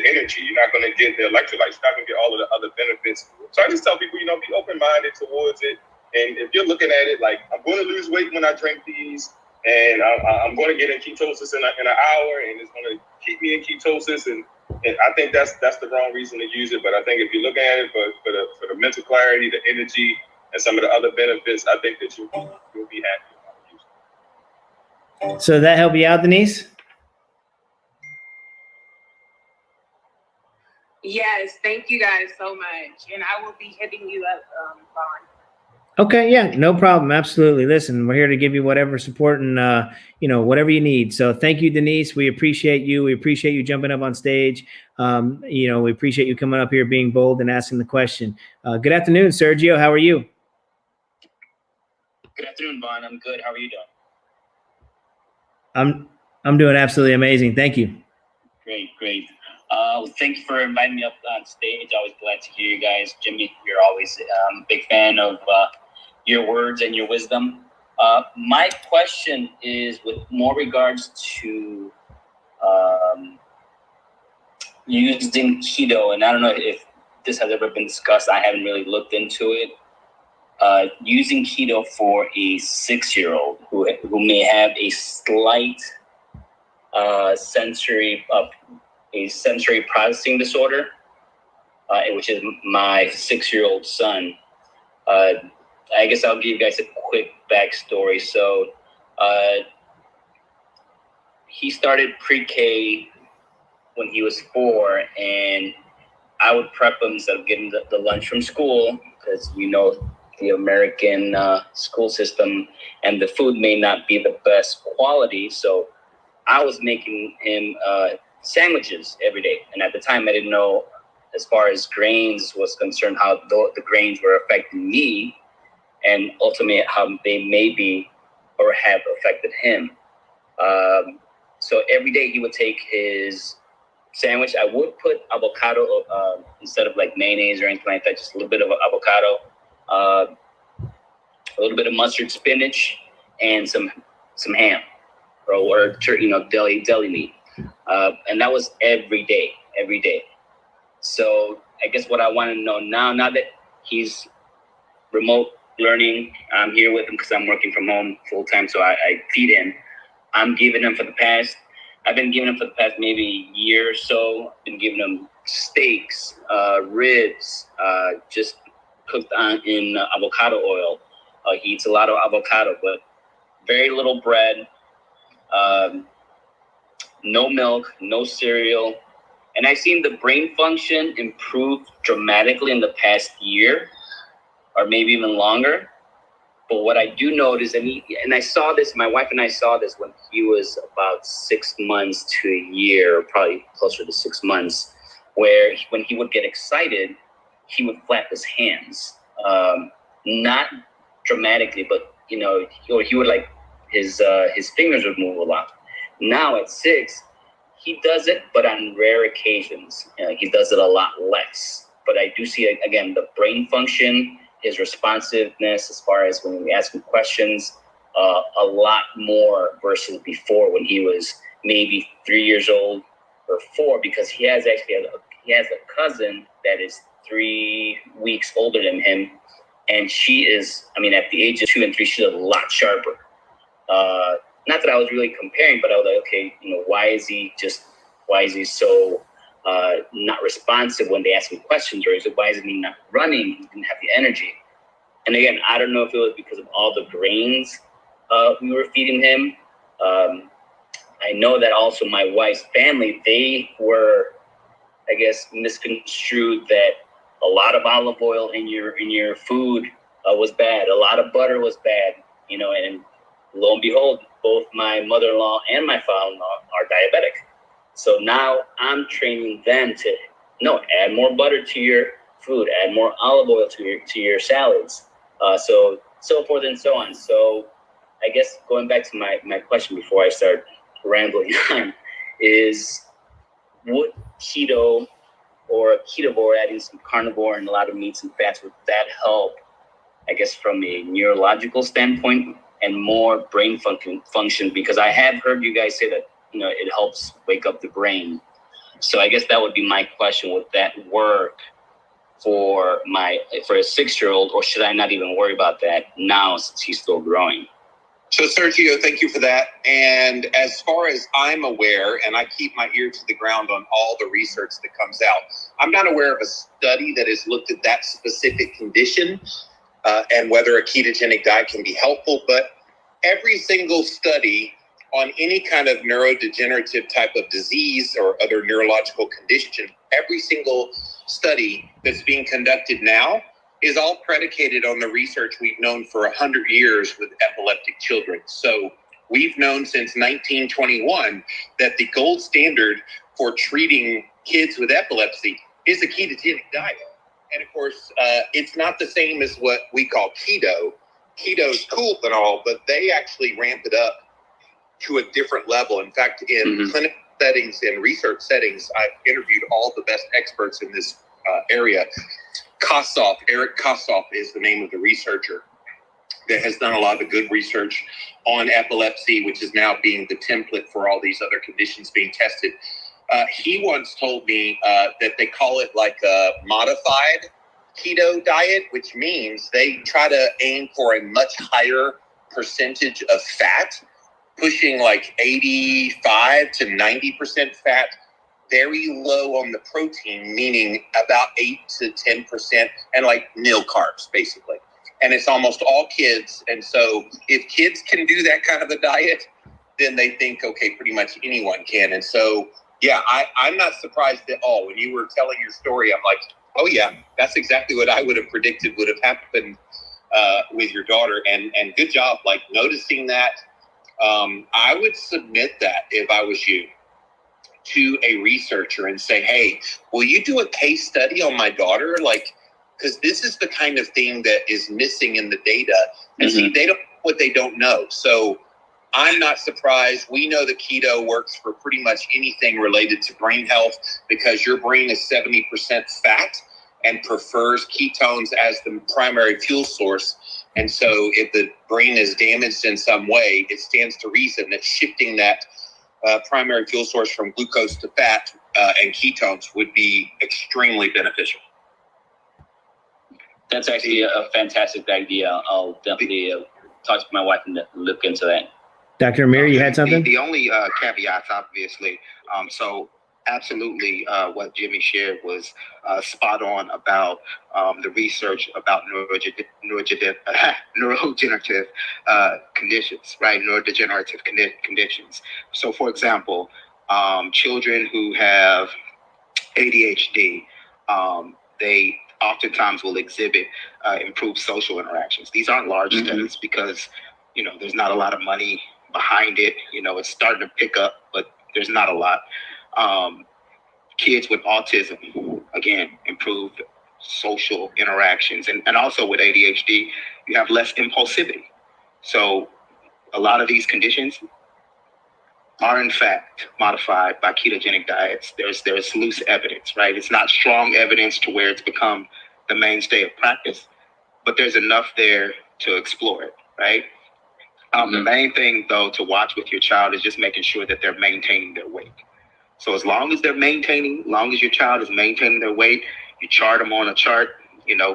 energy. You're not gonna get the electrolytes. You're not gonna get all of the other benefits. So I just tell people, be open-minded towards it. And if you're looking at it like, I'm going to lose weight when I drink these, and I'm going to get in ketosis in an hour, and it's going to keep me in ketosis, and I think that's the wrong reason to use it. But I think if you're looking at it for the mental clarity, the energy, and some of the other benefits, I think that you'll be happy. So did that help you out, Denise? Yes, thank you guys so much. And I will be hitting you up, Vaughn. Okay, yeah, no problem. Absolutely. Listen, we're here to give you whatever support and whatever you need. So thank you, Denise. We appreciate you. We appreciate you jumping up on stage. We appreciate you coming up here, being bold and asking the question. Good afternoon, Sergio. How are you? Good afternoon, Vaughn. I'm good. How are you doing? I'm doing absolutely amazing. Thank you. Great. Thank you for inviting me up on stage. Always glad to hear you guys. Jimmy, you're always a big fan of your words and your wisdom. My question is with more regards to using keto, and I don't know if this has ever been discussed. I haven't really looked into it. Using keto for a 6-year-old who may have a slight sensory processing disorder, which is my 6-year-old son. I guess I'll give you guys a quick backstory. So he started pre-K when he was 4, and I would prep him instead of getting the lunch from school, because the American school system and the food may not be the best quality. So I was making him sandwiches every day. And at the time, I didn't know, as far as grains was concerned, how the grains were affecting me, and ultimately how they may be or have affected him. So every day he would take his sandwich. I would put avocado instead of like mayonnaise or anything like that, just a little bit of avocado, a little bit of mustard, spinach, and some ham or deli meat. And that was every day. So I guess what I want to know now that he's remote learning, I'm here with him because I'm working from home full time. So I feed him. I've been giving him for the past maybe year or so. I've been giving him steaks, ribs, just cooked in avocado oil. He eats a lot of avocado, but very little bread, no milk, no cereal. And I've seen the brain function improve dramatically in the past year, or maybe even longer. But what I do notice, and I saw this, my wife and I saw this when he was about 6 months to a year, probably closer to 6 months, where when he would get excited, he would flap his hands. Not dramatically, but or he would his fingers would move a lot. Now at 6, he does it, but on rare occasions. He does it a lot less. But I do see, again, the brain function, his responsiveness as far as when we ask him questions, a lot more versus before when he was maybe 3 years old or 4, because he has a cousin that is 3 weeks older than him, and she is, I mean, at the age of 2 and 3, she's a lot sharper. Not that I was really comparing, but I was like, okay, why is he so not responsive when they ask him questions, or why isn't he not running? He didn't have the energy. And again, I don't know if it was because of all the grains we were feeding him. I know that also my wife's family, they were, I guess, misconstrued that a lot of olive oil in your food was bad. A lot of butter was bad, and lo and behold, both my mother-in-law and my father-in-law are diabetic. So now I'm training them to, add more butter to your food, add more olive oil to your salads, so forth and so on. So I guess going back to my question before I start rambling on is, would keto or a ketovore, adding some carnivore and a lot of meats and fats, would that help, I guess, from a neurological standpoint and more brain function? Because I have heard you guys say that, it helps wake up the brain. So I guess that would be my question. Would that work for a 6-year-old, or should I not even worry about that now since he's still growing? So Sergio, thank you for that. And as far as I'm aware, and I keep my ear to the ground on all the research that comes out, I'm not aware of a study that has looked at that specific condition and whether a ketogenic diet can be helpful. But every single study on any kind of neurodegenerative type of disease or other neurological condition, every single study that's being conducted now is all predicated on the research we've known for 100 years with epileptic children. So we've known since 1921 that the gold standard for treating kids with epilepsy is a ketogenic diet. And of course, it's not the same as what we call keto. Keto's cool and all, but they actually ramp it up to a different level. In fact, in clinical settings and research settings, I've interviewed all the best experts in this area. Eric Kossoff is the name of the researcher that has done a lot of the good research on epilepsy, which is now being the template for all these other conditions being tested. He once told me that they call it like a modified keto diet, which means they try to aim for a much higher percentage of fat, pushing like 85 to 90% fat, very low on the protein, meaning about 8 to 10%, and like nil carbs, basically. And it's almost all kids. And so if kids can do that kind of a diet, then they think, okay, pretty much anyone can. And so, yeah, I'm not surprised at all. When you were telling your story, I'm like, oh yeah, that's exactly what I would have predicted would have happened with your daughter. And good job, like noticing that. I would submit that if I was you to a researcher and say, hey, will you do a case study on my daughter? Like, because this is the kind of thing that is missing in the data. And see, they don't know what they don't know. So I'm not surprised. We know that keto works for pretty much anything related to brain health because your brain is 70% fat and prefers ketones as the primary fuel source. And so if the brain is damaged in some way, it stands to reason that shifting that primary fuel source from glucose to fat and ketones would be extremely beneficial. That's actually a fantastic idea. I'll definitely talk to my wife and look into that. Dr. Amir, you had something? The only caveats, obviously. So absolutely what Jimmy shared was spot on about the research about neurodegenerative conditions, right? Neurodegenerative conditions. So for example, children who have ADHD, they oftentimes will exhibit improved social interactions. These aren't large studies because, there's not a lot of money behind it. It's starting to pick up, but there's not a lot. Kids with autism, again, improved social interactions. And also with ADHD, you have less impulsivity. So a lot of these conditions are in fact modified by ketogenic diets. There's loose evidence, right? It's not strong evidence to where it's become the mainstay of practice, but there's enough there to explore it, right? The main thing, though, to watch with your child is just making sure that they're maintaining their weight. So as long as your child is maintaining their weight, you chart them on a chart,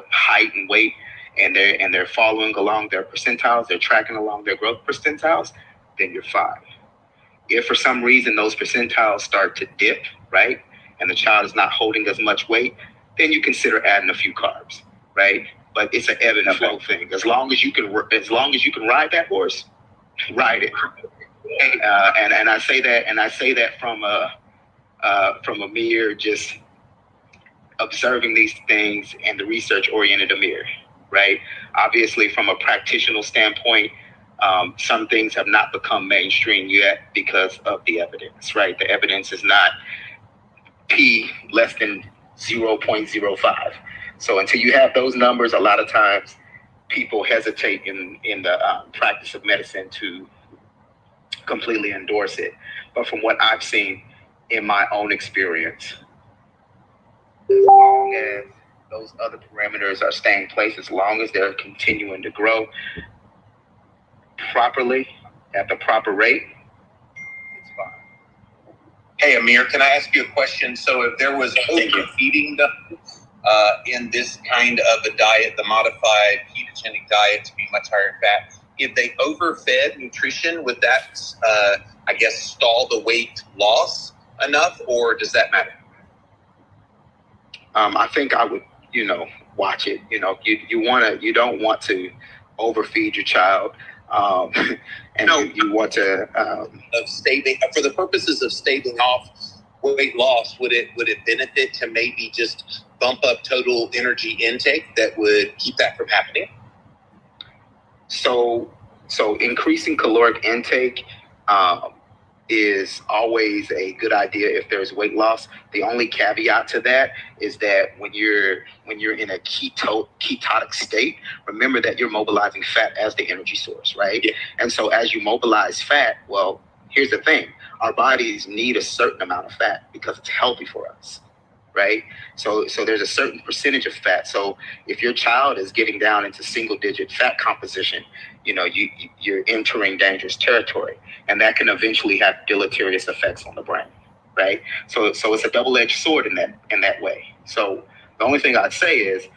height and weight, and they're following along their percentiles, they're tracking along their growth percentiles, then you're fine. If for some reason those percentiles start to dip, right, and the child is not holding as much weight, then you consider adding a few carbs, right? But it's an ebb and flow thing. As long as you can ride that horse, ride it. And I say that from Amir just observing these things and the research-oriented Amir, right? Obviously, from a practitioner standpoint, some things have not become mainstream yet because of the evidence, right? The evidence is not P less than 0.05. So until you have those numbers, a lot of times people hesitate in the practice of medicine to completely endorse it. But from what I've seen in my own experience, as long as those other parameters are staying in place, as long as they're continuing to grow properly at the proper rate, it's fine. Hey, Amir, can I ask you a question? So if there was overfeeding in this kind of a diet, the modified ketogenic diet to be much higher in fat, if they overfed nutrition, would that, stall the weight loss enough, or does that matter? I think I would, watch it. You don't want to overfeed your child. You want to of staving for the purposes of staving off weight loss. Would it benefit to maybe just bump up total energy intake that would keep that from happening? So increasing caloric intake is always a good idea if there's weight loss. The only caveat to that is that when you're in a ketotic state, remember that you're mobilizing fat as the energy source, right? Yeah. And so as you mobilize fat, well, here's the thing. Our bodies need a certain amount of fat because it's healthy for us, right? So there's a certain percentage of fat. So if your child is getting down into single digit fat composition, you're entering dangerous territory, and that can eventually have deleterious effects on the brain, right? So it's a double-edged sword in that way. So the only thing I'd say is,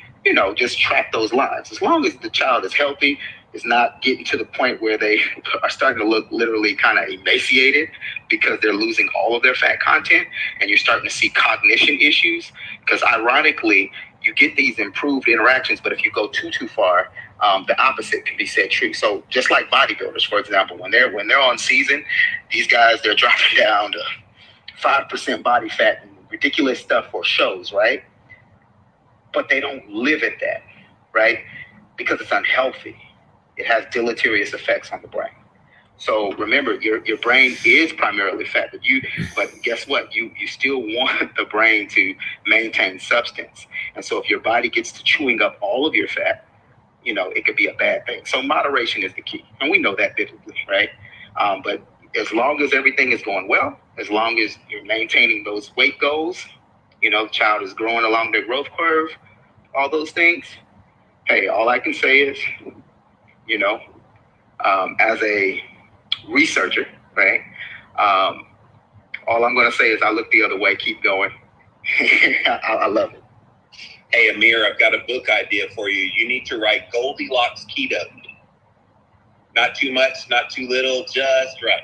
just track those lines. As long as the child is healthy, is not getting to the point where they are starting to look literally kind of emaciated because they're losing all of their fat content, and you're starting to see cognition issues. Because ironically, you get these improved interactions, but if you go too far, the opposite can be said true. So just like bodybuilders, for example, when they're on season, these guys, they're dropping down to 5% body fat and ridiculous stuff for shows, right? But they don't live at that, right? Because it's unhealthy. It has deleterious effects on the brain. So remember, your brain is primarily fat, but guess what? You still want the brain to maintain substance. And so if your body gets to chewing up all of your fat, it could be a bad thing. So moderation is the key. And we know that biblically, right? But as long as everything is going well, as long as you're maintaining those weight goals, the child is growing along their growth curve, all those things, hey, all I can say is, as a researcher, right? All I'm going to say is I look the other way, keep going. I love it. Hey, Amir, I've got a book idea for you. You need to write Goldilocks Keto. Not too much, not too little, just right.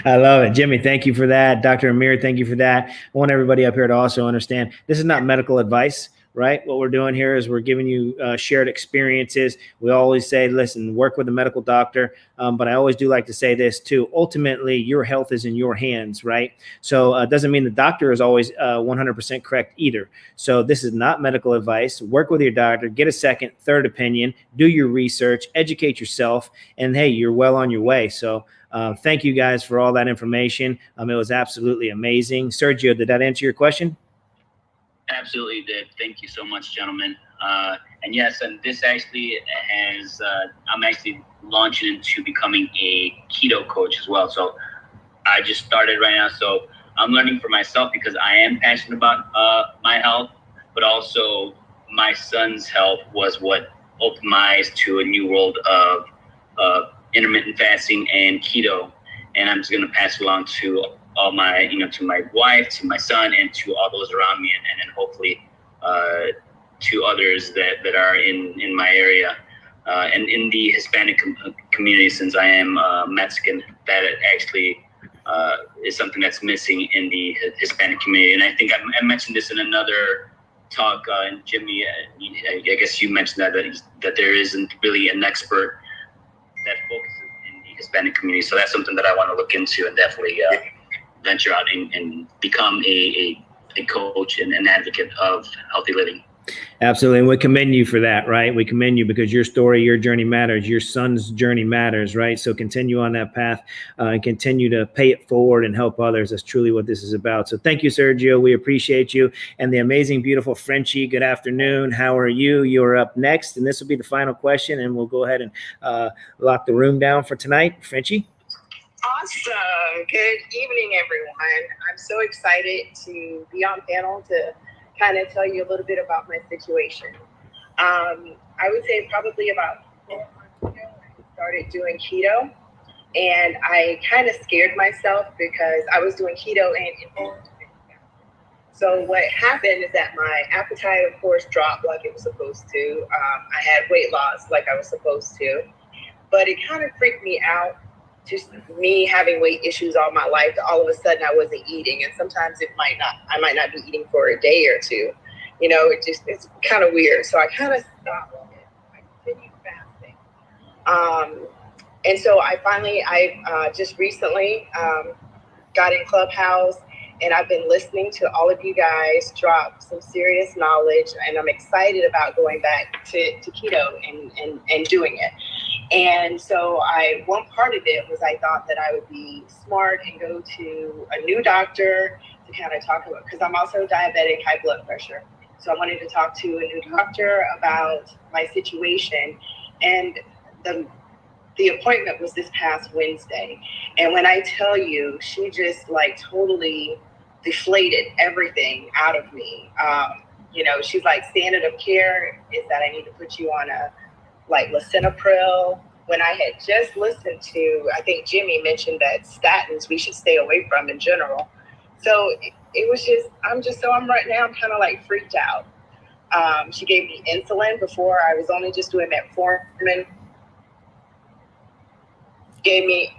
I love it. Jimmy, thank you for that. Dr. Amir, thank you for that. I want everybody up here to also understand this is not medical advice, right? What we're doing here is we're giving you shared experiences. We always say, listen, work with a medical doctor. But I always do like to say this too. Ultimately, your health is in your hands, right? So it doesn't mean the doctor is always 100% correct either. So this is not medical advice. Work with your doctor, get a second, third opinion, do your research, educate yourself, and hey, you're well on your way. So thank you guys for all that information. It was absolutely amazing. Sergio, did that answer your question? Absolutely did. Thank you so much, gentlemen. And yes, and this actually has, I'm actually launching into becoming a keto coach as well. So I just started right now. So I'm learning for myself because I am passionate about my health, but also my son's health was what opened my eyes to a new world of intermittent fasting and keto. And I'm just going to pass it along to all my, to my wife, to my son, and to all those around me, and hopefully to others that are in my area. And in the Hispanic community, since I am Mexican, that actually is something that's missing in the Hispanic community. And I think I mentioned this in another talk, and Jimmy, I guess you mentioned that there isn't really an expert that focuses in the Hispanic community. So that's something that I want to look into and definitely venture out and become a coach and an advocate of healthy living. Absolutely. And we commend you for that, right? We commend you because your story, your journey matters. Your son's journey matters, right? So continue on that path and continue to pay it forward and help others. That's truly what this is about. So thank you, Sergio. We appreciate you. And the amazing, beautiful Frenchie, good afternoon. How are you? You're up next. And this will be the final question. And we'll go ahead and lock the room down for tonight. Frenchie? Awesome. Good evening, everyone. I'm so excited to be on panel to kind of tell you a little bit about my situation. I would say probably about 4 months ago, I started doing keto, and I kind of scared myself because I was doing keto and so what happened is that my appetite, of course, dropped like it was supposed to. I had weight loss like I was supposed to, but it kind of freaked me out. Just me having weight issues all my life, all of a sudden I wasn't eating, and sometimes I might not be eating for a day or two. It's kind of weird. So I kind of stopped it. I continued fasting. And so I just recently got in Clubhouse, and I've been listening to all of you guys drop some serious knowledge, and I'm excited about going back to keto and doing it. And so one part of it was I thought that I would be smart and go to a new doctor to kind of talk about, because I'm also diabetic, high blood pressure. So I wanted to talk to a new doctor about my situation. And the appointment was this past Wednesday. And when I tell you, she just like totally deflated everything out of me. She's like, standard of care is that I need to put you on lisinopril, when I had just listened to, I think Jimmy mentioned that statins we should stay away from in general. So it was just, I'm right now, I'm kind of like freaked out. She gave me insulin before. I was only just doing metformin. She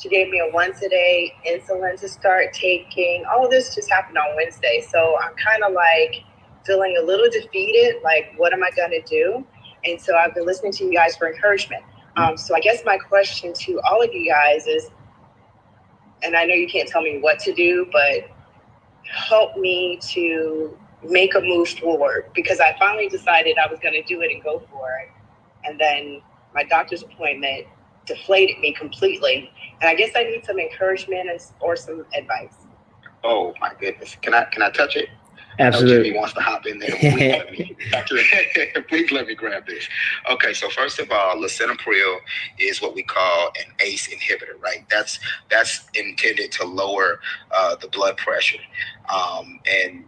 gave me a once a day insulin to start taking. All of this just happened on Wednesday. So I'm kind of like feeling a little defeated, like what am I going to do? And so I've been listening to you guys for encouragement. So I guess my question to all of you guys is, and I know you can't tell me what to do, but help me to make a move forward, because I finally decided I was going to do it and go for it. And then my doctor's appointment deflated me completely. And I guess I need some encouragement or some advice. Oh my goodness. Can I touch it? Absolutely. Jimmy wants to hop in there. Please let me grab this. Okay, so first of all, lisinopril is what we call an ACE inhibitor, right? That's intended to lower the blood pressure. And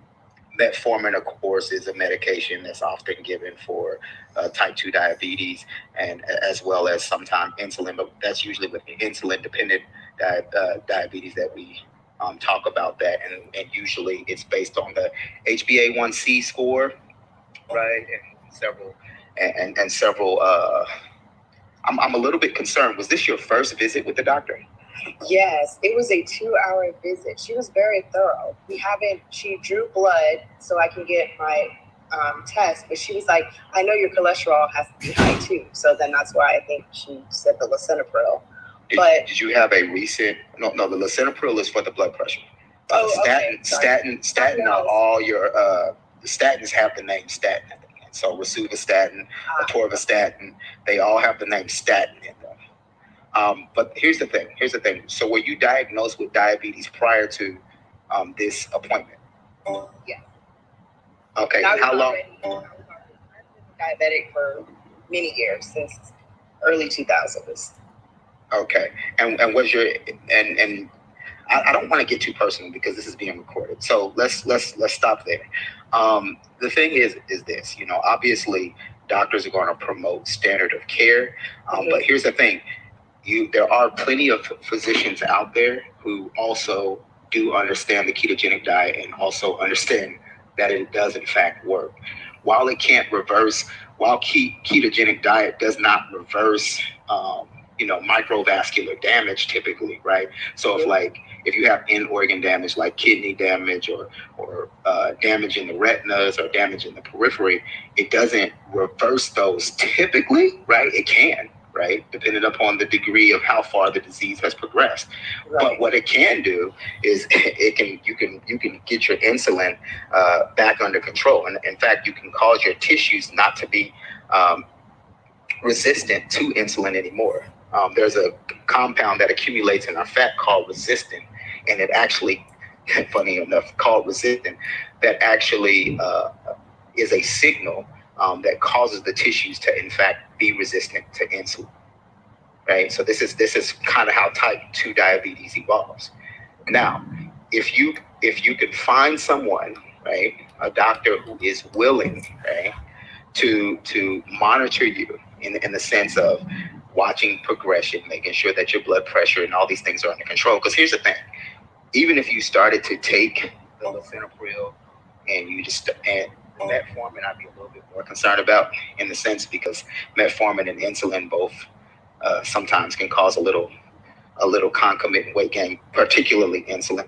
metformin, of course, is a medication that's often given for type 2 diabetes, and as well as sometimes insulin, but that's usually with the insulin-dependent diabetes that we talk about that, and usually it's based on the HbA1c score, right? And several. I'm a little bit concerned. Was this your first visit with the doctor? Yes, it was a 2-hour visit. She was very thorough. She drew blood so I can get my test, but she was like, I know your cholesterol has to be high too. So then that's why I think she said the lisinopril. Did you have a recent? No, the lisinopril is for the blood pressure. Statin are all your. The statins have the name statin at the end. So rosuvastatin, atorvastatin, they all have the name statin in them. But here's the thing. So were you diagnosed with diabetes prior to this appointment? Yeah. Okay. How long? I've been diabetic for many years, since early 2000s. Okay, and was your and I don't want to get too personal because this is being recorded. So let's stop there. The thing is this, obviously Doctors are going to promote standard of care. But here's the thing. There are plenty of physicians out there who also do understand the ketogenic diet and also understand that it does in fact work. While it can't reverse, while ketogenic diet does not reverse, microvascular damage typically, right? So if you have end organ damage like kidney damage or damage in the retinas or damage in the periphery, it doesn't reverse those typically, right? It can, right? Depending upon the degree of how far the disease has progressed. Right. But what it can do is you can get your insulin back under control. And in fact, you can cause your tissues not to be resistant to insulin anymore. There's a compound that accumulates in our fat called resistin, and it actually, funny enough, called resistin, that actually is a signal that causes the tissues to, in fact, be resistant to insulin. Right. So this is kind of how type 2 diabetes evolves. Now, if you could find someone, right, a doctor who is willing, right, to monitor you in the sense of watching progression, making sure that your blood pressure and all these things are under control. Because here's the thing, even if you started to take the lisinopril and metformin, I'd be a little bit more concerned about in the sense because metformin and insulin both sometimes can cause a little concomitant weight gain, particularly insulin.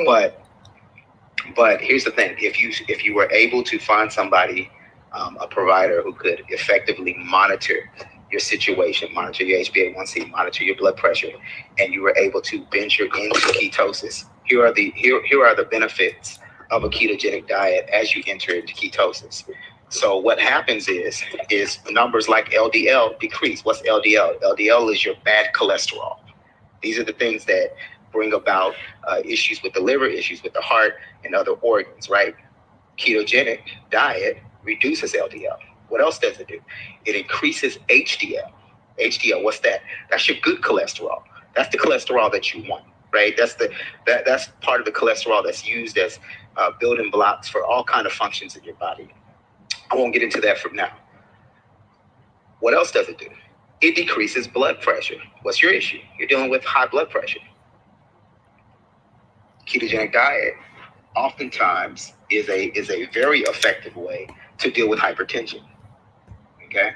But here's the thing, if you were able to find somebody, a provider who could effectively monitor your situation, monitor your HbA1c, monitor your blood pressure, and you were able to venture into ketosis, here are the benefits of a ketogenic diet as you enter into ketosis. So what happens is numbers like LDL decrease. What's LDL? LDL is your bad cholesterol. These are the things that bring about issues with the liver, issues with the heart, and other organs, right? Ketogenic diet reduces LDL. What else does it do? It increases HDL. HDL, what's that? That's your good cholesterol. That's the cholesterol that you want, right? That's part of the cholesterol that's used as building blocks for all kind of functions in your body. I won't get into that from now. What else does it do? It decreases blood pressure. What's your issue? You're dealing with high blood pressure. Ketogenic diet oftentimes is a very effective way to deal with hypertension. Okay?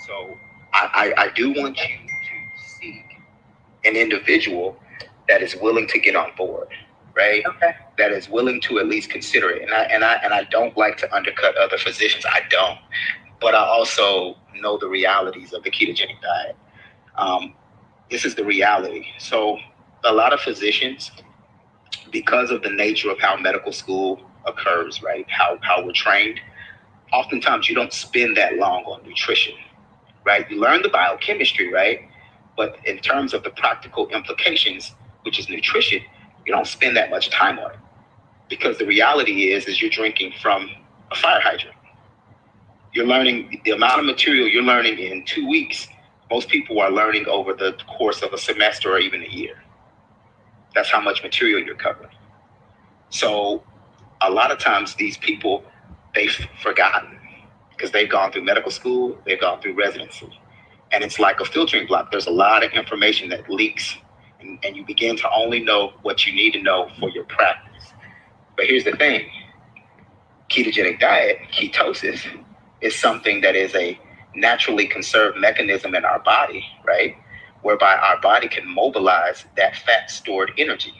So I do want you to seek an individual that is willing to get on board, right? Okay. That is willing to at least consider it. And I don't like to undercut other physicians. I don't. But I also know the realities of the ketogenic diet. This is the reality. So a lot of physicians, because of the nature of how medical school occurs, right? How we're trained, oftentimes you don't spend that long on nutrition, right? You learn the biochemistry, right? But in terms of the practical implications, which is nutrition, you don't spend that much time on it. Because the reality is you're drinking from a fire hydrant. You're learning the amount of material you're learning in 2 weeks. Most people are learning over the course of a semester or even a year. That's how much material you're covering. So a lot of times these people, they've forgotten because they've gone through medical school, they've gone through residency. And it's like a filtering block. There's a lot of information that leaks and you begin to only know what you need to know for your practice. But here's the thing, ketogenic diet, ketosis, is something that is a naturally conserved mechanism in our body, right? Whereby our body can mobilize that fat stored energy.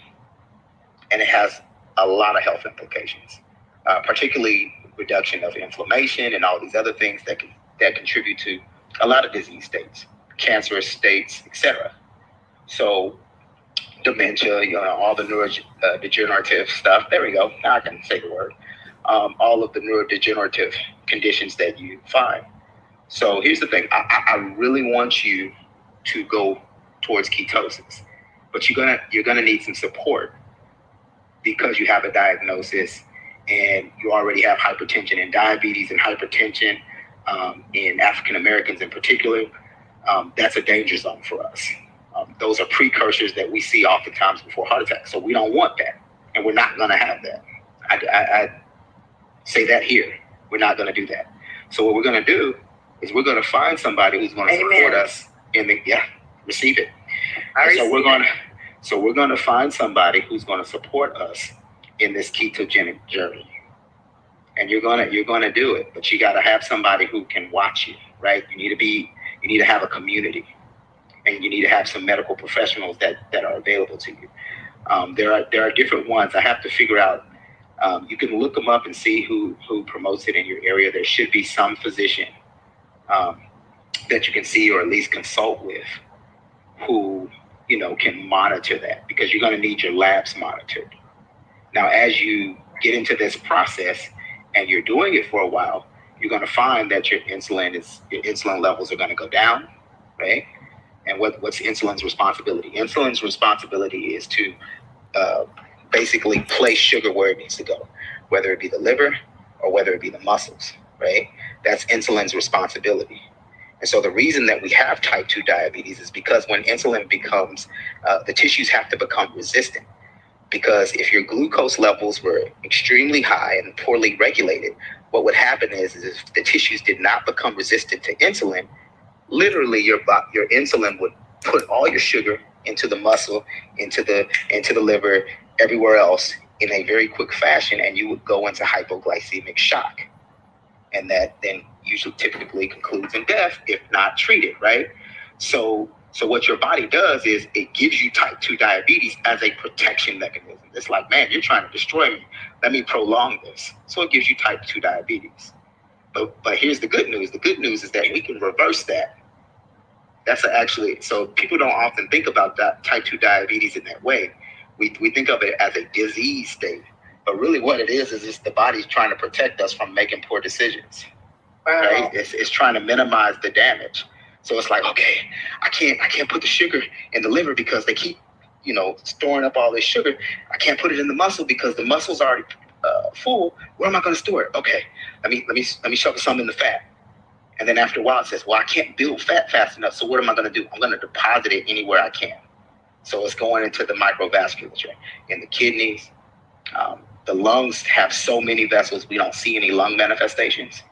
And it has a lot of health implications, particularly reduction of inflammation and all these other things that contribute to a lot of disease states, cancerous states, etc. So dementia, all the neurodegenerative stuff. There we go. Now I can say the word. All of the neurodegenerative conditions that you find. So here's the thing. I really want you to go towards ketosis, but you're gonna need some support because you have a diagnosis and you already have hypertension and diabetes and hypertension in African Americans in particular. That's a danger zone for us. Those are precursors that we see oftentimes before heart attacks. So we don't want that, and we're not gonna have that. I say that here. We're not gonna do that. So what we're going to do is we're going to find somebody who's going to support us in the, receive it. So we're going to find somebody who's going to support us in this ketogenic journey. And you're going to do it, but you got to have somebody who can watch you, right? You need to have a community, and you need to have some medical professionals that are available to you. There are different ones. I have to figure out. You can look them up and see who promotes it in your area. There should be some physician that you can see or at least consult with who, can monitor that, because you're going to need your labs monitored. Now, as you get into this process and you're doing it for a while, you're going to find that your insulin levels are going to go down, right? And what's insulin's responsibility? Insulin's responsibility is to basically place sugar where it needs to go, whether it be the liver or whether it be the muscles, right? That's insulin's responsibility. And so the reason that we have type 2 diabetes is because when insulin becomes, the tissues have to become resistant. Because if your glucose levels were extremely high and poorly regulated, what would happen is if the tissues did not become resistant to insulin, literally your insulin would put all your sugar into the muscle, into the liver, everywhere else in a very quick fashion, and you would go into hypoglycemic shock. And that then usually typically concludes in death if not treated, right? So what your body does is it gives you type 2 diabetes as a protection mechanism. It's like, man, you're trying to destroy me. Let me prolong this. So it gives you type 2 diabetes. But here's the good news. The good news is that we can reverse that. So people don't often think about that type 2 diabetes in that way. We think of it as a disease state. But really what it is it's the body's trying to protect us from making poor decisions. Wow. Right? It's trying to minimize the damage. So it's like, okay, I can't put the sugar in the liver because they keep, storing up all this sugar. I can't put it in the muscle because the muscle's already full. Where am I going to store it? Okay, let me shove some in the fat. And then after a while it says, well, I can't build fat fast enough. So what am I going to do? I'm going to deposit it anywhere I can. So it's going into the microvasculature, in the kidneys. The lungs have so many vessels, we don't see any lung manifestations,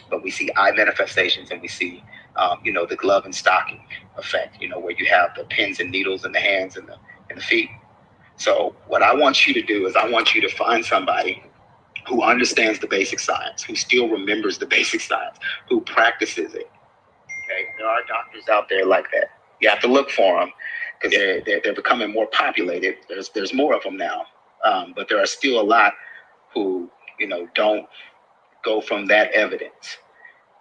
but we see eye manifestations, and we see, the glove and stocking effect, where you have the pins and needles in the hands and the feet. So what I want you to do is I want you to find somebody who understands the basic science, who still remembers the basic science, who practices it. Okay, there are doctors out there like that. You have to look for them because they're becoming more populated. There's more of them now. But there are still a lot who, don't go from that evidence.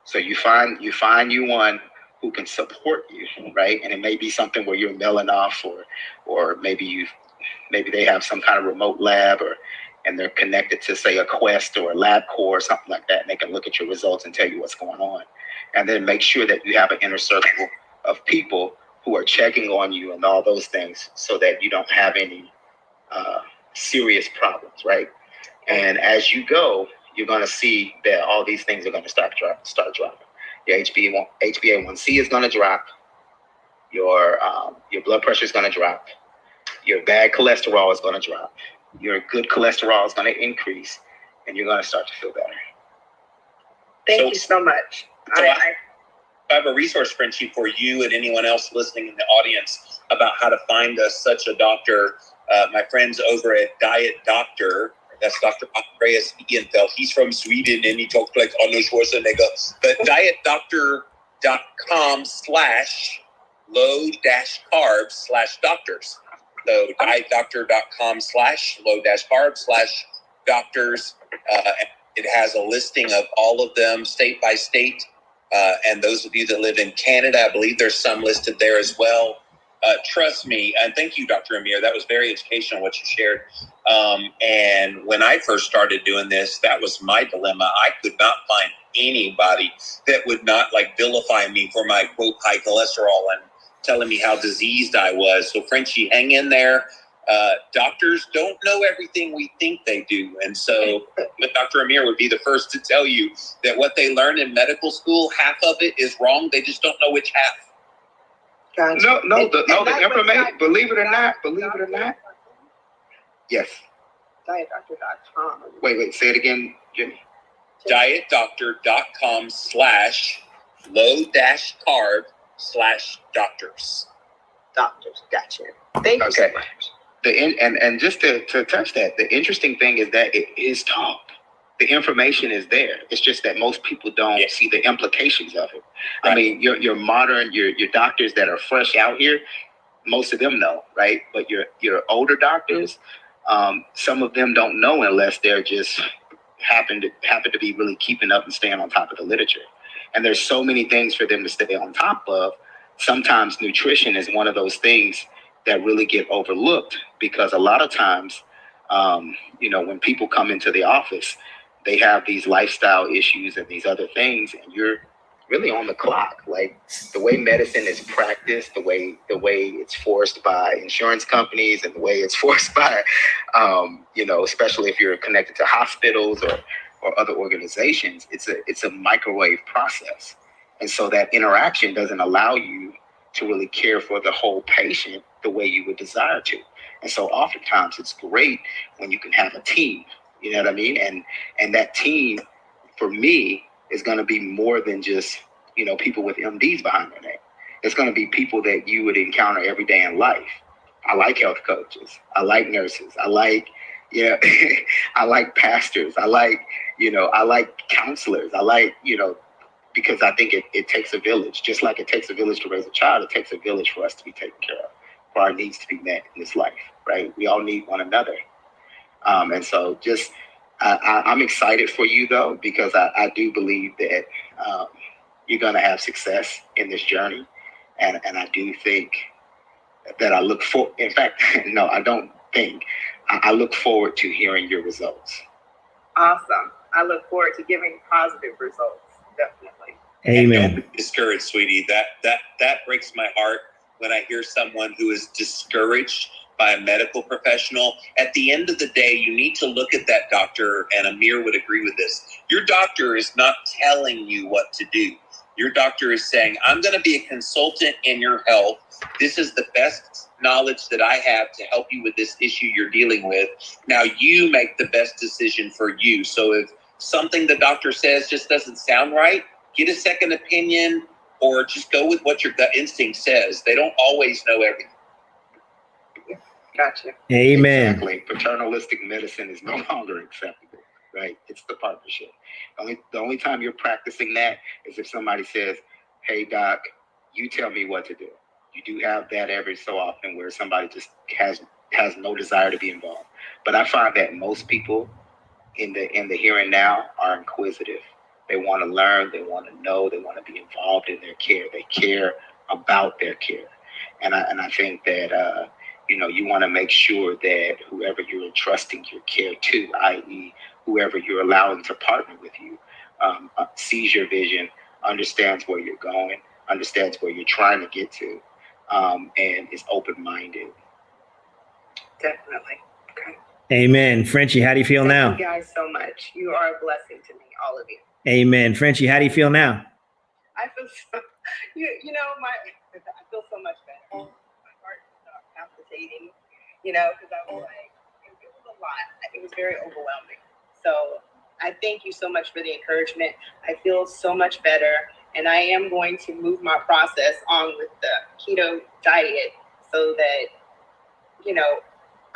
So you find you one who can support you, right? And it may be something where you're mailing off, or maybe they have some kind of remote lab, and they're connected to, say, a Quest or a LabCorp or something like that, and they can look at your results and tell you what's going on. And then make sure that you have an inner circle of people who are checking on you and all those things, so that you don't have any serious problems, right? And as you go, you're going to see that all these things are going to start dropping. Your HbA1c is going to drop. Your blood pressure is going to drop. Your bad cholesterol is going to drop. Your good cholesterol is going to increase, and you're going to start to feel better. Thank you so much. I have a resource, Frenchie, for you and anyone else listening in the audience about how to find such a doctor. My friends over at Diet Doctor, that's Dr. Andreas Ienfeld. He's from Sweden and he talks like Arnold Schwarzenegger. But dietdoctor.com/low-carb/doctors. So dietdoctor.com/low-carb/doctors. It has a listing of all of them state by state. And those of you that live in Canada, I believe there's some listed there as well. Trust me, and thank you, Dr. Amir. That was very educational what you shared. And when I first started doing this, that was my dilemma. I could not find anybody that would not vilify me for my quote high cholesterol and telling me how diseased I was. So Frenchie, hang in there. Doctors don't know everything we think they do. And so Dr. Amir would be the first to tell you that what they learn in medical school, half of it is wrong. They just don't know which half. Gotcha. No, the information, believe it or not. Yes. Dietdoctor.com. Wait, say it again, Jimmy. dietdoctor.com/low-carb/doctors. Doctors, gotcha. Thank you so much. And just to touch that, the interesting thing is that it is taught. The information is there. It's just that most people don't see the implications of it. Right. I mean, your modern, your doctors that are fresh out here, most of them know, right? But your older doctors, some of them don't know unless they're just happen to be really keeping up and staying on top of the literature. And there's so many things for them to stay on top of. Sometimes nutrition is one of those things that really get overlooked, because a lot of times, when people come into the office, they have these lifestyle issues and these other things, and you're really on the clock. Like the way medicine is practiced, the way it's forced by insurance companies, and the way it's forced by, especially if you're connected to hospitals or other organizations, it's a microwave process. And so that interaction doesn't allow you to really care for the whole patient the way you would desire to. And so oftentimes it's great when you can have a team, you know what I mean? And that team, for me, is going to be more than just, people with MDs behind their name. It's going to be people that you would encounter every day in life. I like health coaches. I like nurses. I like, I like pastors. I like counselors. I like, because I think it takes a village. Just like it takes a village to raise a child, it takes a village for us to be taken care of, for our needs to be met in this life, right? We all need one another. And so just, I'm excited for you, though, because I do believe that you're going to have success in this journey. And I do think that I look for, in fact, no, I don't think, I look forward to hearing your results. Awesome. I look forward to giving positive results. Definitely. Amen. And don't be discouraged, sweetie. That breaks my heart when I hear someone who is discouraged by a medical professional. At the end of the day, you need to look at that doctor, and Amir would agree with this. Your doctor is not telling you what to do. Your doctor is saying, I'm going to be a consultant in your health. This is the best knowledge that I have to help you with this issue you're dealing with. Now you make the best decision for you. So if something the doctor says just doesn't sound right, get a second opinion, or just go with what your gut instinct says. They don't always know everything. Gotcha. Amen. Exactly. Paternalistic medicine is no longer acceptable, right? It's the partnership. The only time you're practicing that is if somebody says, hey, doc, you tell me what to do. You do have that every so often where somebody just has no desire to be involved. But I find that most people in the here and now are inquisitive. They want to learn, they want to know, they want to be involved in their care. They care about their care. And I think that you want to make sure that whoever you're entrusting your care to, i.e. whoever you're allowing to partner with you, sees your vision, understands where you're going, understands where you're trying to get to, and is open-minded. Definitely. Okay. Amen. Frenchie, how do you feel now? Thank you guys so much. You are a blessing to me, all of you. Amen. Frenchie, how do you feel now? I feel so, I feel so much better. My heart stopped palpitating, because I was like, it was a lot. It was very overwhelming. So I thank you so much for the encouragement. I feel so much better, and I am going to move my process on with the keto diet so that,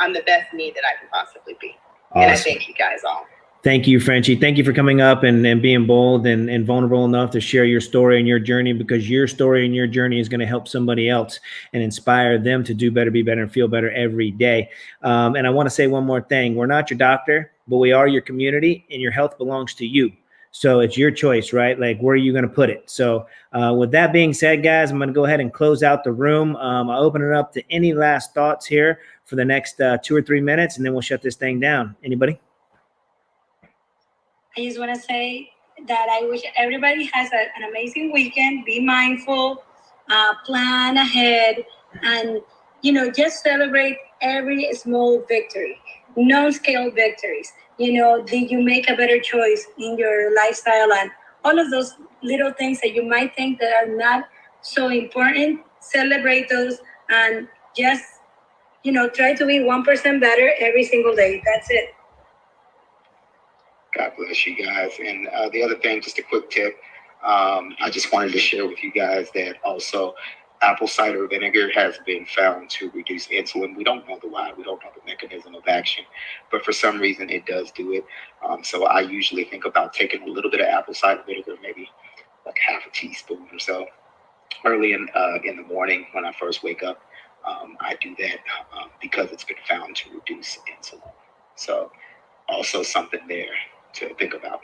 I'm the best me that I can possibly be. Awesome. And I thank you guys all. Thank you, Frenchie. Thank you for coming up and being bold and vulnerable enough to share your story and your journey, because your story and your journey is going to help somebody else and inspire them to do better, be better, and feel better every day. And I want to say one more thing. We're not your doctor, but we are your community, and your health belongs to you. So it's your choice, right? Like, where are you going to put it? So with that being said, guys, I'm going to go ahead and close out the room. I'll open it up to any last thoughts here for the next 2 or 3 minutes, and then we'll shut this thing down. Anybody? I just want to say that I wish everybody has an amazing weekend. Be mindful, plan ahead, and, just celebrate every small victory, non-scale victories. Did you make a better choice in your lifestyle, and all of those little things that you might think that are not so important, celebrate those, and just, try to be 1% better every single day. That's it. God bless you guys. And the other thing, just a quick tip. I just wanted to share with you guys that also apple cider vinegar has been found to reduce insulin. We don't know the why. We don't know the mechanism of action, but for some reason it does do it. So I usually think about taking a little bit of apple cider vinegar, maybe like half a teaspoon or so, early in the morning when I first wake up. I do that because it's been found to reduce insulin. So also something there to think about.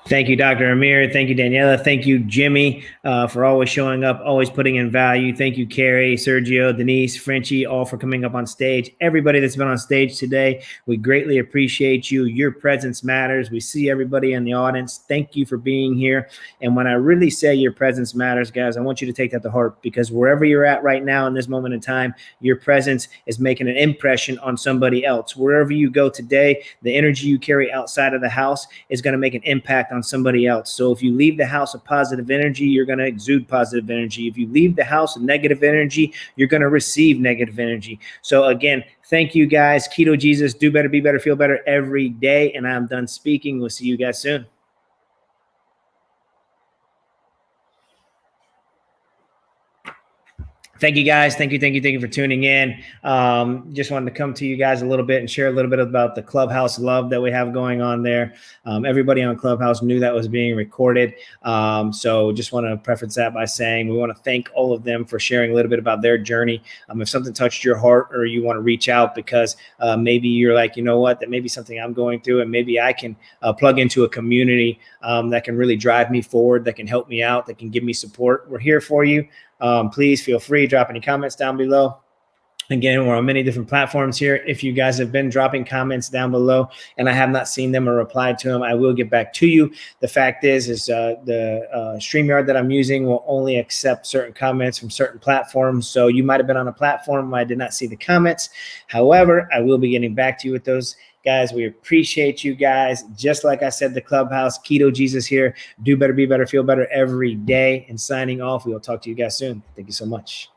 Thank you, Dr. Amir. Thank you, Daniela. Thank you, Jimmy, for always showing up, always putting in value. Thank you, Carrie, Sergio, Denise, Frenchie, all for coming up on stage. Everybody that's been on stage today, we greatly appreciate you. Your presence matters. We see everybody in the audience. Thank you for being here. And when I really say your presence matters, guys, I want you to take that to heart, because wherever you're at right now in this moment in time, your presence is making an impression on somebody else. Wherever you go today, the energy you carry outside of the house is going to make an impact on somebody else. So if you leave the house with positive energy, you're going to exude positive energy. If you leave the house with negative energy, you're going to receive negative energy. So again, thank you guys. Keto Jesus, do better, be better, feel better every day. And I'm done speaking. We'll see you guys soon. Thank you guys. Thank you for tuning in. Just wanted to come to you guys a little bit and share a little bit about the Clubhouse love that we have going on there. Everybody on Clubhouse knew that was being recorded. So just want to preface that by saying we want to thank all of them for sharing a little bit about their journey. If something touched your heart or you want to reach out because maybe you're like, you know what, that may be something I'm going through and maybe I can plug into a community that can really drive me forward, that can help me out, that can give me support. We're here for you. Please feel free, drop any comments down below. Again, we're on many different platforms here. If you guys have been dropping comments down below and I have not seen them or replied to them, I will get back to you. The fact is the StreamYard that I'm using will only accept certain comments from certain platforms. So you might have been on a platform where I did not see the comments. However, I will be getting back to you with those. Guys, we appreciate you guys. Just like I said, the Clubhouse, Keto Jesus here. Do better, be better, feel better every day. And signing off, we will talk to you guys soon. Thank you so much.